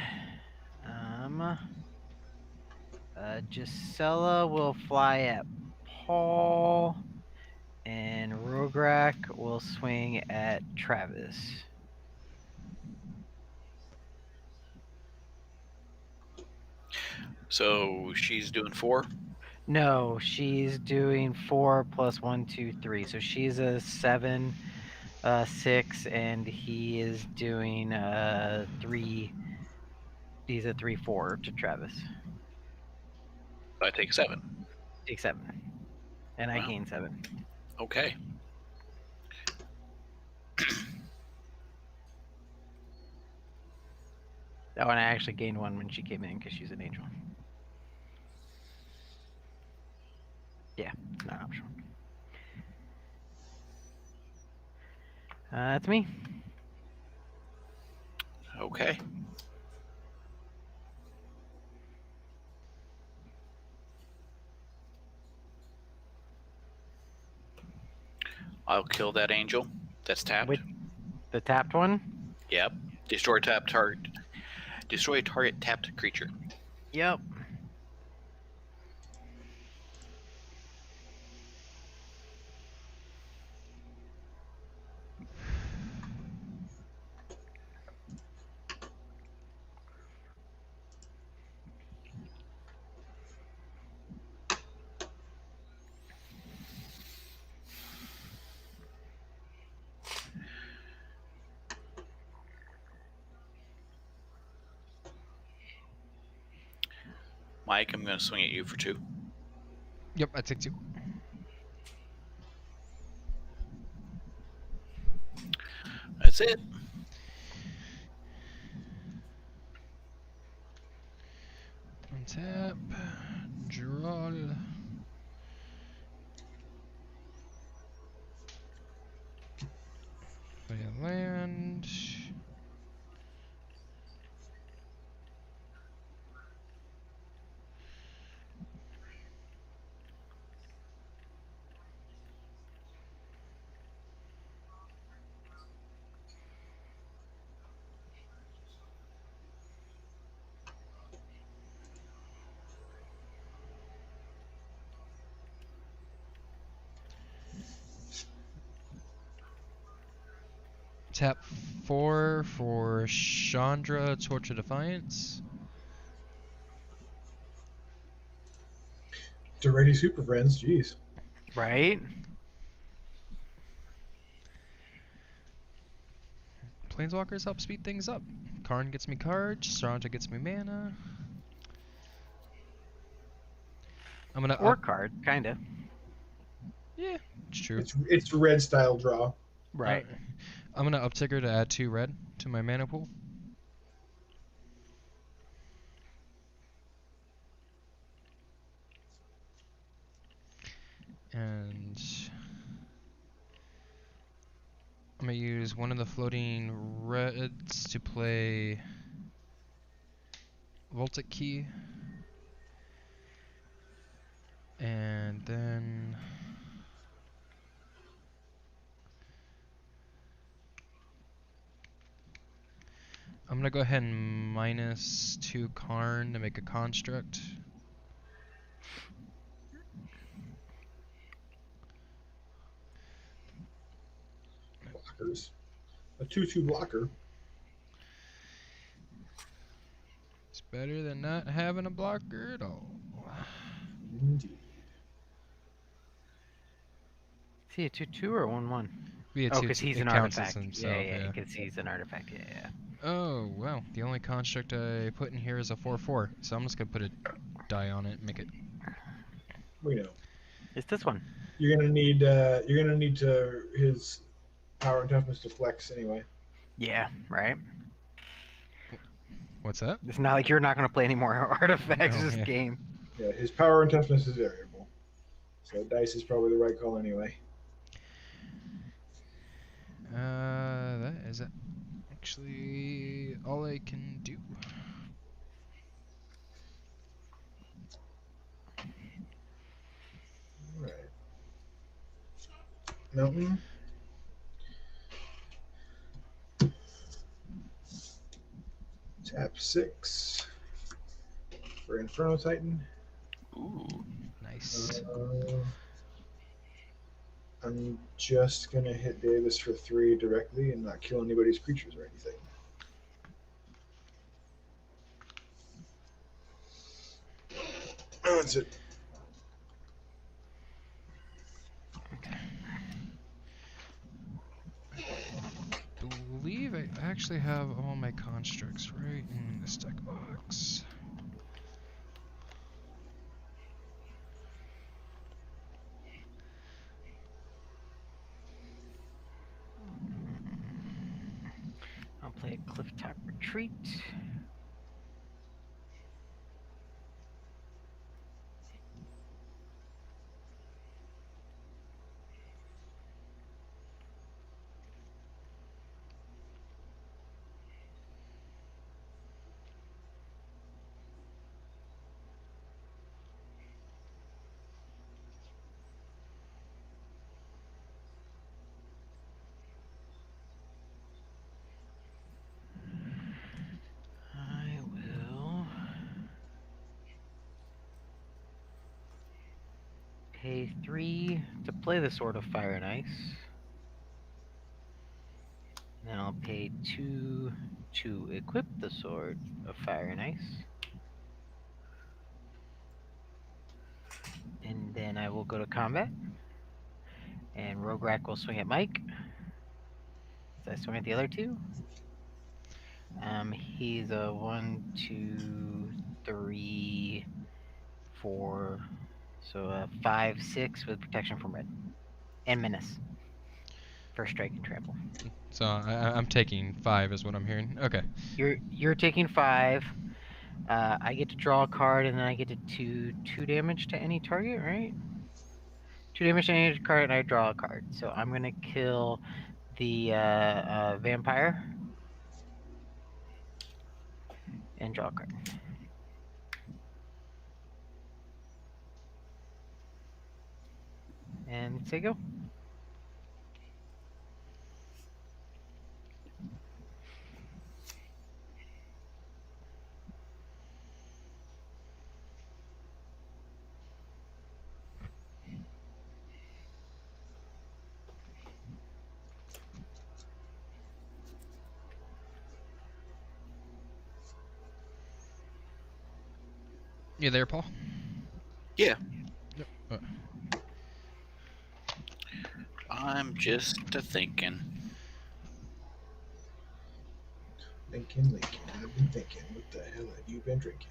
Gisela will fly at Paul, and Rograk will swing at Travis. So she's doing 4. No, she's doing 4 plus 1, 2, 3. So she's a 7, 6, and he is doing 3. He's a 3, 4 to Travis. I take 7. Take 7, and I Wow. gain 7. Okay. Oh, and I actually gained 1 when she came in because she's an angel. Yeah, it's not optional. That's me. Okay. I'll kill that angel. That's tapped. With the tapped one? Yep. Destroy tapped target. Destroy target tapped creature. Yep. Mike, I'm going to swing at you for 2. Yep, I take 2. That's it. Untap. Draw. Play a land. Tap 4 for Chandra, Torch of Defiance. To ready super friends, jeez. Right? Planeswalkers help speed things up. Karn gets me cards, Chandra gets me mana. I'm gonna Or up. card, kind of. Yeah, it's true. It's red style draw. Right. I'm gonna up ticker to add 2 red to my mana pool. And I'm gonna use one of the floating reds to play Voltic Key. And then I'm gonna go ahead and minus 2 Karn to make a construct. creatures. A 2/2 blocker. It's better than not having a blocker at all. Indeed. Is he a 2/2 or a 1/1? Be a Oh, two, because he's it an counts artifact. as himself, yeah, yeah. because he's an artifact. Yeah. Oh, well, the only construct I put in here is a 4/4, so I'm just gonna put a die on it and make it. We know. It's this one. You're gonna need to his power and toughness to flex anyway. Yeah, right. What's that? It's not like you're not going to play any more artifacts Oh, this yeah. game. Yeah, his power and toughness is variable. So dice is probably the right call anyway. That is actually all I can do. All right. Mountain. Tap 6 for Inferno Titan. Ooh. Nice. I'm just gonna hit Davis for 3 directly and not kill anybody's creatures or anything. That's it. I believe I actually have all my constructs right in the stack box. I'll play a Clifftop Retreat. I will pay 3 to play the Sword of Fire and Ice. Then I'll pay 2 to equip the Sword of Fire and Ice. And then I will go to combat. And Rograk will swing at Mike. So I swing at the other 2. He's a 1, 2, 3, 4. So a 5, 6 with protection from red. And menace. First strike and trample. So I'm taking 5 is what I'm hearing. Okay. You're taking 5. I get to draw a card and then I get to do 2 damage to any target, right? 2 damage to any card and I draw a card. So I'm gonna kill the vampire and draw a card. And say go. You there, Paul? Yeah. Yep. I'm just a thinking. Lincoln, I've been thinking, what the hell have you been drinking?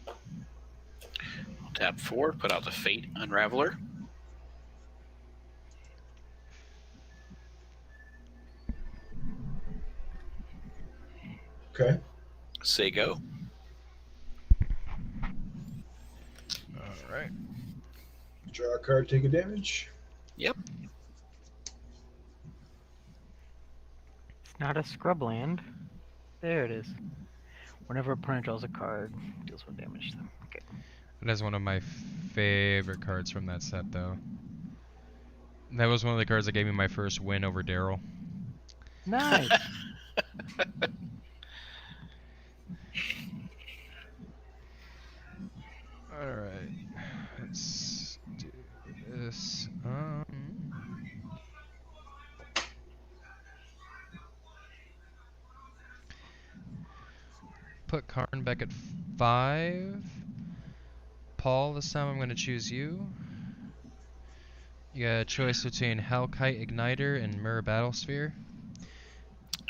I'll tap 4, put out the Fate Unraveler. Okay. Say go. All right. Draw a card, take a damage. Yep. It's not a scrub land. There it is. Whenever opponent draws a card, deals 1 damage to them. Okay. That is one of my favorite cards from that set, though. That was one of the cards that gave me my first win over Daryl. Nice. All right. Let's put Karn back at 5. Paul, this time I'm gonna choose you. You got a choice between Hellkite Igniter and Mirror Battlesphere.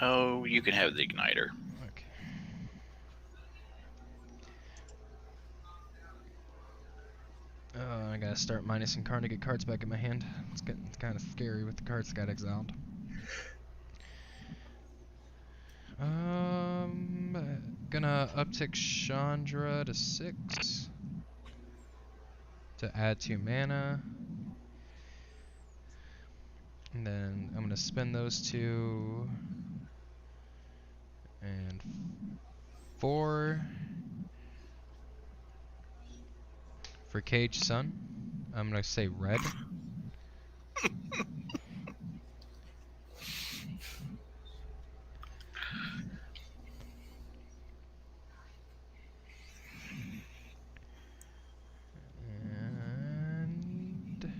Oh, you can have the igniter. Okay. I gotta start minusing Karn to get cards back in my hand. It's getting kind of scary with the cards that got exiled. Gonna uptick Chandra to 6 to add 2 mana. And then I'm gonna spend those 2 and 4 for Cage Sun. I'm gonna say red. And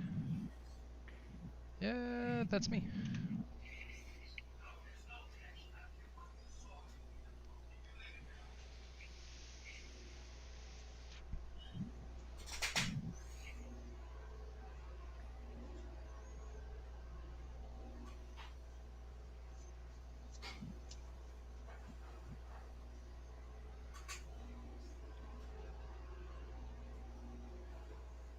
yeah, that's me.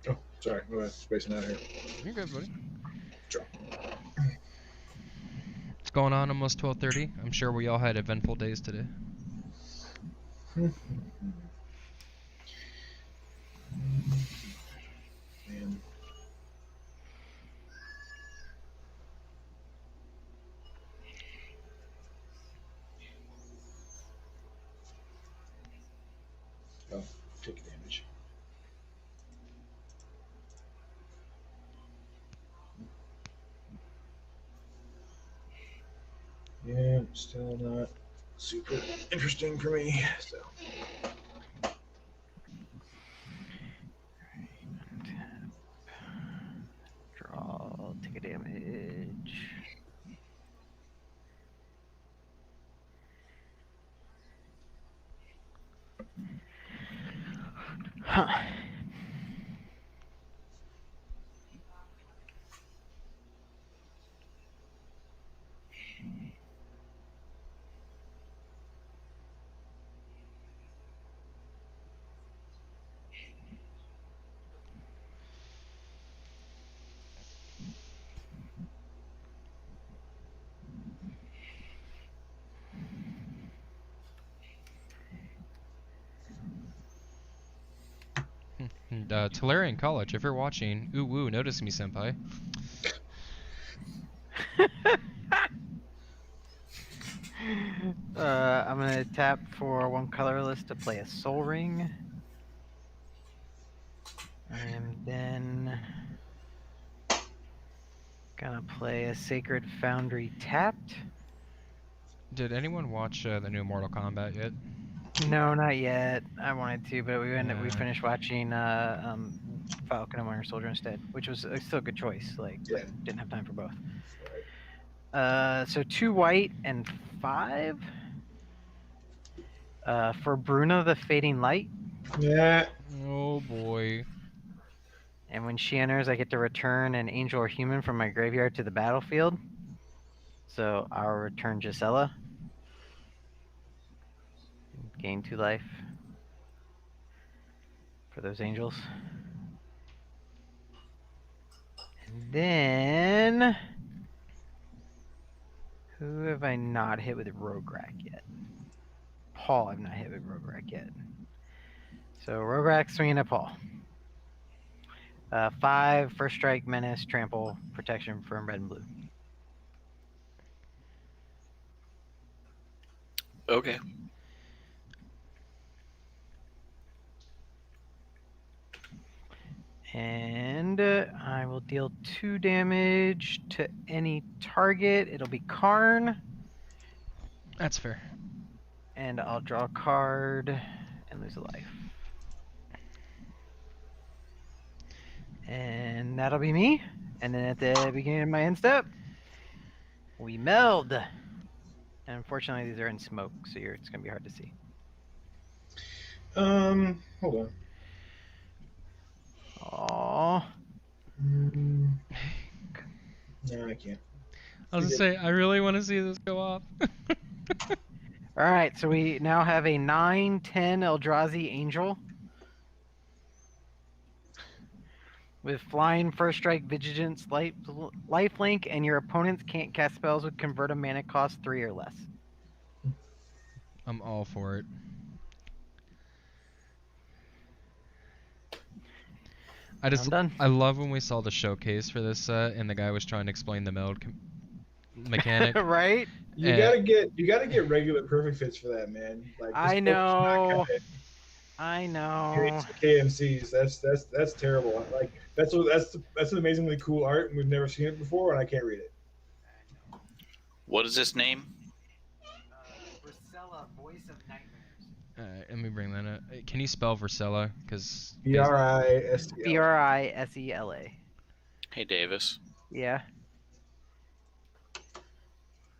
Oh, sorry. I'm spacing out here. You're good, buddy. Sure. It's going on almost 12:30. I'm sure we all had eventful days today. Man. Oh, take damage. Yeah, still not super interesting for me. So Draw, take a damage. Huh. Tolarian College, if you're watching, ooh woo, notice me, senpai. I'm gonna tap for 1 colorless to play a Soul Ring. I am then gonna play a Sacred Foundry tapped. Did anyone watch the new Mortal Kombat yet? No, not yet. I wanted to, but we Yeah. finished watching Falcon and Winter Soldier instead, which was still a good choice. Like, Yeah. but didn't have time for both. right. So 2 white and 5. For Bruna the Fading Light, Yeah. Oh boy. and when she enters, I get to return an angel or human from my graveyard to the battlefield. So I'll return Gisela. Gain 2 life for those angels. And then, who have I not hit with Rograk yet? Paul, I've not hit with Rograk yet. So Rograk swinging at Paul. 5, first strike, menace, trample, protection from red and blue. Okay. And I will deal 2 damage to any target. It'll be Karn. That's fair. And I'll draw a card and lose a life. And that'll be me. And then at the beginning of my end step, we meld. And unfortunately, these are in smoke, so it's going to be hard to see. Hold on. Aww. No, I can't. I was gonna say, I really want to see this go off. All right, so we now have a 9/10 Eldrazi Angel with flying, first strike, vigilance, lifelink, and your opponents can't cast spells with convert a mana cost 3 or less. I'm all for it. I'm done. I love when we saw the showcase for this set and the guy was trying to explain the meld mechanic. Right? You gotta get regular perfect fits for that, man. Like I this book does not know. cut it. I know. KMCs. That's terrible. Like that's an amazingly cool art, and we've never seen it before, and I can't read it. What is this name? Bricella, Voice of Nightmares. Let me bring that up. Can you spell Versella? Because BRISTL. Brisela. Hey, Davis. Yeah.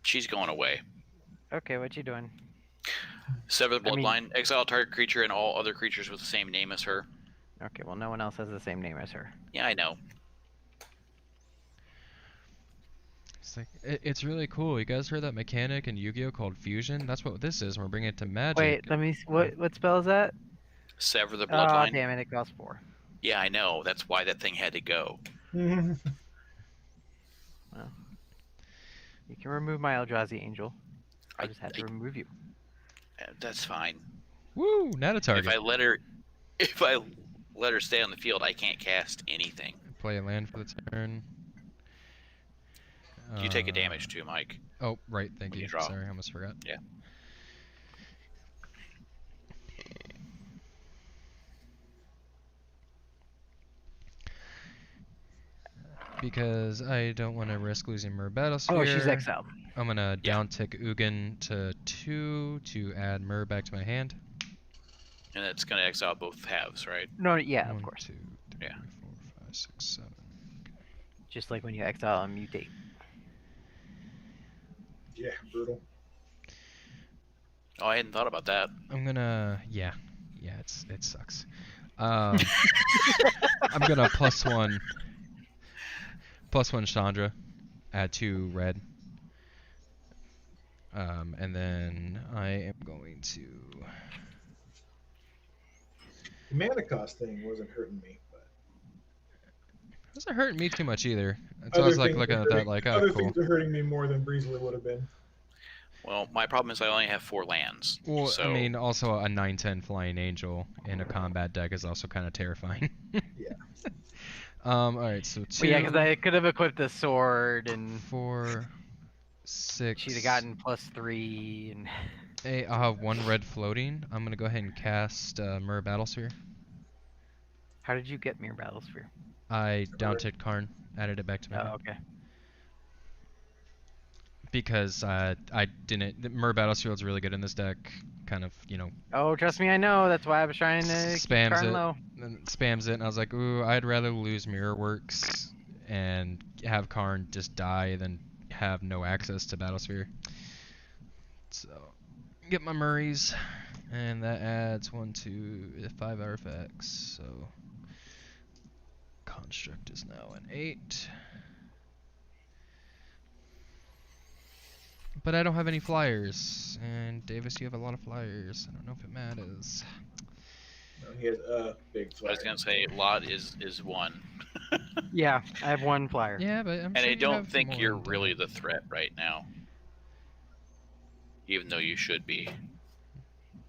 She's going away. Okay, what you doing? Sever the I mean- bloodline. Exile target creature and all other creatures with the same name as her. Okay, well, no one else has the same name as her. Yeah, I know. it's like it's really cool. You guys heard that mechanic in Yu-Gi-Oh called Fusion? That's what this is. We're bringing it to Magic. Wait, let me. What spell is that? Sever the Oh, bloodline. damn it! It costs 4. Yeah, I know. That's why that thing had to go. You can remove my Eldrazi Angel. I just have to I- remove you. That's fine. Woo! Not a target. If I let her stay on the field, I can't cast anything. Play a land for the turn. You take a damage too, Mike. Oh, right. Thank when you. you draw. Sorry, I almost forgot. Yeah. Because I don't want to risk losing Mer Battlesphere. Oh, she's exiled. I'm gonna Yeah. down tick Ugin to 2 to add Mer back to my hand. And it's going to exile both halves, right? No, yeah, of 1, course. 2, 3, Yeah. 4, 5, 6, 7. Just like when you exile and mutate. Yeah, brutal. Oh, I hadn't thought about that. I'm gonna it sucks. I'm gonna +1 Chandra, add 2 red. And then I am going to The mana cost thing wasn't hurting me, but it doesn't hurt me too much either. So I was like things looking are at that hurting- like, oh other cool. things are hurting me more than Breezely would have been. Well, my problem is I only have 4 lands. Well, so I mean, also a 9/10 flying angel in a combat deck is also kind of terrifying. Yeah. All right, so 2, Well, yeah, because I could have equipped the sword and 4, 6. she'd have gotten +3 and. 8. I'll have 1 red floating. I'm gonna go ahead and cast Mer Battlesphere. How did you get Mirror Battlesphere? I down ticked Karn, added it back to my Oh, hand. okay. Because I didn't. Mer Battleshield's really good in this deck. Kind of, Oh, trust me, I know. That's why I was trying to keep Spams Karn it. low. and spams it, and I was like, ooh, I'd rather lose Mirror Works and have Karn just die than have no access to Battlesphere. So, get my Murrays, and that adds 1, 2, 5 artifacts. So, Construct is now an 8. But I don't have any flyers, and Davis, you have a lot of flyers. I don't know if it matters. No, he has a big I flyer. was going to say lot is 1. Yeah, I have 1 flyer. Yeah, but I'm And sure I you don't have think more you're than really that. the threat right now. Even though you should be.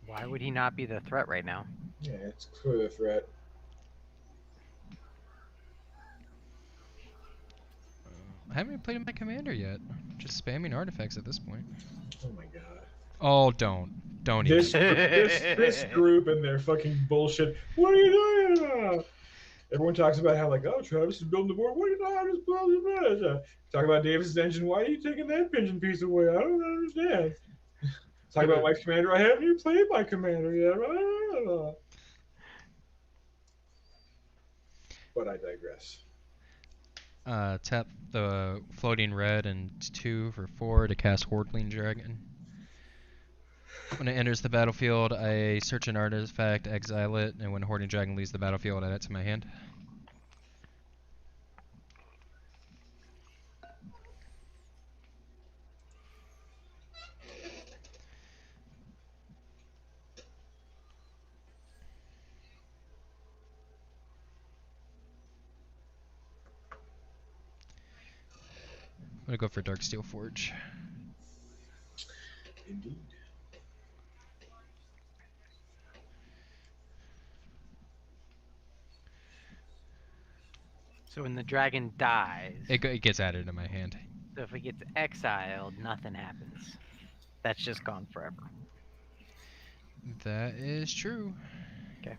Why would he not be the threat right now? Yeah, it's clearly a threat. I haven't even played my commander yet. Just spamming artifacts at this point. Oh my god. Oh, don't This, even. this group and their fucking bullshit. What are you doing about? Everyone talks about how like, oh, Travis is building the board. What are you doing? I'm just building the Talk about Davis's engine. Why are you taking that pigeon piece away? I don't understand. Talk about Mike's commander. I haven't even played my commander yet. But I digress. Tap the floating red and 2 for 4 to cast Hordling Dragon. When it enters the battlefield, I search an artifact, exile it, and when Hoarding Dragon leaves the battlefield, add it to my hand. I'm gonna go for Darksteel Forge. Indeed. So when the dragon dies, It gets added to my hand. so if it gets exiled, nothing happens. That's just gone forever. That is true. Okay.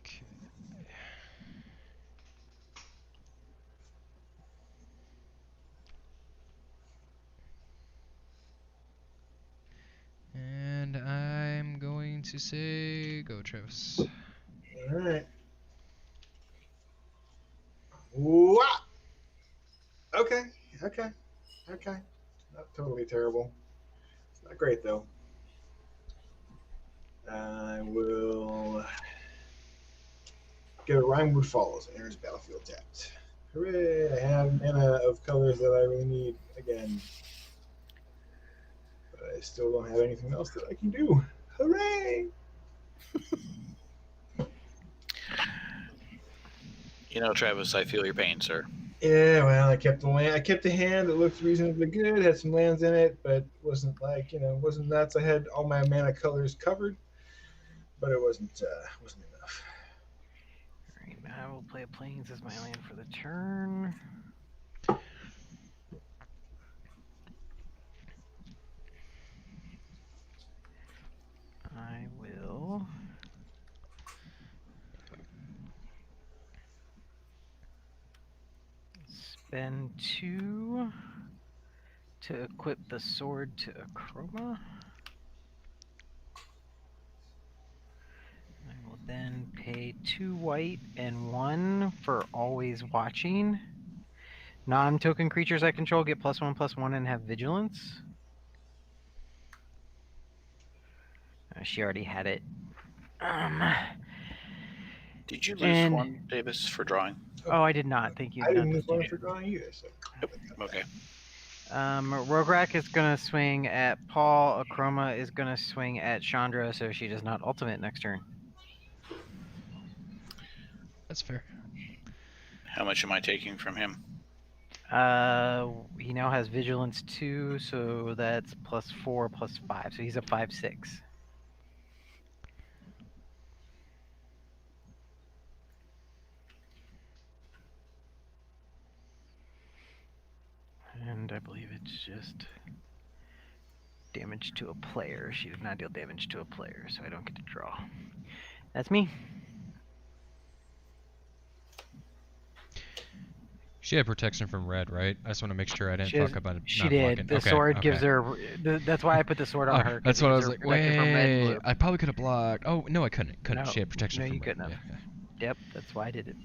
Okay. And I'm going to say go, Travis. All right. Wah! Okay. Okay. Okay. Not totally terrible. It's not great though. I will get a Rhymewood Falls. Enters battlefield tapped. Hooray! I have mana of colors that I really need again. But I still don't have anything else that I can do. Hooray! You know, Travis, I feel your pain, sir. Yeah, well, I kept the land. I kept a hand that looked reasonably good, had some lands in it, but wasn't like wasn't nuts. I had all my mana colors covered, but it wasn't enough. Alright, I will play a Plains as my land for the turn. I will spend 2 to equip the sword to Acroma. I will then pay 2 white and 1 for Always Watching. Non-token creatures I control get +1/+1 and have Vigilance. She already had it. Did you lose And- one, Davis, for drawing? Oh, I did not. Thank you. I didn't Not lose this one for drawing either. So. Okay. Rograk is gonna swing at Paul. Acroma is gonna swing at Chandra, so she does not ultimate next turn. That's fair. How much am I taking from him? He now has Vigilance 2, so that's +4/+5, so he's a 5/6. And I believe it's just damage to a player. She did not deal damage to a player, so I don't get to draw. That's me. She had protection from red, right? I just want to make sure I didn't fuck up on She not did. blocking. The Okay, sword gives okay. her. That's why I put the sword on Oh, her. 'cause that's it what I gives was her like. protection from red and Wait, blue. I probably could have blocked. Oh no, I couldn't. Couldn't. No, She had protection no, from you red. couldn't have. Yeah, Yep, that's why I did it.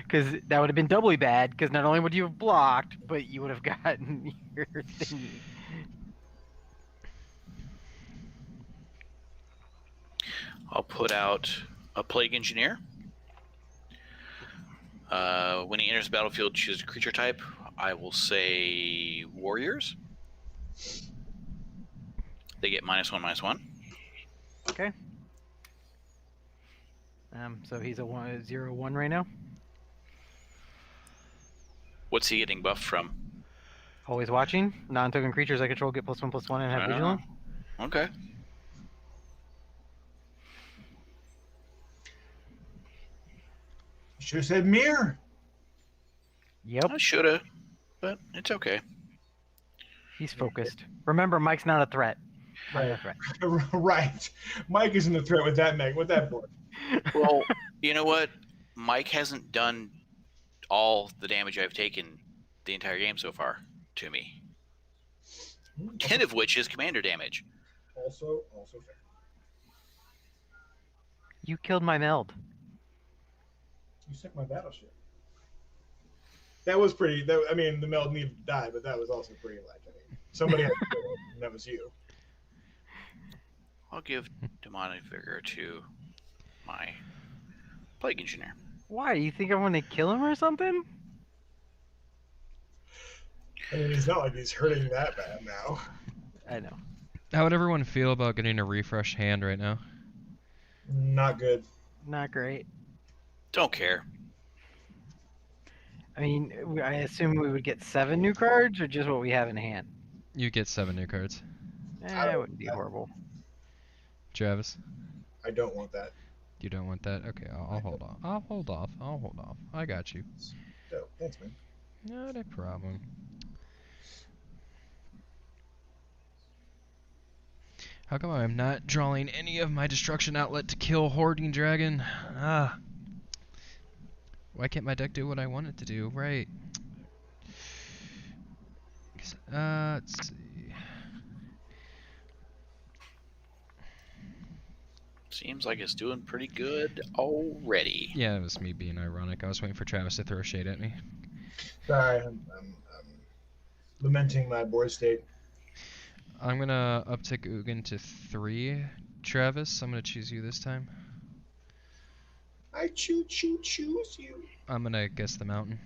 Because that would have been doubly bad. Because not only would you have blocked, but you would have gotten your thingy. I'll put out a Plague Engineer. When he enters the battlefield, choose a creature type. I will say Warriors. They get -1/-1. Okay. So he's a 0/1 right now. What's he getting buffed from? Always watching. Non-token creatures I control get +1/+1 and have Ah, vigilance. Okay. Should have said mirror. Yep. I shoulda, but it's okay. He's focused. Remember, Mike's not a threat. I'm Right. a threat. Right. Mike isn't a threat with that board. Well, you know what? Mike hasn't done all the damage I've taken the entire game so far to me. 10 of which is commander damage. Also fair. You killed my meld. You sunk my battleship. That was pretty. I mean, the meld needed to die, but that was also pretty like. I mean, somebody had to kill it, and that was you. I'll give demonic vigor to my plague engineer. Why? You think I'm gonna kill him or something? I mean, it's not like he's hurting that bad now. I know. How would everyone feel about getting a refresh hand right now? Not good. Not great. Don't care. I mean, I assume we would get 7 new cards, or just what we have in hand. You get 7 new cards. It wouldn't be horrible. Travis, I don't want that. you don't want that? Okay, I'll hold off. I'll hold off. I got you. Dope. Thanks, man. Not a problem. How come I'm not drawing any of my destruction outlet to kill Hoarding Dragon? Ah. Why can't my deck do what I want it to do? Right. Let's see. Seems like it's doing pretty good already. Yeah, it was me being ironic. I was waiting for Travis to throw shade at me. Sorry, I'm lamenting my board state. I'm gonna uptick Ugin to 3. Travis, I'm gonna choose you this time. I choose you. I'm gonna guess the mountain.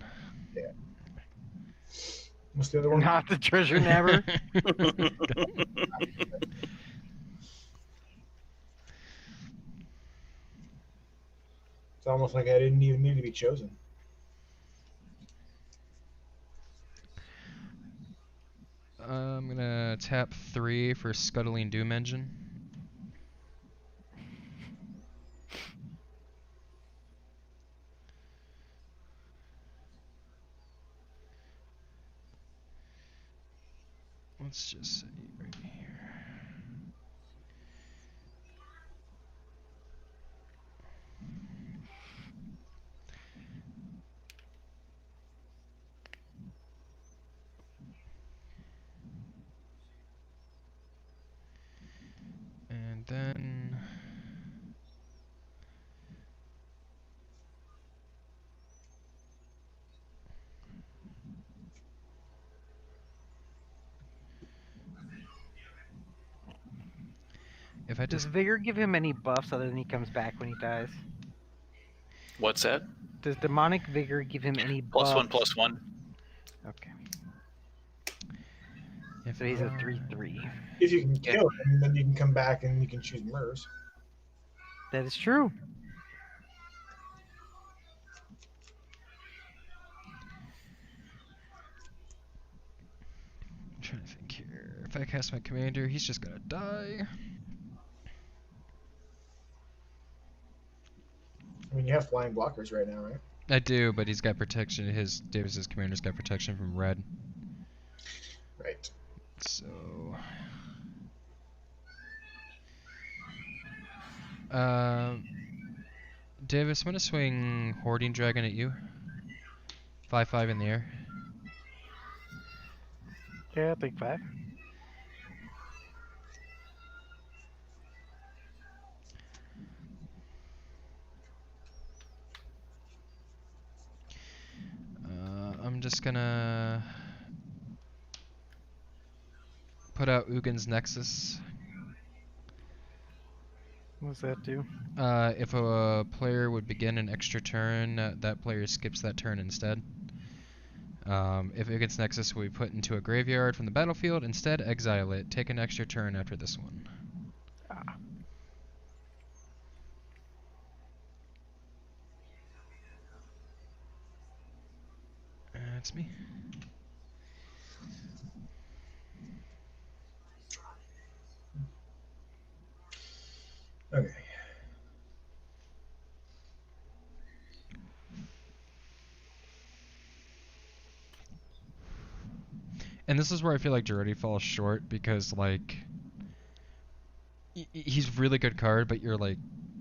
Yeah. What's the other one? Not the treasure nabber. It's almost like I didn't even need to be chosen. I'm gonna tap 3 for Scuttling Doom Engine. Let's just say right here. And then if I Does just Vigor give him any buffs other than he comes back when he dies? What's that? Does Demonic Vigor give him any buffs? +1/+1. Okay. if So he's a I- 3/3. If you can kill him, then you can come back and you can choose MERS. That is true. I'm trying to think here. If I cast my commander, he's just gonna die. I mean, you have flying blockers right now, right? I do, but he's got protection. Davis's commander's got protection from red. Right. So Davis, I'm gonna swing Hoarding Dragon at you. 5/5 in the air. Yeah, I'll take 5. I'm just gonna put out Ugin's Nexus. What's that do? If a player would begin an extra turn, that player skips that turn instead. If Ugin's Nexus will be put into a graveyard from the battlefield, instead exile it. Take an extra turn after this one. Ah. That's me. Okay. and this is where I feel like Girardi falls short because like he's really good card, but you're like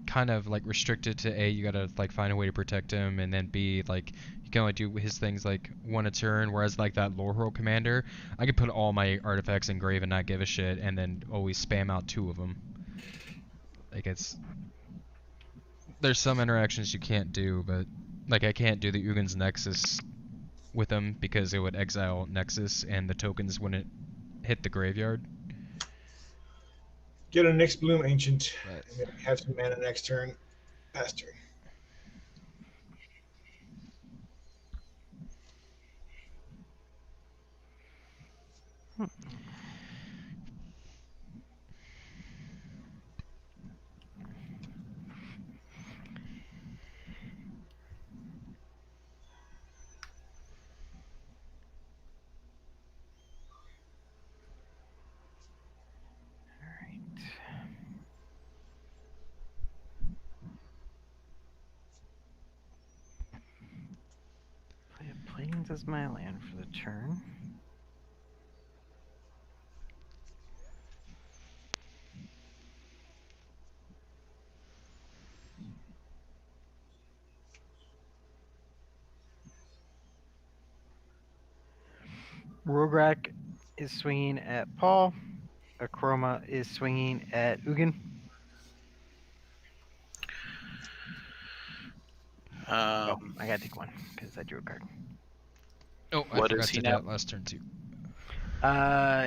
kind of like restricted to A, you gotta like find a way to protect him, and then B, like you can only do his things like one a turn, whereas like that Lorehole commander, I could put all my artifacts in grave and not give a shit, and then always spam out 2 of them. Like there's some interactions you can't do, but like I can't do the Ugin's Nexus with them because it would exile Nexus and the tokens wouldn't hit the graveyard. Get a Nyx Bloom Ancient But and maybe have some mana next turn. Past turn. Play a Plains as my land for the turn. Rograk is swinging at Paul. Akroma is swinging at Ugin. I gotta take one because I drew a card. oh, I What forgot is he to do now? that last turn too.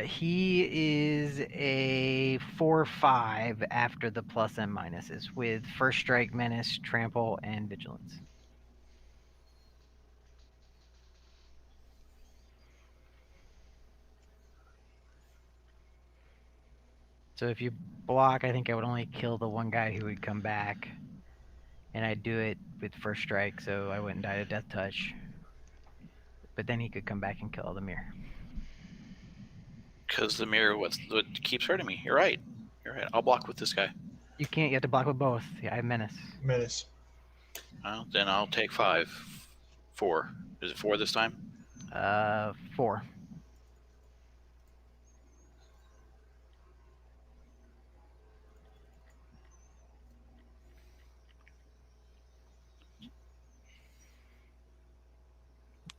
He is a 4/5 after the plus and minuses with First Strike, Menace, Trample, and Vigilance. So if you block, I think I would only kill the one guy who would come back. And I'd do it with First Strike, so I wouldn't die to Death Touch. But then he could come back and kill the mirror. Because the mirror what keeps hurting me. You're right. You're right. I'll block with this guy. You can't. You have to block with both. Yeah, I have Menace. Menace. Well, then I'll take 5. 4. Is it 4 this time? 4.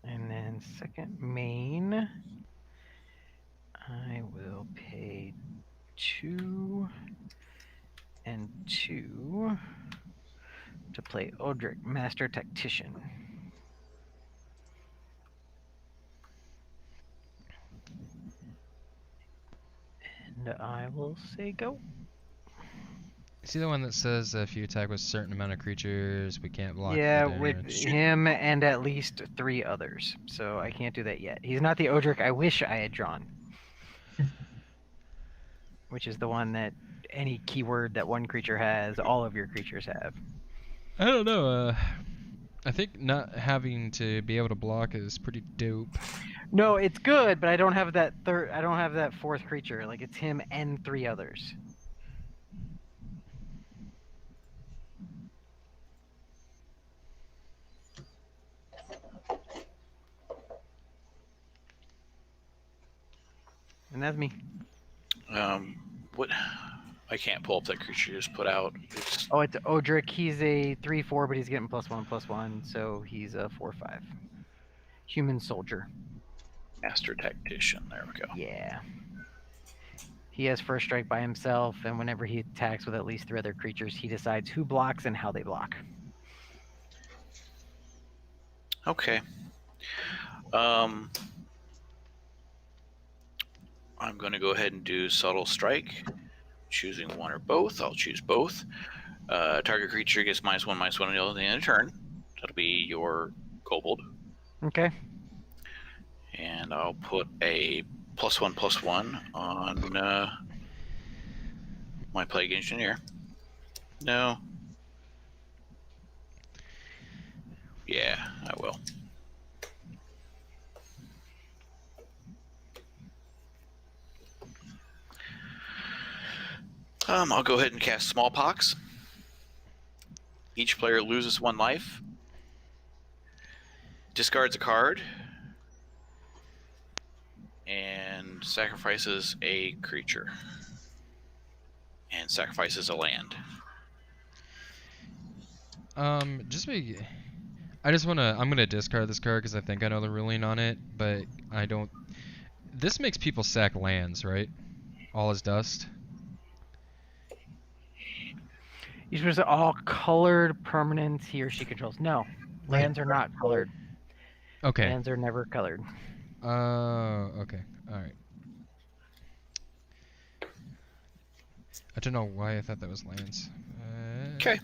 And then second main, I will pay 2 and 2 to play Odric, Master Tactician. And I will say go. Is he the one that says if you attack with a certain amount of creatures, we can't block Yeah, the with damage? him and at least 3 others. So I can't do that yet. He's not the Odric I wish I had drawn. Which is the one that any keyword that one creature has, all of your creatures have. I don't know. I think not having to be able to block is pretty dope. No, it's good, but I don't have that third. I don't have that 4th creature. Like it's him and 3 others. And that's me. What? I can't pull up that creature you just put out. It's Oh, it's Odric. He's a 3/4, but he's getting +1/+1, so he's a 4/5. Human soldier. Master Tactician. There we go. Yeah. He has First Strike by himself, and whenever he attacks with at least 3 other creatures, he decides who blocks and how they block. Okay. I'm going to go ahead and do Subtle Strike. Choosing one or both. I'll choose both. Target creature gets -1/-1 until the end of the turn. That'll be your kobold. Okay. And I'll put a +1/+1 on my Plague Engineer. No. Yeah, I will. I'll go ahead and cast Smallpox. Each player loses 1 life. Discards a card. And sacrifices a creature and sacrifices a land. Just be. I just wanna. I'm gonna discard this card because I think I know the ruling on it, but I don't. This makes people sack lands, right? All is dust. You're supposed to all colored permanents he or she controls. No, lands are not colored. Okay. Lands are never colored. Okay. All right. I don't know why I thought that was lands. Okay.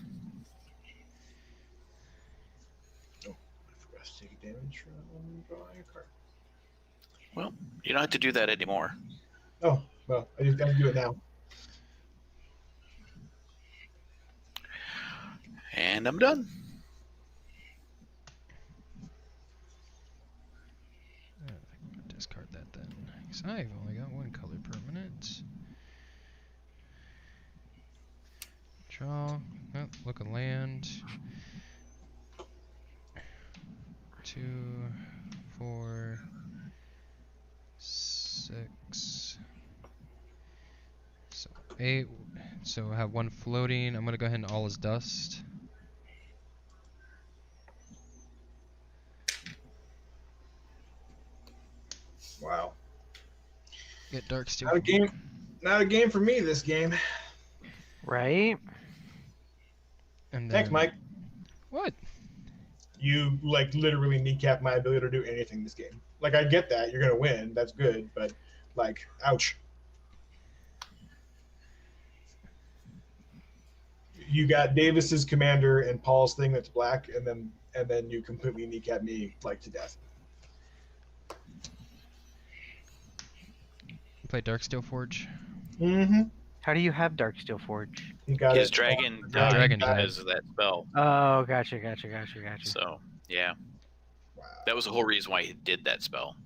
Oh, I forgot to take damage from drawing a card. Well, you don't have to do that anymore. Oh, well, I just got to do it now. And I'm done. Discard that then. 'Cause I've only got one color permanent. Draw. Oh, look a land. 2, 4, 6. So 8. So I have one floating. I'm gonna go ahead and all is dust. Wow. Get dark steel. Not a game. Not a game for me. This game. Right? And Thanks, then- Mike. What? You like literally kneecap my ability to do anything this game. Like I get that you're gonna win. That's good, but like, ouch. You got Davis's commander and Paul's thing that's black, and then you completely kneecap me like to death. Play Darksteel Forge. Mm-hmm. How do you have Darksteel Forge? He got His it. dragon dragon died died. because of that spell. Oh, gotcha. So, yeah. Wow. That was the whole reason why he did that spell.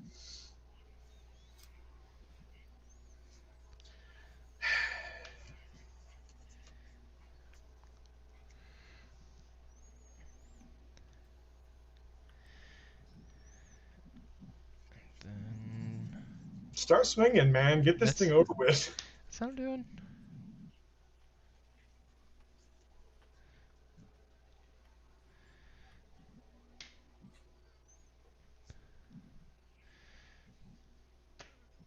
Then Start swinging, man. Get this That's- thing over with. that's what I'm doing.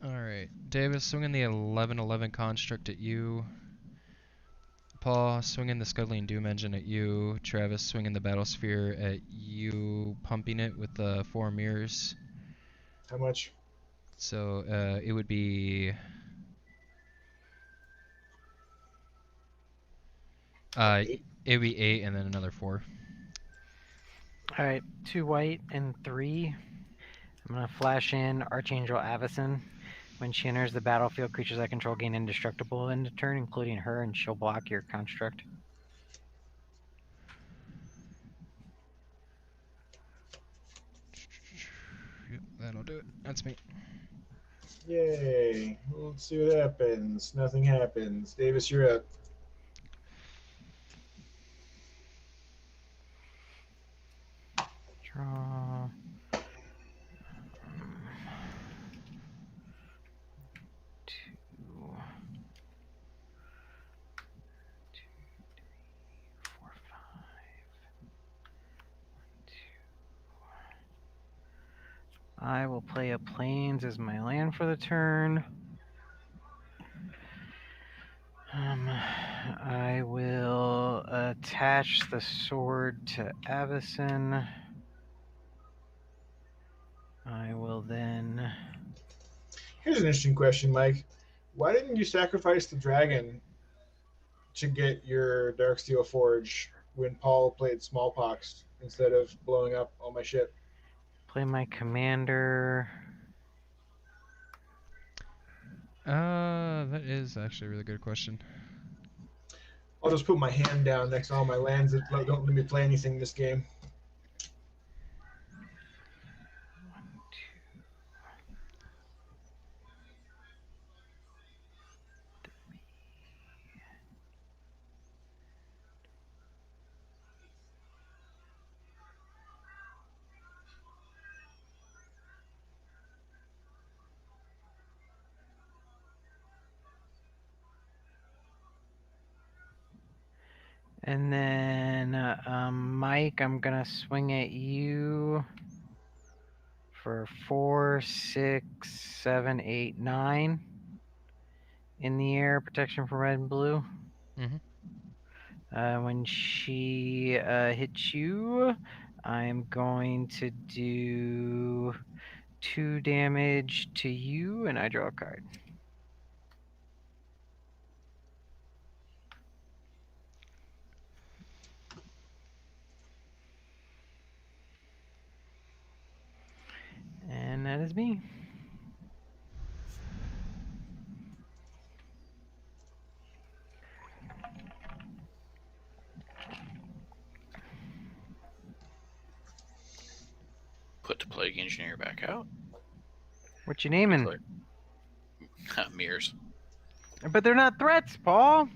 Alright, Davis, swinging the 11/11 construct at you. Paul, swinging the Scuttling Doom Engine at you. Travis, swinging the Battle Sphere at you, pumping it with the 4 mirrors. How much? So it would be Eight? it would be 8 and then another 4. All right, 2 white and 3. I'm gonna flash in Archangel Avacyn. When she enters the battlefield, creatures I control gain indestructible end of turn, including her, and she'll block your construct. Yep, that'll do it. That's me. Yay. Let's see what happens. Nothing happens. Davis, you're up. Draw. Two. 2, 3, 4, 5. 1, 2. I will play a Plains as my land for the turn. I will attach the sword to Avacyn. I will then. Here's an interesting question, Mike. Why didn't you sacrifice the dragon to get your Darksteel Forge when Paul played Smallpox instead of blowing up all my shit? Play my commander. That is actually a really good question. I'll just put my hand down next to all my lands that don't let me play anything this game. 1, 2. 3. And then, Mike, I'm gonna swing at you for 4, 6, 7, 8, 9 in the air, protection from red and blue. Mhm. When she hits you, I'm going to do 2 damage to you, and I draw a card. And that is me. Put the plague engineer back out. What you naming? Declare- Mirrors. But they're not threats, Paul.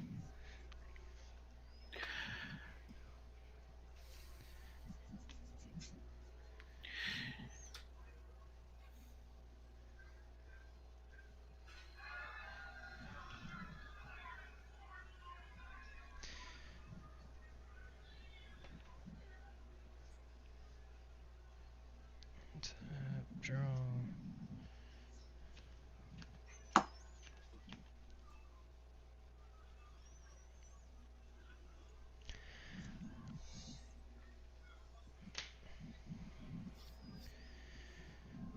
Tap, draw.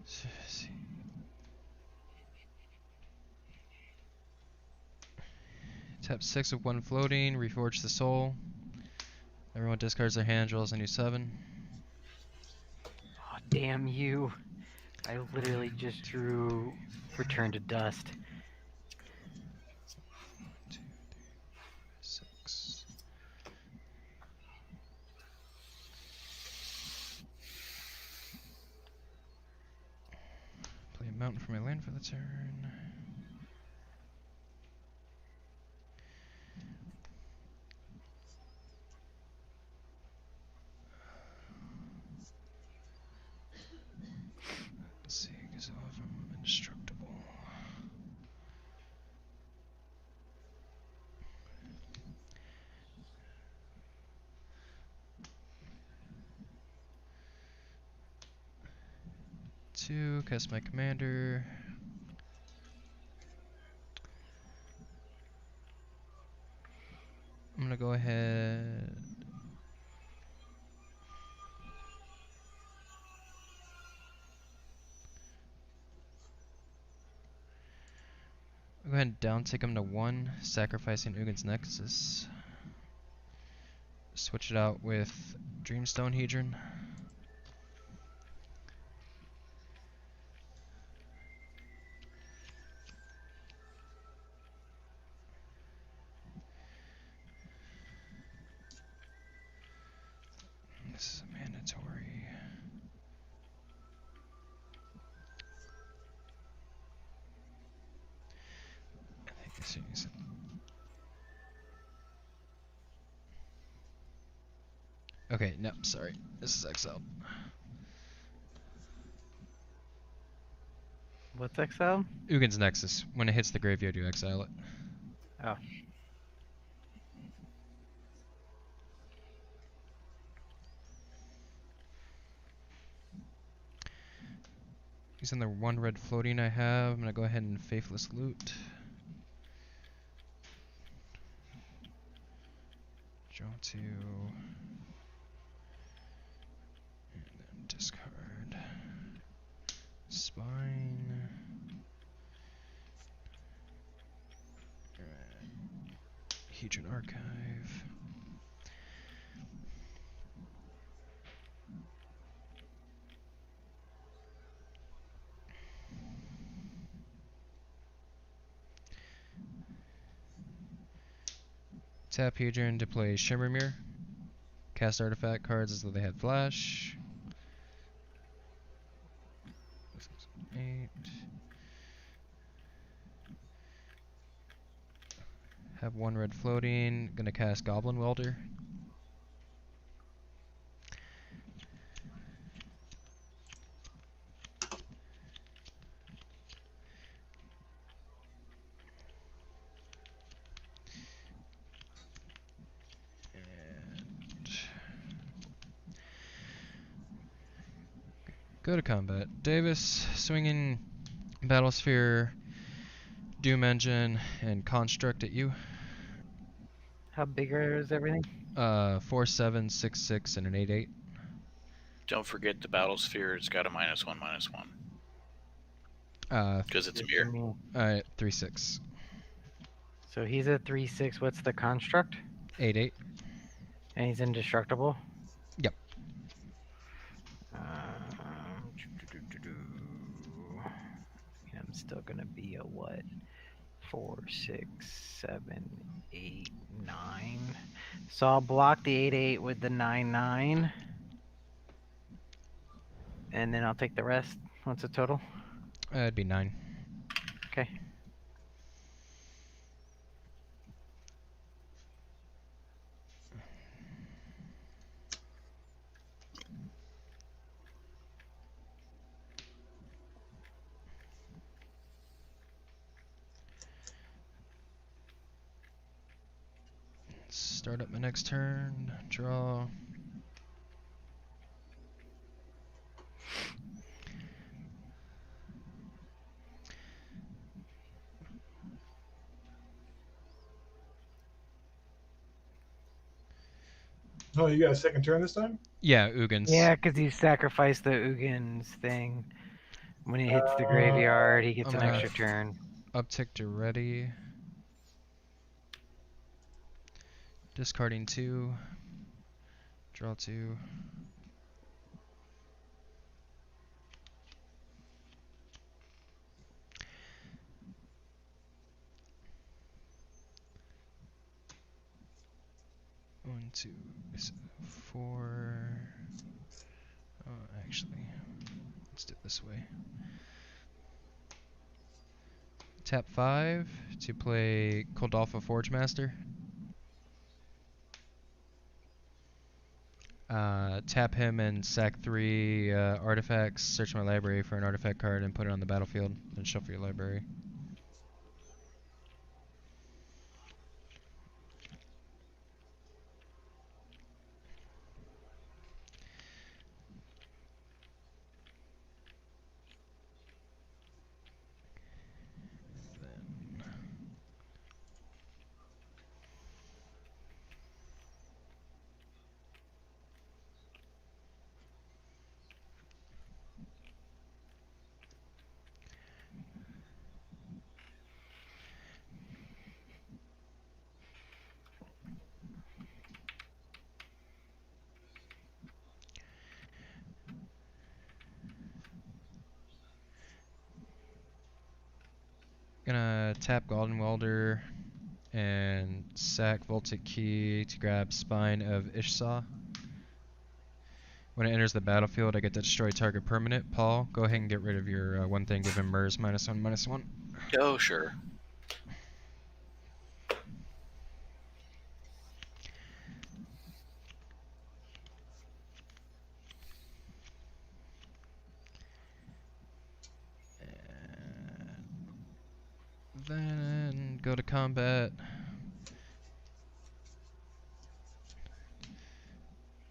See. Tap 6 of 1 floating, reforge the soul. Everyone discards their hand, draws a new 7. Oh, damn you. I literally just drew Return to Dust. 2, 6. Play a mountain for my land for the turn. Let's see, because I'm indestructible. Two, cast my commander. I'm gonna go ahead. I'll go ahead and down tick him to 1, sacrificing Ugin's Nexus. Switch it out with Dreamstone Hedron. This is a mandatory. I think this is. Okay, no, sorry. This is exiled. What's exiled? Ugin's Nexus. When it hits the graveyard, you exile it. Oh. Using the 1 red floating I have, I'm gonna go ahead and Faithless Loot. Draw 2. And then discard. Spine. Hedron Archive. Tap Hedron to play Shimmer Mirror. Cast artifact cards as though they had flash. 8. Have 1 red floating. Gonna cast Goblin Welder. Go to combat. Davis, swinging Battlesphere, Doom Engine, and Construct at you. How big is everything? 4, 7, 6, 6, and an 8, 8. Don't forget the battle sphere. It's got a -1/-1 Uh, because it's a Just mirror. give me- 3, 6, So he's a 3/6. What's the construct? 8, 8. And he's indestructible. Yep. I'm still gonna be a what? 4, 6, 7, 8, 9. So I'll block the 8, 8 with the 9, 9. And then I'll take the rest. What's the total? It'd be 9. Okay. Start up my next turn. Draw. Oh, you got a second turn this time? Yeah, Ugins. Yeah, because you sacrificed the Ugins thing. When it hits the graveyard, he gets I'm an gonna extra turn. Uptick to ready. Discarding 2. Draw 2. One, 2, 4. Oh, actually, let's do it this way. Tap 5 to play Koldalfa Forge Master. Tap him and sack 3 artifacts, search my library for an artifact card and put it on the battlefield, then shuffle your library. Then gonna tap Golden Welder and sack Voltic Key to grab Spine of Ishsaw. When it enters the battlefield, I get to destroy target permanent. Paul, go ahead and get rid of your one thing. Give him MERS -1/-1. Oh, sure. And then go to combat.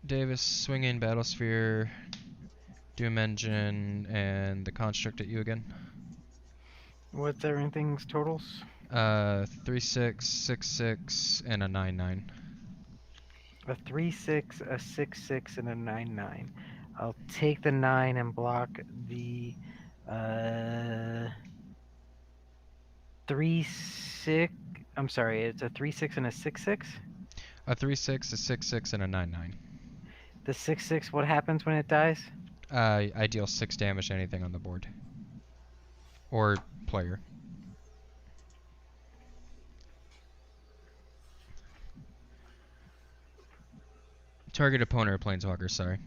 Davis, swinging Battlesphere, Doom Engine, and the Construct at you again. What's everything's totals? 3, 6, 6, 6, and a 9, 9. A 3/6, a 6/6, and a 9/9. I'll take the 9 and block the 3/6. I'm sorry, it's a 3/6 and a 6/6. A 3, 6, a 6, 6, and a 9, 9. The 6/6. What happens when it dies? I deal 6 damage to anything on the board. Or player. Target opponent or planeswalker, sorry.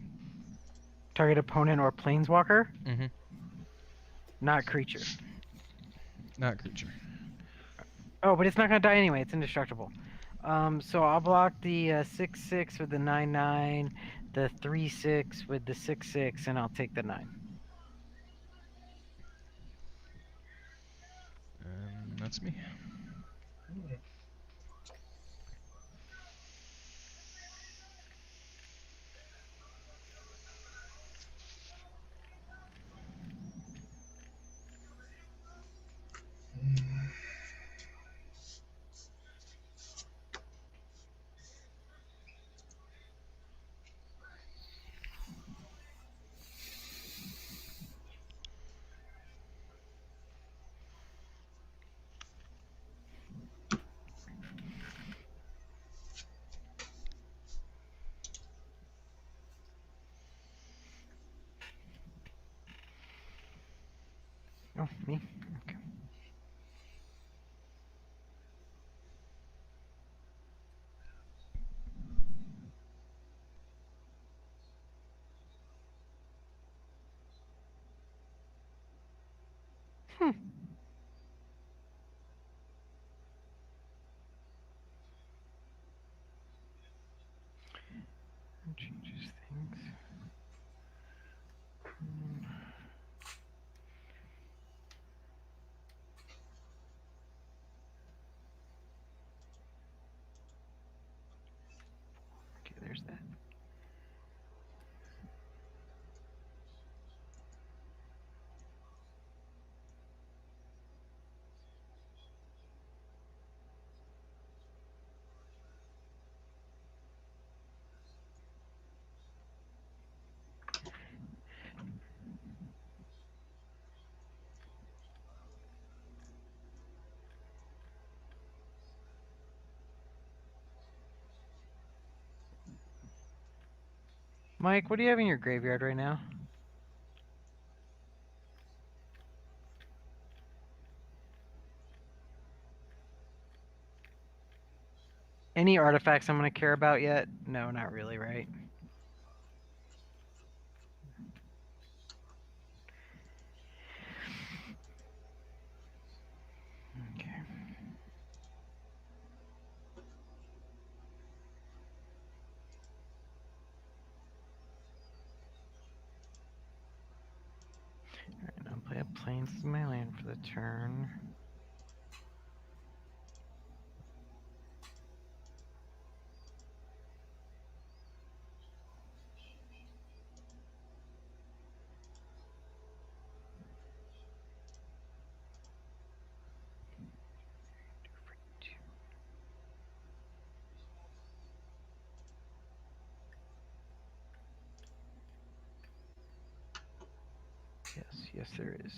Target opponent or planeswalker, Mm-hmm. not creature. Not creature. Oh, but it's not gonna die anyway. It's indestructible. So I'll block the 6/6 with the 9/9, the 3/6 with the 6/6, and I'll take the 9. That's me. Oh, me? Okay. That changes things. Okay, there's that. Mike, what do you have in your graveyard right now? Any artifacts I'm going to care about yet? No, not really, right? Okay. Alright, I'll play a Plains as my land for the turn. Yes, there is.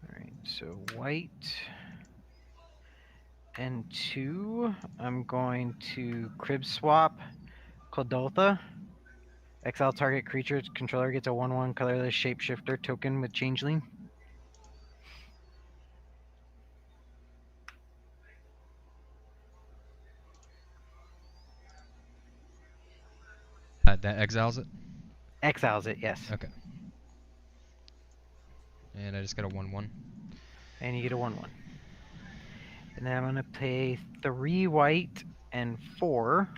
Alright, so white and 2. I'm going to crib swap Clodotha. Exile target creature controller gets a 1/1 colorless shapeshifter token with changeling. That exiles it? Exiles it, yes. Okay. And I just got a 1/1. And you get a 1/1. And then I'm going to pay 3 white and 4.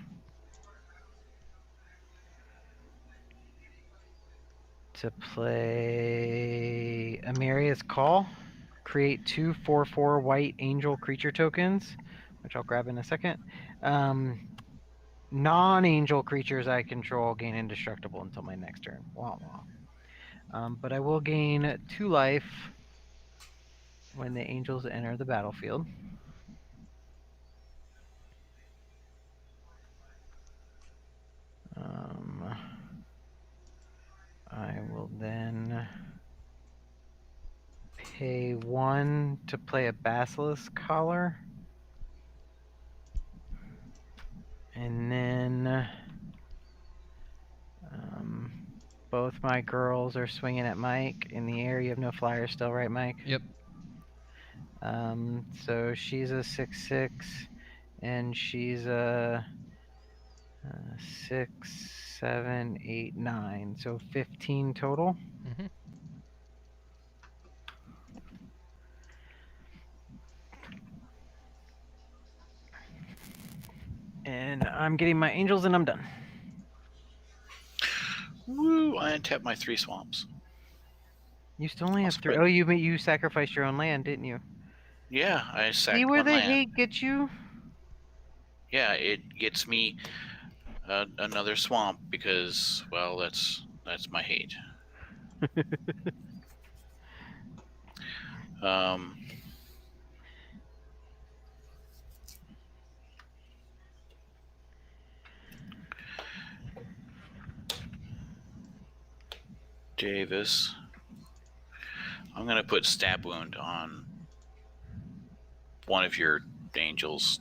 To play Amaria's Call. Create 2 4/4 white angel creature tokens, which I'll grab in a second. Non-angel creatures I control gain indestructible until my next turn. Wah wah. But I will gain 2 life when the angels enter the battlefield. I will then pay 1 to play a Basilisk Collar. And then both my girls are swinging at Mike in the air. You have no flyers still, right, Mike? Yep. So she's a 6/6, and she's a 6, 7, 8, 9. So 15 total. Mm-hmm. And I'm getting my angels, and I'm done. Woo! I untapped my 3 swamps. You still only have 3. Split. Oh, you sacrificed your own land, didn't you? Yeah, I sacked See where one the land. hate gets you? Yeah, it gets me another swamp because, well, that's my hate. Davis. I'm gonna put stab wound on one of your angels.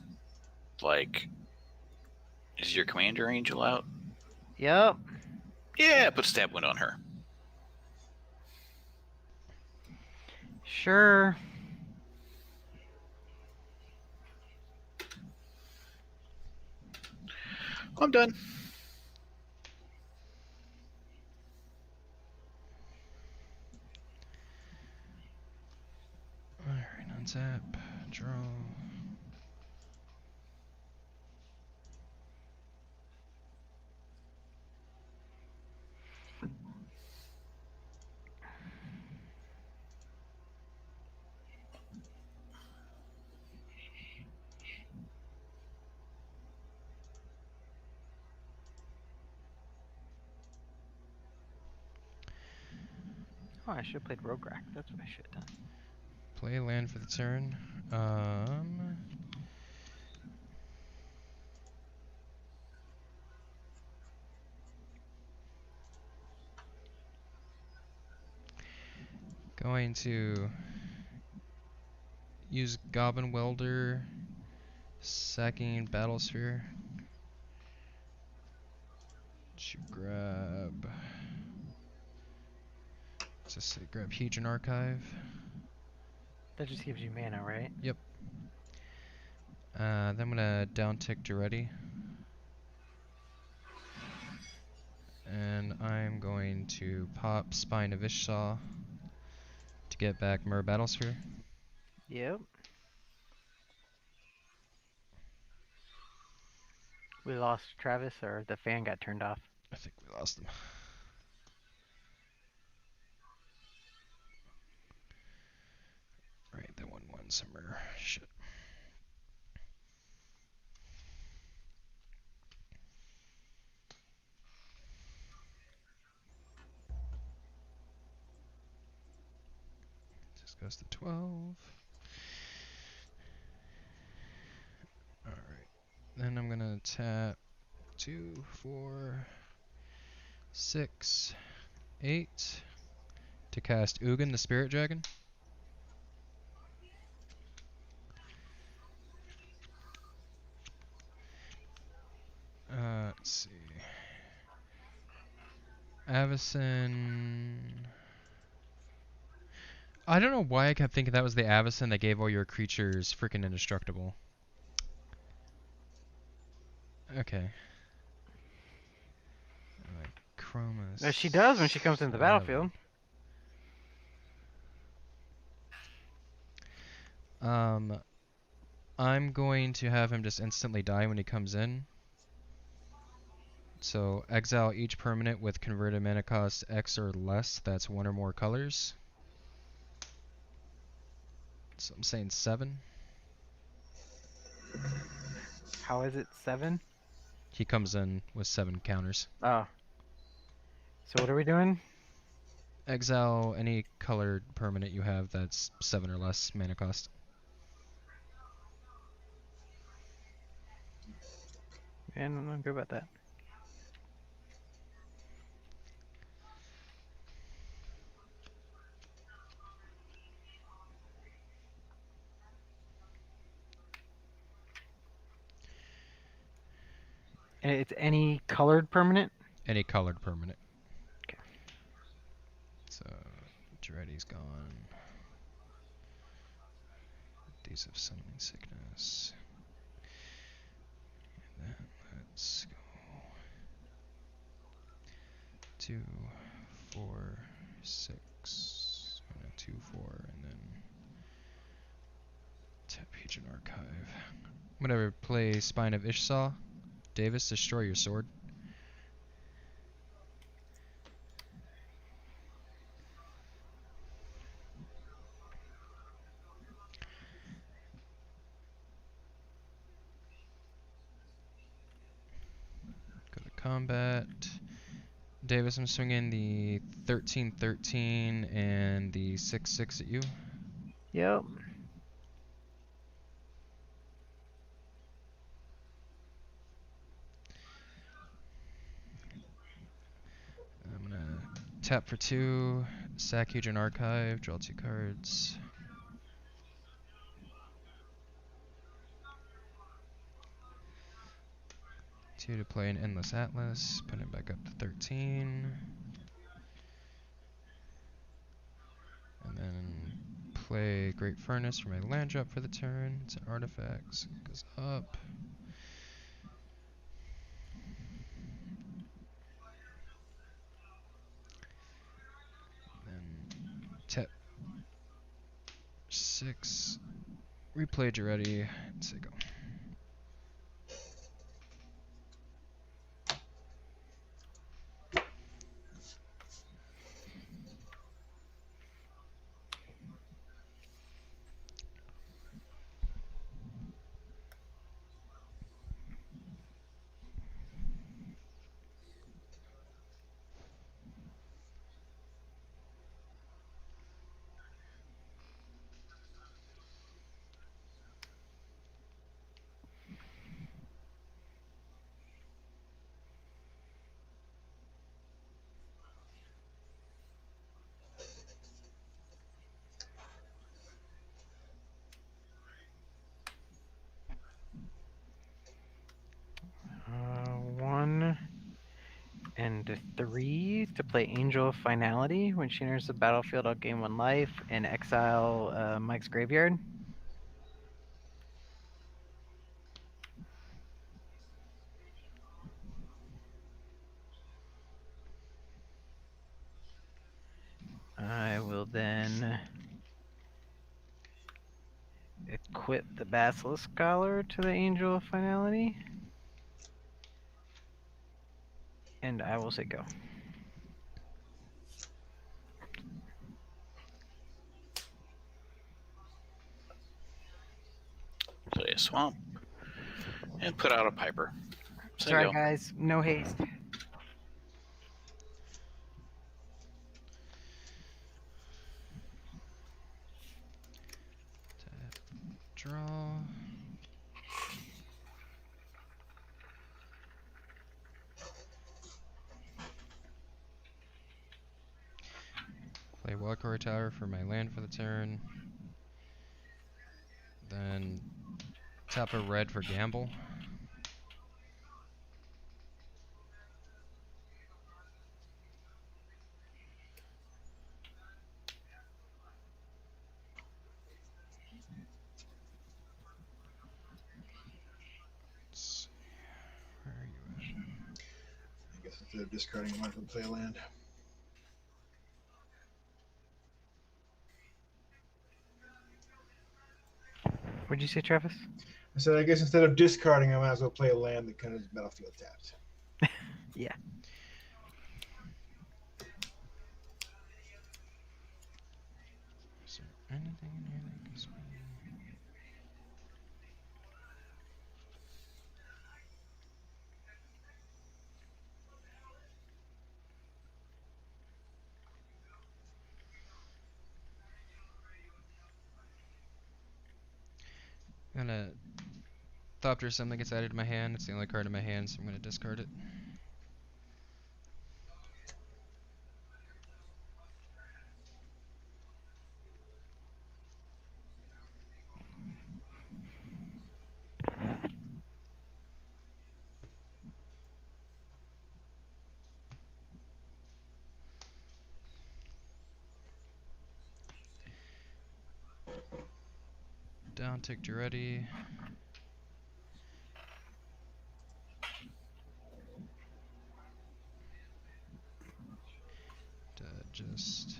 Like, is your commander angel out? Yep. Yeah, put stab wound on her. Sure. I'm done. Alright, untap, draw. Oh, I should have played Rogue Rack. That's what I should have done. Play land for the turn. Going to use Goblin Welder, sacking Battlesphere. To grab. Just say grab Hedron Archive. That just gives you mana, right? Yep. Then I'm gonna down tick Duretti. And I'm going to pop Spine of Ishsaw to get back Mer Battlesphere. Yep. We lost Travis, or the fan got turned off. I think we lost them. Right, that one won somewhere. Shit. Just goes to 12. Alright. Then I'm gonna tap 2, 4, 6, 8 to cast Ugin the Spirit Dragon. Let's see. Avacyn. I don't know why I kept thinking that was the Avacyn that gave all your creatures freaking indestructible. Okay. Chroma. She does when she comes into the 7. battlefield. I'm going to have him just instantly die when he comes in. So exile each permanent with converted mana cost X or less. That's 1 or more colors. So I'm saying 7. How is it 7? He comes in with 7 counters. Oh. So what are we doing? Exile any colored permanent you have that's 7 or less mana cost. And I'm not good about that. And it's any colored permanent? Any colored permanent. Okay. So Duretti's gone. Days of Summoning Sickness. And then let's go 2, 4, 6. No, 2, 4, and then tap Hedron Archive. I'm gonna play Spine of Ishsaw. Davis, destroy your sword. Go to combat. Davis, I'm swinging the 13-13 and the 6-6 at you. Yep. I'm gonna tap for 2, sack Hedron Archive, draw 2 cards. Two to play an Endless Atlas, put it back up to 13. And then Play Great Furnace for my land drop for the turn. It's an artifact, so it goes up. Then tap 6. Replay Giretti. Say go. One and 3 to play Angel of Finality. When she enters the battlefield, I'll gain 1 life and exile Mike's Graveyard. I will then equip the Basilisk Scholar to the Angel of Finality. And I will say go. Play a swamp. And put out a Piper. So Sorry, go. guys. No haste. Tap, draw. Play Wildcard Tower for my land for the turn. Then tap a red for gamble. Let's see. Where are you at? I guess instead of discarding, I might as well play a land. What'd you say, Travis? I said, I guess instead of discarding, I might as well play a land that kind of is battlefield tapped. Yeah. Is there anything in here that gives me... I'm gonna Thopter something gets added to my hand. It's the only card in my hand, so I'm gonna discard it. Down tick Giretti. To just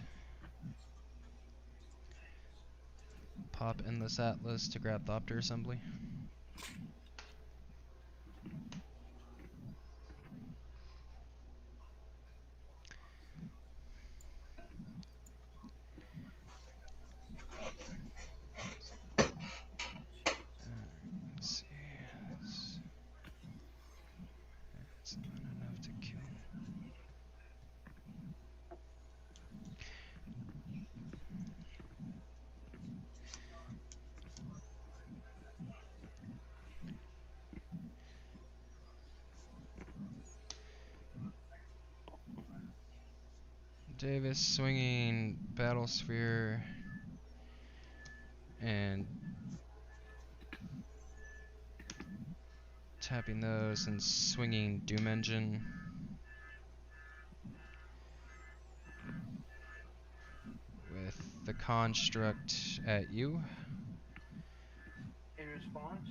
pop Endless Atlas to grab Thopter Assembly. Let's see. That's not enough to kill. Davis swinging Battle Sphere and tapping those and swinging Doom Engine. With the construct at you. In response,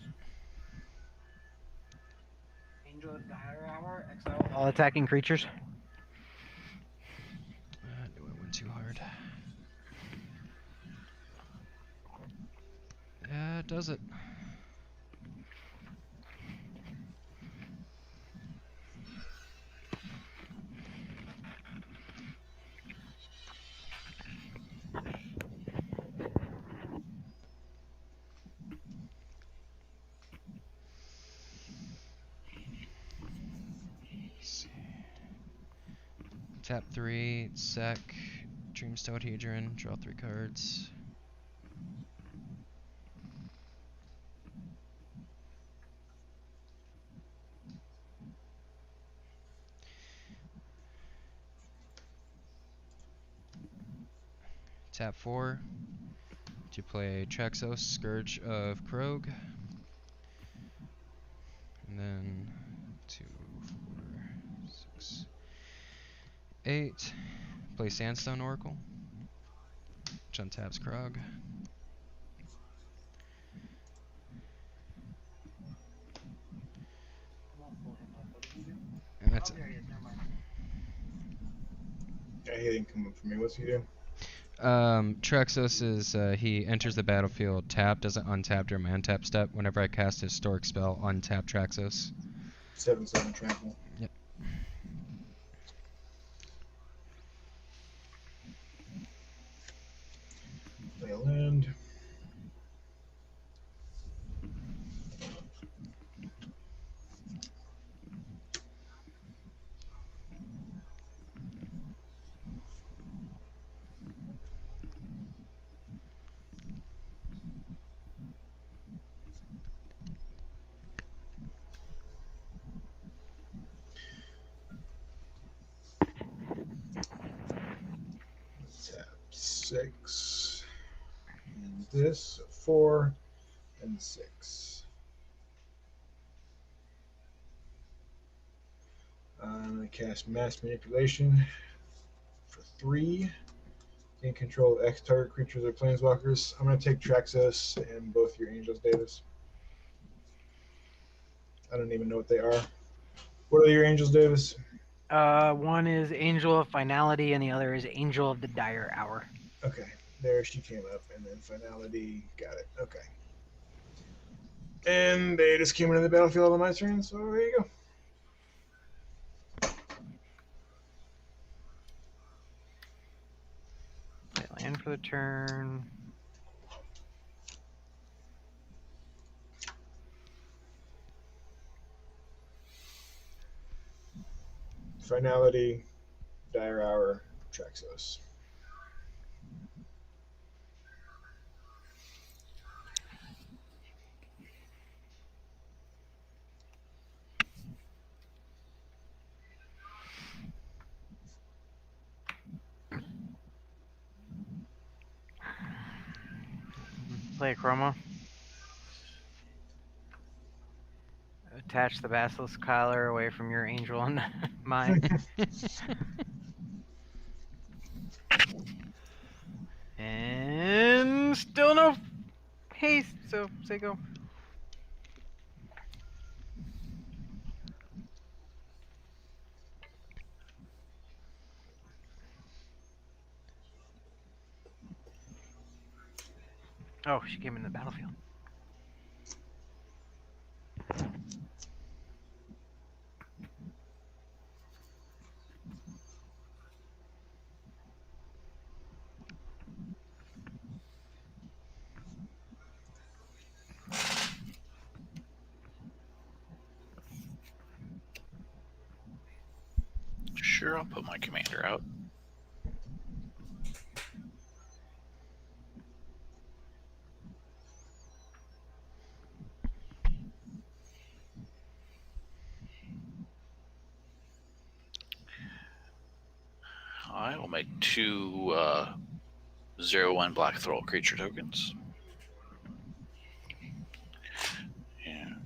Angel of Dire Hour, exile all attacking creatures. I knew I went too hard. Yeah, it does it. Let's see. Tap 3, sec, Dreamstone Hedron, draw 3 cards. Tap 4 to play Traxos, Scourge of Krog. And then 2, 4, 6, 8. Play Sandstone Oracle, which untaps Krog. And that's it. Yeah, he didn't come up for me. What's he do? Traxos is he enters the battlefield tapped, doesn't untap during my untap step. Whenever I cast a historic spell, untap Traxos. 7/7 trample. Yep. Play a land. Tap 6. And this 4 and 6. I'm going to cast Mass Manipulation for 3. Gain control of X target creatures or planeswalkers. I'm going to take Traxos and both your Angels, Davis. I don't even know what they are. What are your Angels, Davis? One is Angel of Finality, and the other is Angel of the Dire Hour. Okay, there she came up, and then Finality, got it. Okay. And they just came into the battlefield on my turn, so there you go. Play land for the turn. Finality, Dire Hour, Traxos. Play a Chroma. Attach the Basilisk Kyler away from your Angel and mine. And still no haste, so say go. Oh, she came in the battlefield. Sure, I'll put my commander out. I will make 2 0/1 Black Thrall creature tokens. And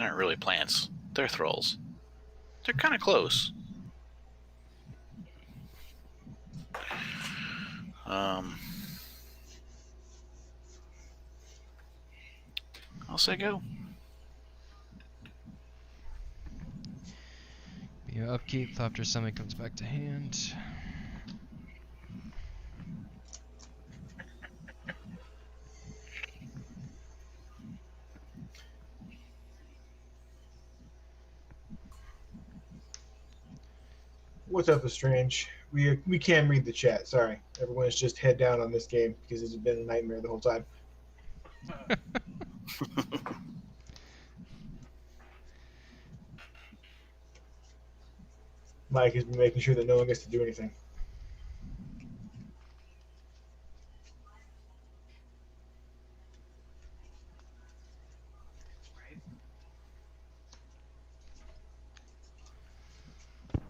aren't really plants. They're thralls. They're kind of close. I'll say go. Yeah, upkeep. Thopter Summon comes back to hand. What's up, Strange? We can't read the chat. Sorry, everyone's just head down on this game because it's been a nightmare the whole time. Mike has been making sure that no one gets to do anything.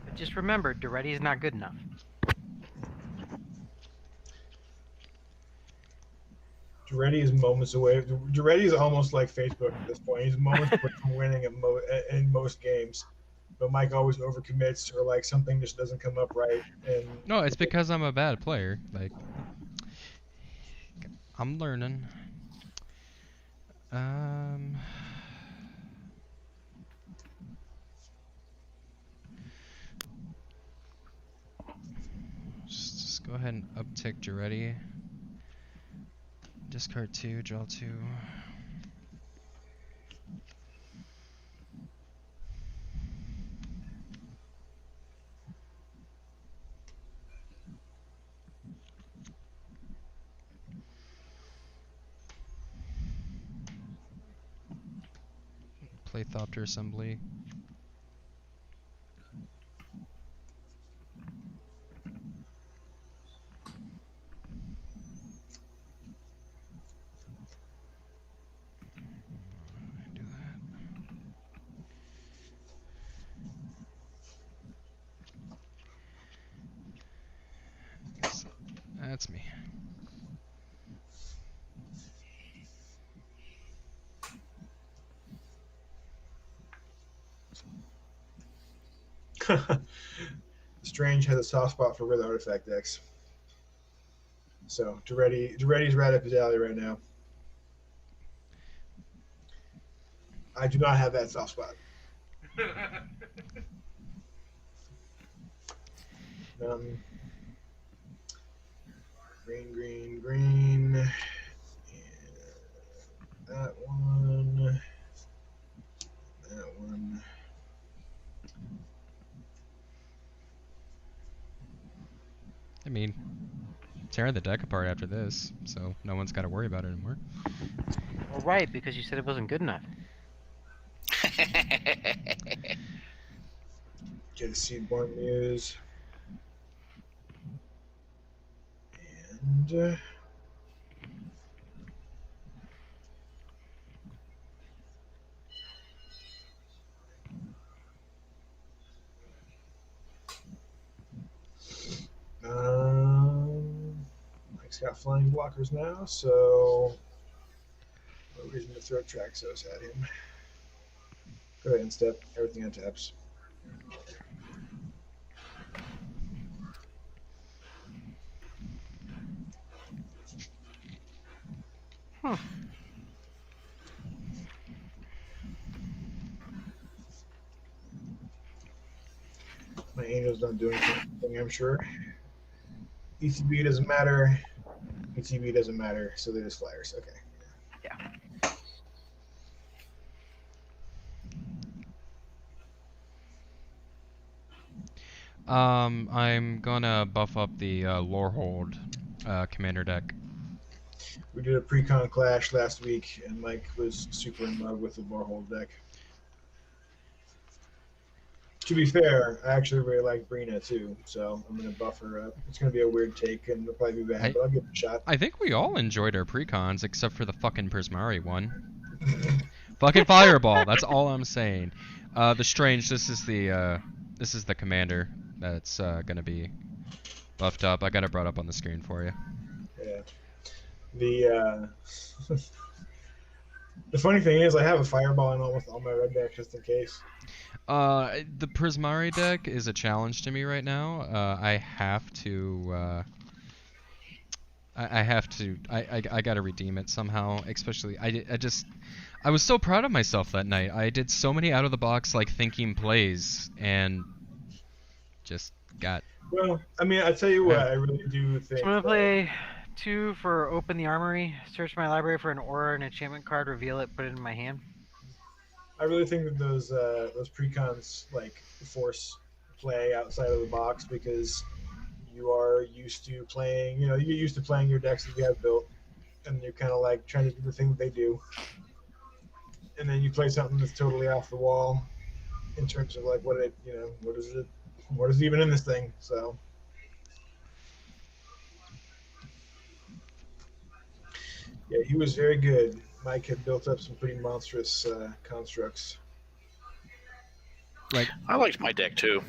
But just remember, Duretti is not good enough. Duretti is moments away. Duretti is almost like Facebook at this point. He's moments away from winning in most games. But Mike always overcommits, or like something just doesn't come up right. And No, it's because I'm a bad player. Like, I'm learning. Just go ahead and uptick Duretti. Discard 2, draw 2. Play Thopter Assembly. Do that. Guess that's me. Strange has a soft spot for red artifact decks. So Duretti's right up his alley right now. I do not have that soft spot. Green. And that one. That one. I mean, tearing the deck apart after this, so no one's got to worry about it anymore. Well, right, because you said it wasn't good enough. Get a Seedborn Muse. And Mike's got flying blockers now, so no reason to throw Traxos at him. Go ahead and step everything on taps. Huh. My Angel's not doing anything, I'm sure. ETB doesn't matter. ETB doesn't matter, so they're just flyers. Okay. Yeah. I'm gonna buff up the Lorehold commander deck. We did a pre-con clash last week, and Mike was super in love with the Lorehold deck. To be fair, I actually really like Brina too, so I'm gonna buff her up. It's gonna be a weird take, and it'll probably be bad, but I'll give it a shot. I think we all enjoyed our precons except for the fucking Prismari one. Fucking Fireball. That's all I'm saying. The Strange. This is the commander that's gonna be buffed up. I got it brought up on the screen for you. Yeah. The The funny thing is, I have a fireball in almost all my red decks just in case. The Prismari deck is a challenge to me right now. I have to. I have to. I gotta redeem it somehow. Especially, I was so proud of myself that night. I did so many out of the box like thinking plays and just got. Well, I mean, I tell you what, I really do So think. I'm gonna play 2 for Open the Armory. Search my library for an aura and enchantment card. Reveal it. Put it in my hand. I really think that those precons like force play outside of the box because you are used to playing. You know, you get used to playing your decks that you have built, and you're kind of like trying to do the thing that they do, and then you play something that's totally off the wall in terms of like what is even in this thing. So yeah, he was very good. Mike had built up some pretty monstrous constructs. Like, I liked my deck too.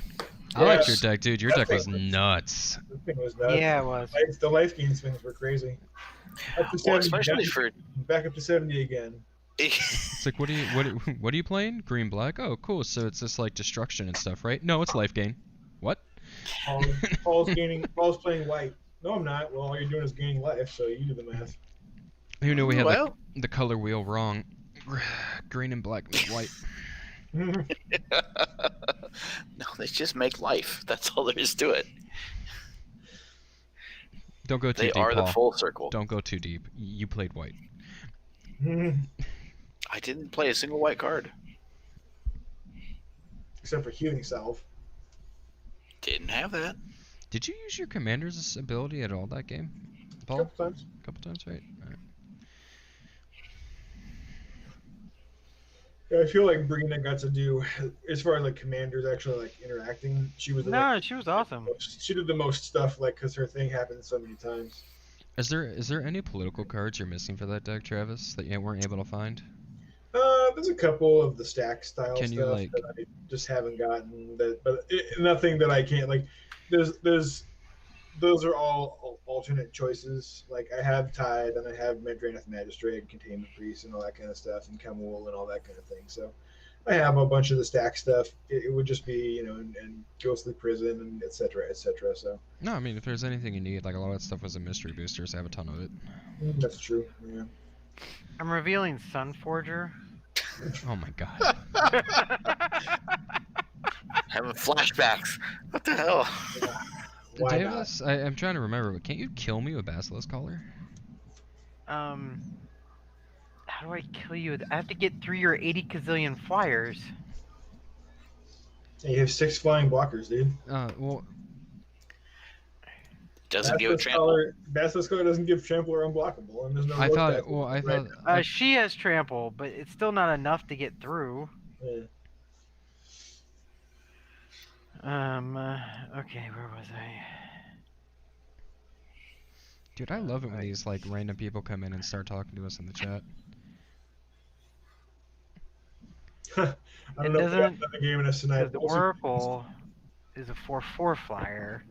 I liked your Yes. deck, dude. Your That deck was thing was- nuts. The thing was nuts. Yeah, it was. The life gain swings were crazy. Up to Well, 70, especially for back up to 70 again. It's like, what are you playing? Green black. Oh, cool. So it's just like destruction and stuff, right? No, it's life gain. What? Paul's playing white. No, I'm not. Well, all you're doing is gaining life, so you do the math. Who knew we had well, the color wheel wrong? Green and black make white. no, they just make life. That's all there is to it. Don't go too They deep, are the Paul. full circle. Don't go too deep. You played white. I didn't play a single white card. Except for healing salve. Didn't have that. Did you use your commander's ability at all that game, A Paul? couple times. A couple times, right? All right. Yeah, I feel like Brina got to do, as far as like commanders actually like interacting. She was No, she was awesome. she did the most stuff like because her thing happened so many times. Is there any political cards you're missing for that deck, Travis, that you weren't able to find? There's a couple of the stack style Can stuff you, like- that I just haven't gotten. Nothing that I can't like. Those are all alternate choices. Like I have Tide and I have Medraneth Magistrate and Containment Priest and all that kind of stuff and Kemul and all that kind of thing. So I have a bunch of the stack stuff. It would just be and Ghostly Prison and et cetera, et cetera. So No, I mean if there's anything you need, like a lot of that stuff was in mystery boosters. I have a ton of it. that's true. Yeah. I'm revealing Sunforger. Oh my god. Having flashbacks. What the hell? Why Davis, I'm trying to remember, but can't you kill me with Basilisk Collar? How do I kill you? I have to get through your 80 gazillion flyers. not? You have 6 flying blockers, dude. Well, Doesn't give a trample. Basilisk Collar doesn't give trample or unblockable, and there's no. I road thought, deck well, I right thought, now. She has trample, but it's still not enough to get through. Yeah. Okay, where was I? dude, I love it when these like random people come in and start talking to us in the chat. I It don't know if we got doesn't- another game in us tonight. The Oracle is a 4/4 flyer.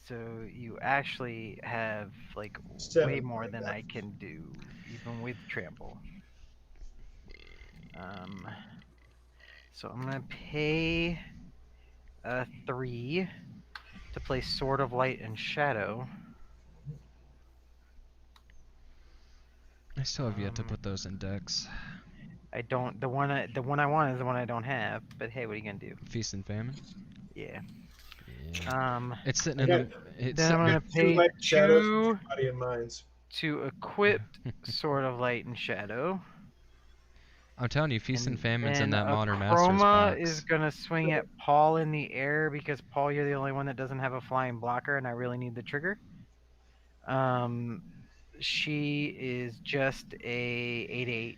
So you actually have like way 7, more like than that. I can do, even with trample. So I'm gonna pay 3 to play Sword of Light and Shadow. I still have yet to put those in decks. I don't. The one I want is the one I don't have. But hey, what are you gonna do? Feast and Famine. Yeah. Yeah. It's sitting in I the. It's Then I'm gonna Two pay light shadows, 2 body and minds. to equip Sword of Light and Shadow. I'm telling you, Feast and Famine's in then that Modern Masters Chroma box. is gonna swing at Paul in the air because Paul, you're the only one that doesn't have a flying blocker, and I really need the trigger. She is just a 8/8,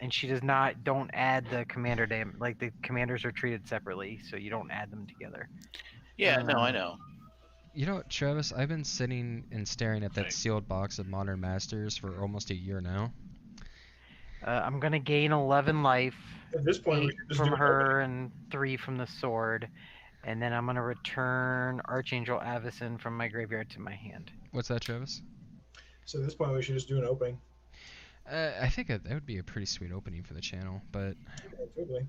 and she does not. Don't add the commander damage. Like the commanders are treated separately, so you don't add them together. Yeah, no, I know. You know what, Travis? I've been sitting and staring at that Right. sealed box of Modern Masters for almost a year now. I'm gonna gain 11 life. At this point, we 8 should just from do her and 3 from the sword, and then I'm gonna return Archangel Avacyn from my graveyard to my hand. What's that, Travis? So at this point, we should just do an opening. I think that would be a pretty sweet opening for the channel, but Yeah, totally.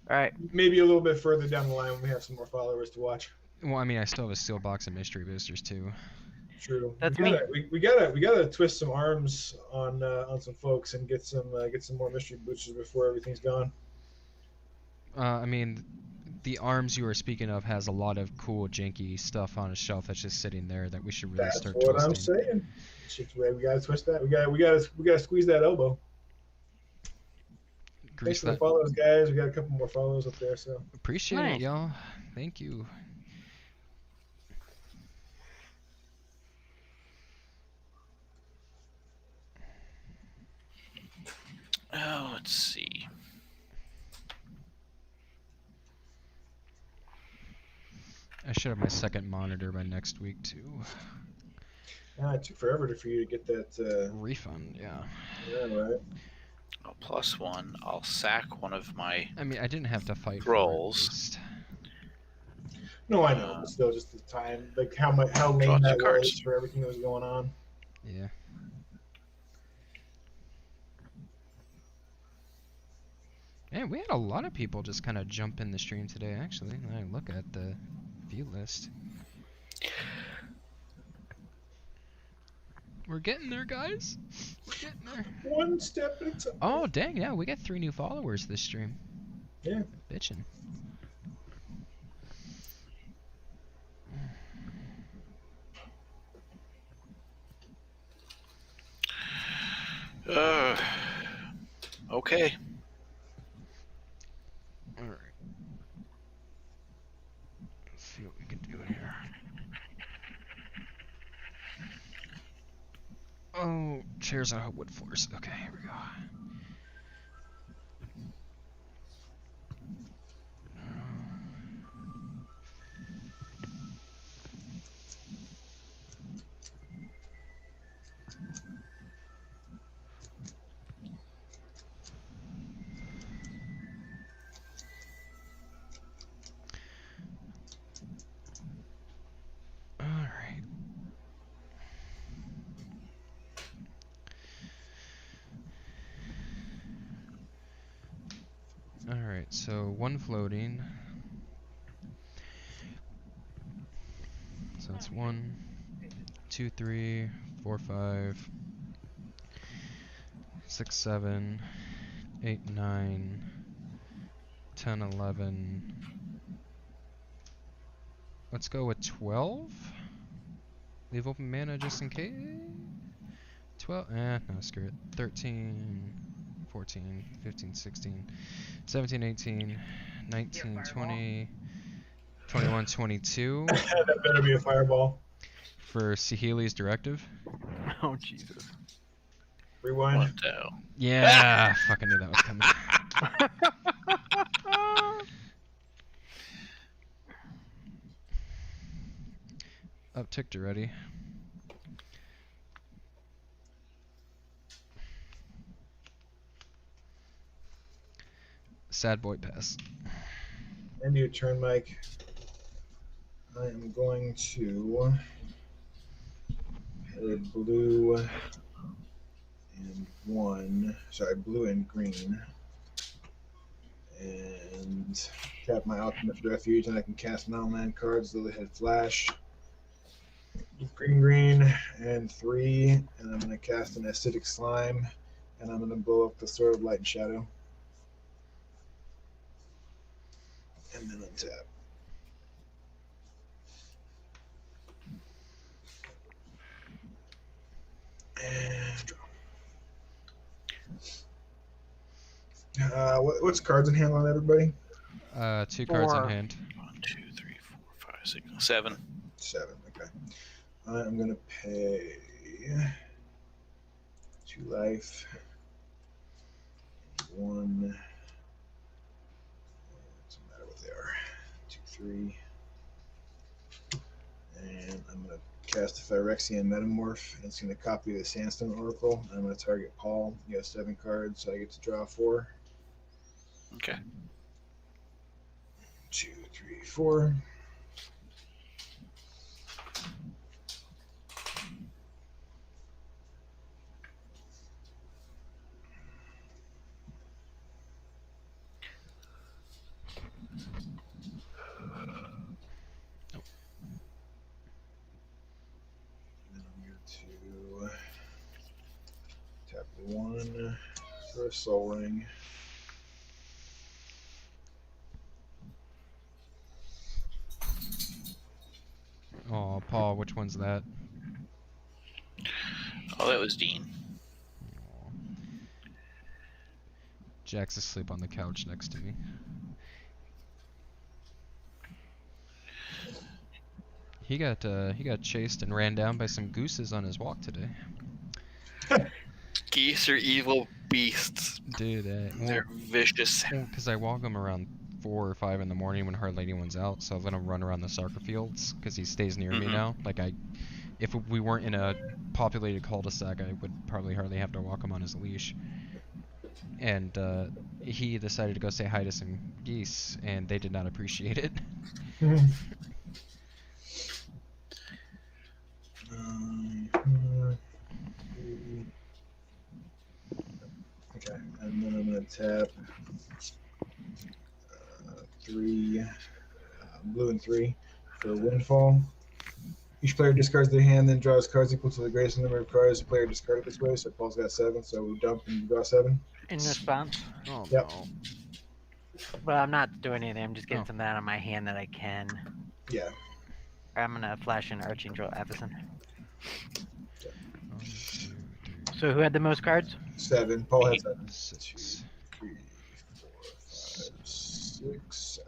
All right. Maybe a little bit further down the line when we have some more followers to watch. well, I mean, I still have a steel box of mystery boosters too. True. That's we gotta twist some arms on some folks and get some more mystery boosters before everything's gone. I mean, the arms you were speaking of has a lot of cool janky stuff on a shelf that's just sitting there that we should really That's start what twisting. I'm saying. Shit's way we gotta twist that. We gotta squeeze that elbow. Thanks Grease for the that. follows, guys. We got a couple more follows up there, so Appreciate Nice. it, y'all. Thank you. Oh, let's see. I should have my second monitor by next week too. it took forever for you to get that. Refund, yeah. Yeah, right. Oh, +1. I'll sack one of my. I mean, I didn't have to fight Rolls. for it. At least. No, I know, but still, just the time, like how lame Draw that two cards. was for everything that was going on. Yeah. Man, we had a lot of people just kind of jump in the stream today, actually. When I look at the view list. We're getting there, guys. We're getting there. One step at a time. Oh, dang, yeah, we got 3 new followers this stream. Yeah. Bitchin'. Okay. Alright. Let's see what we can do here. Oh, chairs on wood floors. Okay, here we go. Alright. Alright, so 1 floating. So it's 1, 2, 3, 4, 5, 6, 7, 8, 9, 10, 11. Let's go with 12. Leave open mana just in case. 12. No, screw it. 13, 14, 15, 16, 17, 18, 19, 20, 21, 22 That better be a fireball. for Sihili's directive. Oh Jesus. Rewind. One down. Yeah, fucking knew that was coming. Upticked already. Sad boy pass. End your turn, Mike. I am going to play blue and 1. Sorry, blue and green. And tap my ultimate refuge, and I can cast non-land cards. Lilyhead Flash. Green, and 3. And I'm going to cast an acidic slime. And I'm going to blow up the Sword of Light and Shadow. And then untap. And draw. What's cards in hand on everybody? 2 cards in 4. hand. 1, 2, 3, 4, 5, 6, 7. 7. Okay. I'm gonna pay 2 life. 1. Doesn't matter what they are. 2, 3. And I'm gonna cast a Phyrexian Metamorph. And it's gonna copy the Sandstone Oracle. I'm gonna target Paul. You have 7 cards, so I get to draw 4. Okay. 2, 3, 4. to tap 1 for a Soul Ring. Oh, Paul, which one's that? Oh, that was Dean. Aw. Jack's asleep on the couch next to me. He got chased and ran down by some gooses on his walk today. Geese are evil beasts. Dude, They're vicious. because I walk him around 4 or 5 in the morning when hardly anyone's out, so I let him run around the soccer fields because he stays near me Mhm. now. Like if we weren't in a populated cul-de-sac, I would probably hardly have to walk him on his leash. And he decided to go say hi to some geese, and they did not appreciate it. Okay, and then I'm going to tap 3, blue and 3 for Windfall. Each player discards their hand, then draws cards equal to the greatest number of cards the player discarded this way. So Paul's got 7, so we dump and draw 7. In response. Oh Yep. no. But I'm not doing anything. I'm just getting Oh. something out of my hand that I can. Yeah. I'm gonna flash in Archangel Avison. 1, 2, 3, So who had the most cards? 7. Paul had 7. 6. 3, 4, 5, 6, 7.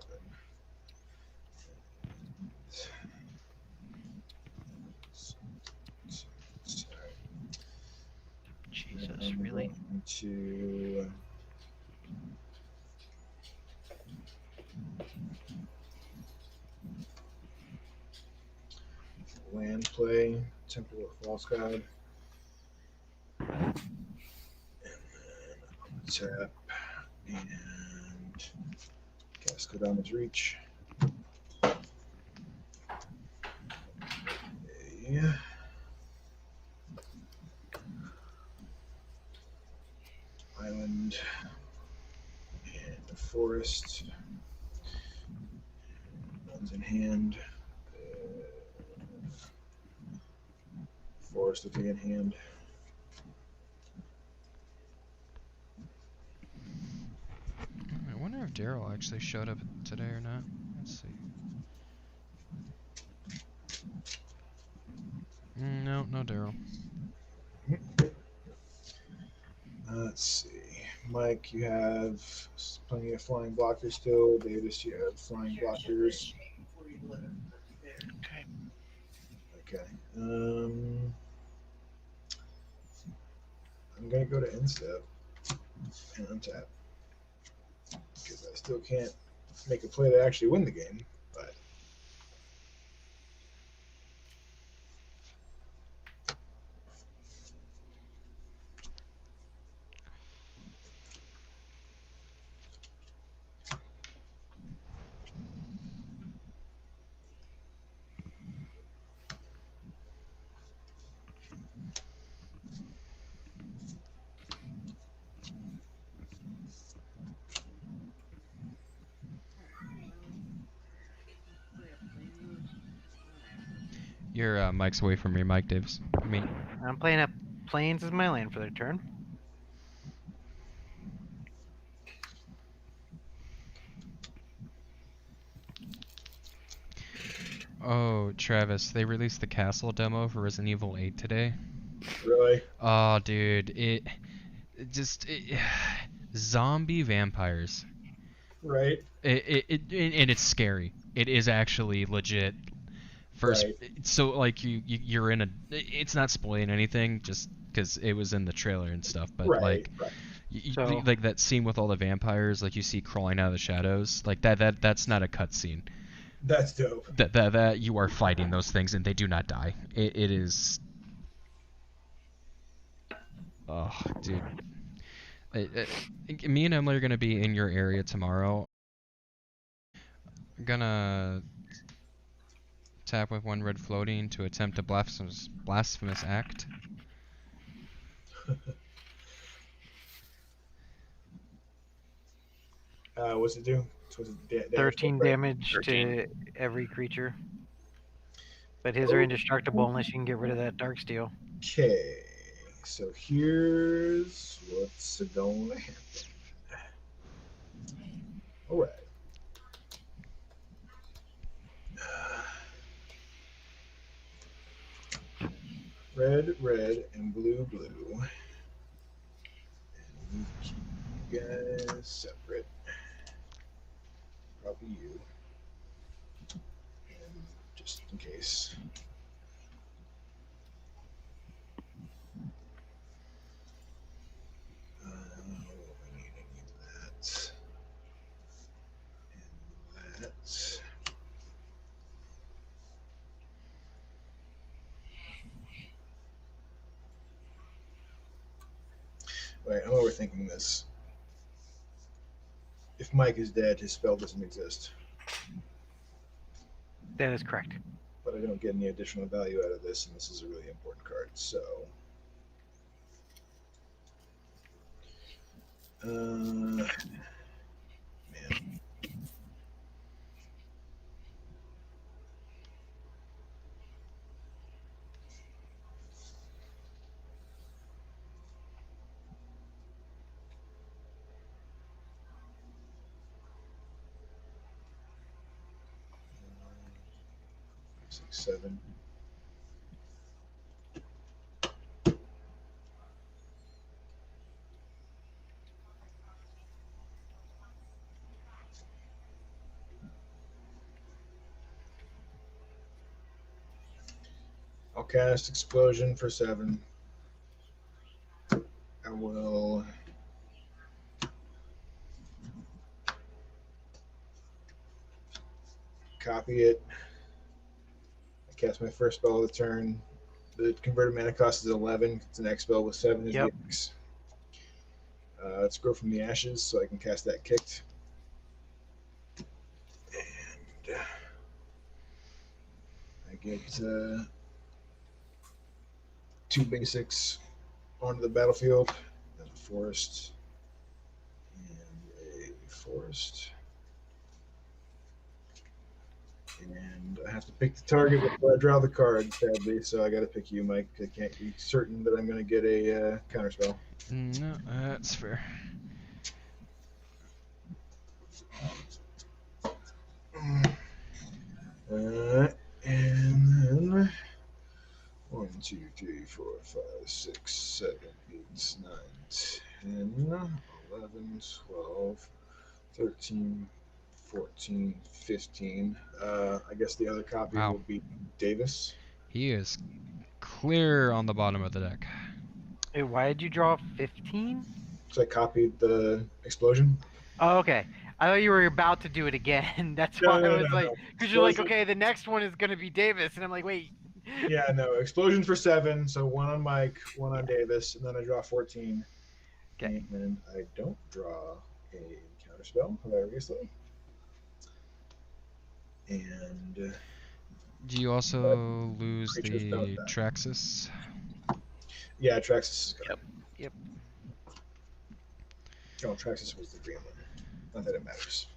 Jesus, really? To land play, Temple of False God, and then tap and cast Kodama's Reach. Yeah. Island and the forest. One's in hand. Forest will be in hand. I wonder if Daryl actually showed up today or not. Let's see. No, no Daryl. Let's see. Mike, you have plenty of flying blockers still. Davis, you have flying blockers. Okay. Okay. I'm gonna go to end step and untap because I still can't make a play to actually win the game. But Your mic's away from your mic, Davis. I mean, I'm playing up Plains as my land for their turn. oh, Travis, they released the castle demo for Resident Evil 8 today. really, Oh, dude, zombie vampires. right? And it's scary. It is actually legit. First, Right. so like you're in a. It's not spoiling anything, just because it was in the trailer and stuff. But Right. like, Right. So- like that scene with all the vampires, like you see crawling out of the shadows, like that's not a cutscene. That's dope. That you are fighting those things and they do not die. It is. Oh, dude. Me and Emily are gonna be in your area tomorrow. I'm gonna tap with 1 red floating to attempt a blasphemous act. What's it do? What's it 13 right? damage 13. to every creature. But his are indestructible unless you can get rid of that dark steel. Okay, so here's what's gonna happen. All right. Red, red, and blue, blue. And keep you guys separate. Probably you. And just in case. I need that. And that. Wait, I'm overthinking this. If Mike is dead, his spell doesn't exist. That is correct. But I don't get any additional value out of this, and this is a really important card. So, man, 6, 7. I'll cast Explosion for 7. I will copy it. I cast my first spell of the turn. The converted mana cost is 11. It's an X spell with 7 is Yep. the X. Let's grow from the ashes so I can cast that kicked. And I get 2 basics onto the battlefield. And a forest. And a forest. And I have to pick the target before I draw the card, sadly. So I got to pick you, Mike. I can't be certain that I'm going to get a counterspell. No, that's fair. And then 1, 2, 3, 4, 5, 6, 7, 8, 9, 10, 11, 12, 13, 14, 15. I guess the other copy Wow. will be Davis. He is clear on the bottom of the deck. Hey, why did you draw 15? So I copied the explosion. Oh, okay. I thought you were about to do it again. That's No, why no, I was no, like, no. because you're like, Explosion. okay, the next one is gonna be Davis, and I'm like, wait. Yeah, no, explosion for 7. So 1 on Mike, 1 on Davis, and then I draw 14. Okay. And I don't draw a counterspell, hilariously. And Do you also lose creatures the don't die. Traxxas? Yeah, Traxxas is gone. Yep. Oh, Traxxas was the green one. Not that it matters.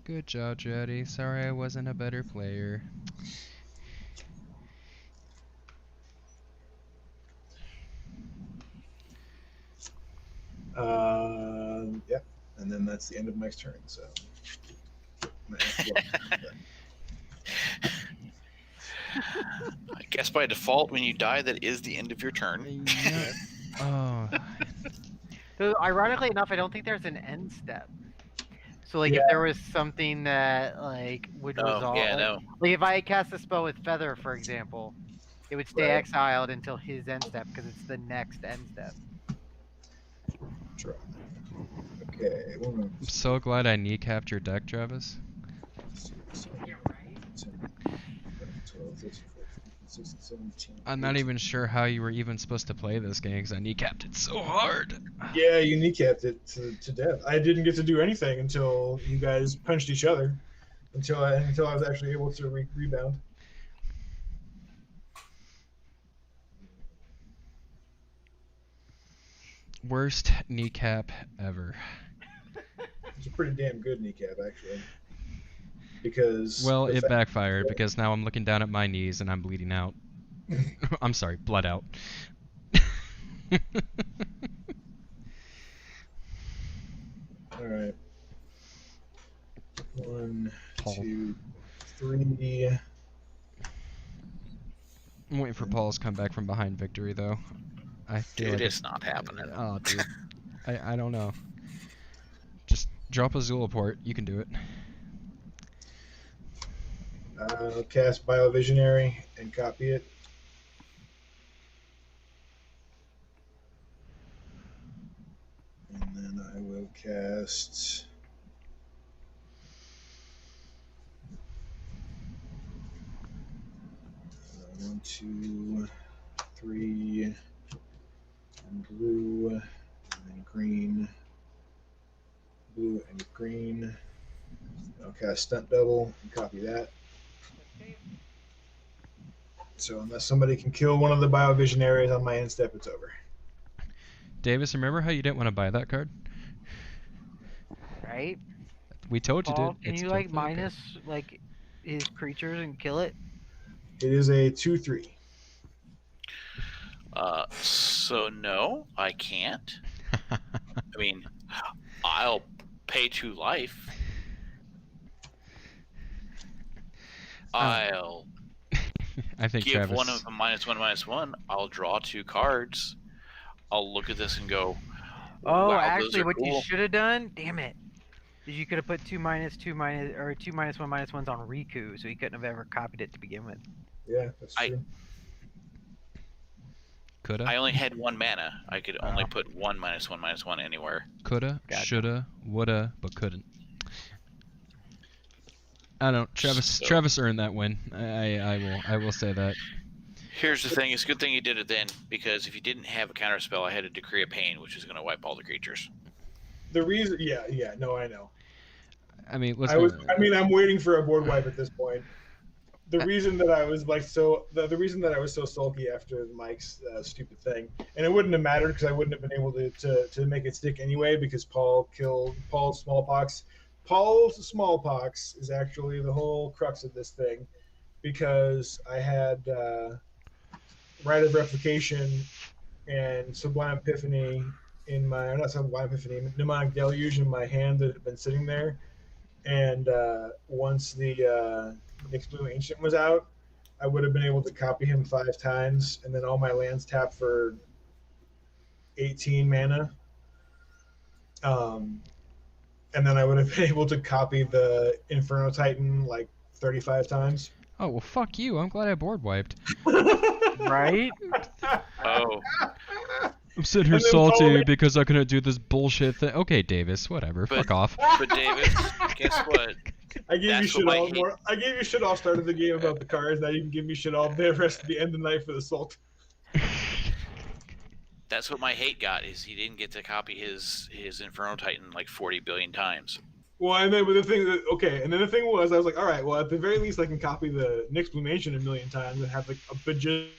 Good job, Jody. Sorry I wasn't a better player. Yep. And then that's the end of Mike's turn. So. I guess by default, when you die, that is the end of your turn. Oh, So ironically enough, I don't think there's an end step. So like, if there was something that like would Oh, resolve, yeah, like, no. like if I cast a spell with Feather, for example, it would stay Right. exiled until his end step because it's the next end step. Sure. Okay. I'm so glad I kneecapped your deck, Travis. Yeah, right. 12, 13, 14, 16, 17. I'm not even sure how you were even supposed to play this game because I kneecapped it so hard. Yeah, you kneecapped it to death. I didn't get to do anything until you guys punched each other. Until I was actually able to rebound. Worst kneecap ever. It's a pretty damn good kneecap, actually. because Well, the it fact- backfired because now I'm looking down at my knees and I'm bleeding out. I'm sorry, blood out. All right. 1, Paul. 2, 3. I'm waiting for Paul's comeback from behind victory, though. I feel Dude, like it's not happening. Oh, dude. I don't know. Just drop a Zulaport. You can do it. I'll cast Biovisionary and copy it. And then I will cast. 1, 2, 3, and blue, and then green, blue and green. I'll cast Stunt Double and copy that. So unless somebody can kill one of the Biovisionaries on my end step, it's over. Davis, remember how you didn't want to buy that card? Right? We told you, Paul, dude. can It's you like totally okay. minus like his creatures and kill it? It is a 2/3. So no, I can't. I mean, I'll pay 2 life. I'll I think give Travis. one of them -1/-1. I'll draw 2 cards. I'll look at this and go, Oh, wow, those actually, are what cool. you should have done, damn it, is you could have put 2 -1/-1s on Riku, so he couldn't have ever copied it to begin with. Yeah, that's true. Coulda, I only had 1 mana. I could only put 1 -1/-1 anywhere. coulda, Gotcha. shoulda, woulda, but couldn't. I don't. Travis. So- Travis earned that win. I will say that. Here's the thing: it's a good thing you did it then, because if you didn't have a counter spell, I had a Decree of Pain, which is going to wipe all the creatures. The reason, yeah, no, I know. I mean, let's. I'm waiting for a board wipe at this point. The reason that I was like the reason that I was so sulky after Mike's stupid thing, and it wouldn't have mattered because I wouldn't have been able to make it stick anyway because Paul killed Paul's smallpox. Paul's smallpox is actually the whole crux of this thing, because I had Rite of Replication and Sublime Epiphany in my not Sublime Epiphany, Mnemonic Deluge in my hand that had been sitting there, and once the Nyx Blue Ancient was out, I would have been able to copy him 5 times, and then all my lands tap for 18 mana. And then I would have been able to copy the Inferno Titan like 35 times. Oh well, fuck you. I'm glad I board wiped. Right? Oh, I'm sitting here And then salty Paul- because I couldn't do this bullshit thing. Okay, Davis, whatever. But- Fuck off. but David, guess what? I gave you That's shit what I all hate. more. I gave you shit all start of the game about the cards. Now you can give me shit all the rest of the end of the night for the Salt. That's what my hate got, is he didn't get to copy his Inferno Titan like 40 billion times. Well, and then but the thing that and then the thing was, I was like, all right, well, at the very least, I can copy the Nyx Blue Ancient a million times and have like a bajillion.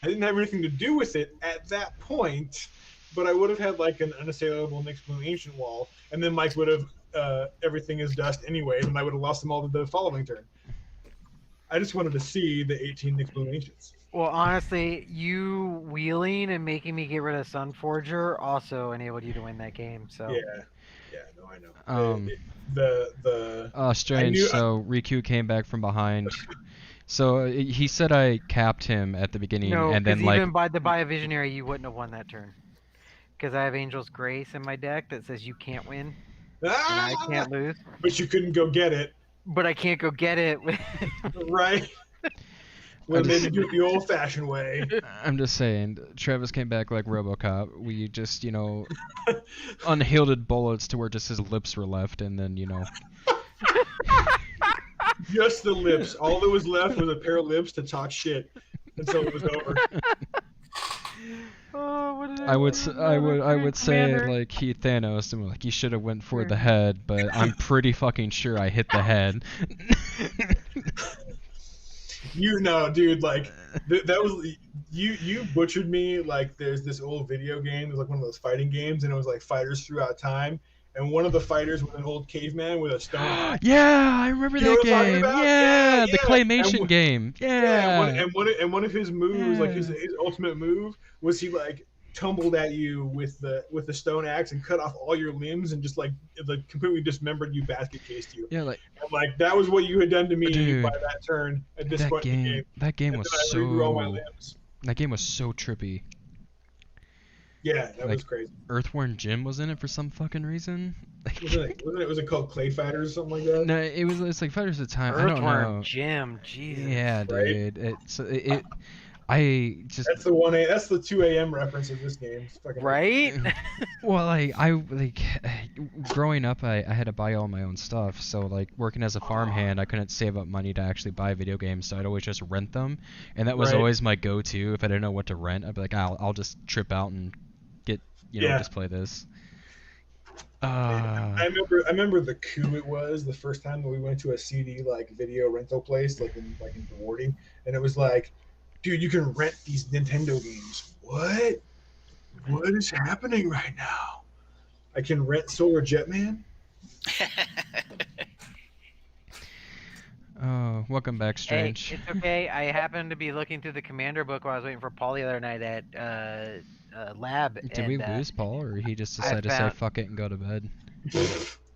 I didn't have anything to do with it at that point, but I would have had like an unassailable Nyx Blue Ancient wall, and then Mike would have everything is dust anyways, and I would have lost them all to the following turn. I just wanted to see the 18 Nyx Blue Ancients. Well, honestly, you wheeling and making me get rid of Sunforger also enabled you to win that game. So Yeah, no, I know. The Oh, strange. I knew- So Riku came back from behind. So he said I capped him at the beginning, no, and then because like even by the Biovisionary, you wouldn't have won that turn. Because I have Angel's Grace in my deck that says you can't win and I can't lose. But you couldn't go get it, But I can't go get it. right? Well, maybe do it the old-fashioned way. I'm just saying, Travis came back like RoboCop. We just, unhilded bullets to where just his lips were left, and then, Just the lips. All that was left was a pair of lips to talk shit until it was over. Oh, what did I would say Commander? like he Thanos, and like he should have went for the head, but I'm pretty fucking sure I hit the head. You know, dude, like that was you butchered me. Like there's this old video game, it was like one of those fighting games, and it was like fighters throughout time, and one of the fighters was an old caveman with a stone axe. Yeah, I remember You know that what I'm talking game. about? Yeah, Yeah, the yeah. claymation And game. Yeah, Yeah. and one of his moves, like his Yeah. ultimate move, was he like tumbled at you with the stone axe and cut off all your limbs and just like completely dismembered you, basket cased you. Yeah, like, And like that was what you had done to me dude, by that turn at this that point in the game. that game And was then I regrew all my limbs. so trippy. Yeah, that Like, was crazy. Earthworm Jim was in it for some fucking reason. Was it called Clay Fighters or something like that? No, it's like Fighters of Time. I don't Earthworm know. Jim, Jesus. Yeah, Right? dude. I just That's that's the 2 a.m. reference of this game. It's fucking Right? well, growing up, I had to buy all my own stuff. So like working as a farmhand, I couldn't save up money to actually buy video games, so I'd always just rent them, and that was Right. always my go-to. If I didn't know what to rent, I'd be like, I'll just trip out and get Yeah. just play this. I remember the coup it was the first time that we went to a CD like video rental place like in Hawaii, and it was like, dude, you can rent these Nintendo games. What is happening right now? I can rent Solar Jetman. Oh, welcome back, Strange. Hey, it's okay. I happened to be looking through the commander book while I was waiting for Paul the other night at lab. Did and, we lose Paul, or he just I decided to say found- fuck it and go to bed?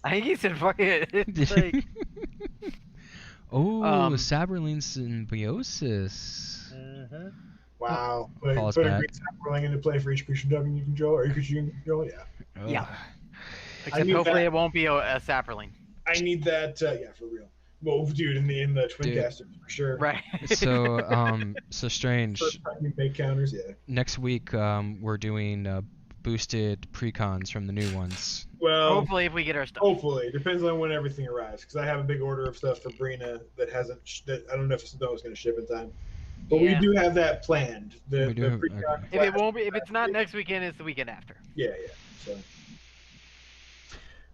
I think he said fuck it. It's like, oh, Saberline Symbiosis. Wow. Paul's Put a back. green Saberling into play for each creature token you control, or each creature you can control. Yeah. Yeah. Ugh. except need hopefully that. it won't be a sapperling. I need that. Yeah, for real. Well, dude, in the twin Dude. caster for sure. Right. So Strange. First time you make counters, yeah. Next week, we're doing boosted precons from the new ones. Well, Hopefully if we get our stuff. hopefully, it depends on when everything arrives. Because I have a big order of stuff for Brina that hasn't. That I don't know if it's going to ship in time. But Yeah. we do have that planned. The We do? precon Okay. If it class- won't be, if it's not next weekend, it's the weekend after. Yeah. So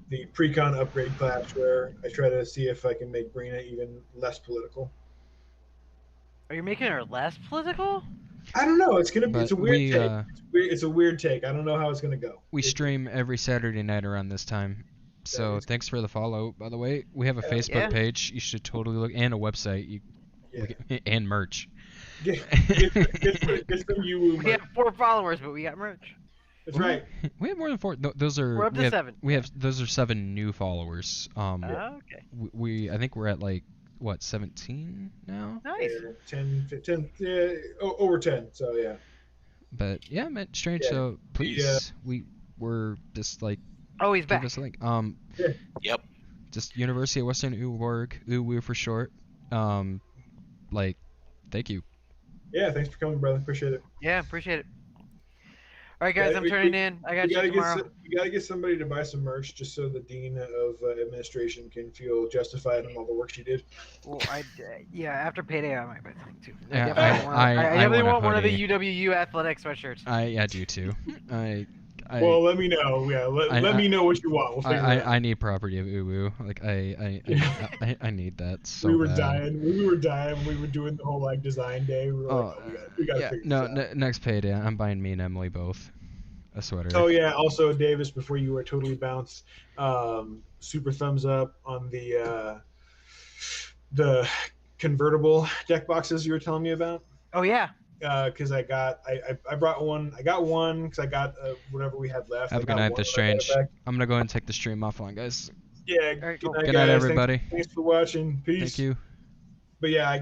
the precon upgrade class where I try to see if I can make Brina even less political. Are you making her less political? I don't know. It's gonna be. It's a But weird we, take. It's a weird take. I don't know how it's gonna go. We stream every Saturday night around this time. So is- thanks for the follow. By the way, we have a Yeah. Facebook Yeah. page. You should totally look, and a website. Yeah. And merch. Get some UWU We merch. have 4 followers, but we got merch. That's right. We have more than 4. Those are. We're up we to have, 7. We have. Those are 7 new followers. Okay. I think we're at like what 17 now. Nice. 10, 15, yeah, over 10. So yeah. But yeah, man, Strange. Yeah. So please, we're just like Oh, he's give back. us a link. Yep. Just University of Western Org, UWU for short. Like, thank you. Yeah. Thanks for coming, brother. Appreciate it. Yeah, appreciate it. All right, guys, Yeah, I'm we- turning we- in. I got We you gotta tomorrow. get somebody to buy some merch just so the dean of administration can feel justified on all the work she did. Well, yeah, after payday, I might buy something too. Yeah, I definitely want a want one of the hoodie. UWU athletic sweatshirts. I do too. Well, let me know. Yeah, let me know what you want. We'll figure it out. I need property of UWU. Like I need that so we were bad. dying. We were dying when we were doing the whole like design day. We were like, we gotta Yeah, figure no, this out. next payday, I'm buying me and Emily both a sweater. Oh yeah. Also, Davis, before you were totally bounced, super thumbs up on the convertible deck boxes you were telling me about. Oh yeah. Because I brought one. I got one because I got whatever we had left. Have I a good got night, one The when I got it Strange. back. I'm gonna go ahead and take the stream offline, guys. Yeah. All right, Good cool. night, Good night, guys. everybody. Thanks for watching. Peace. Thank you. But yeah,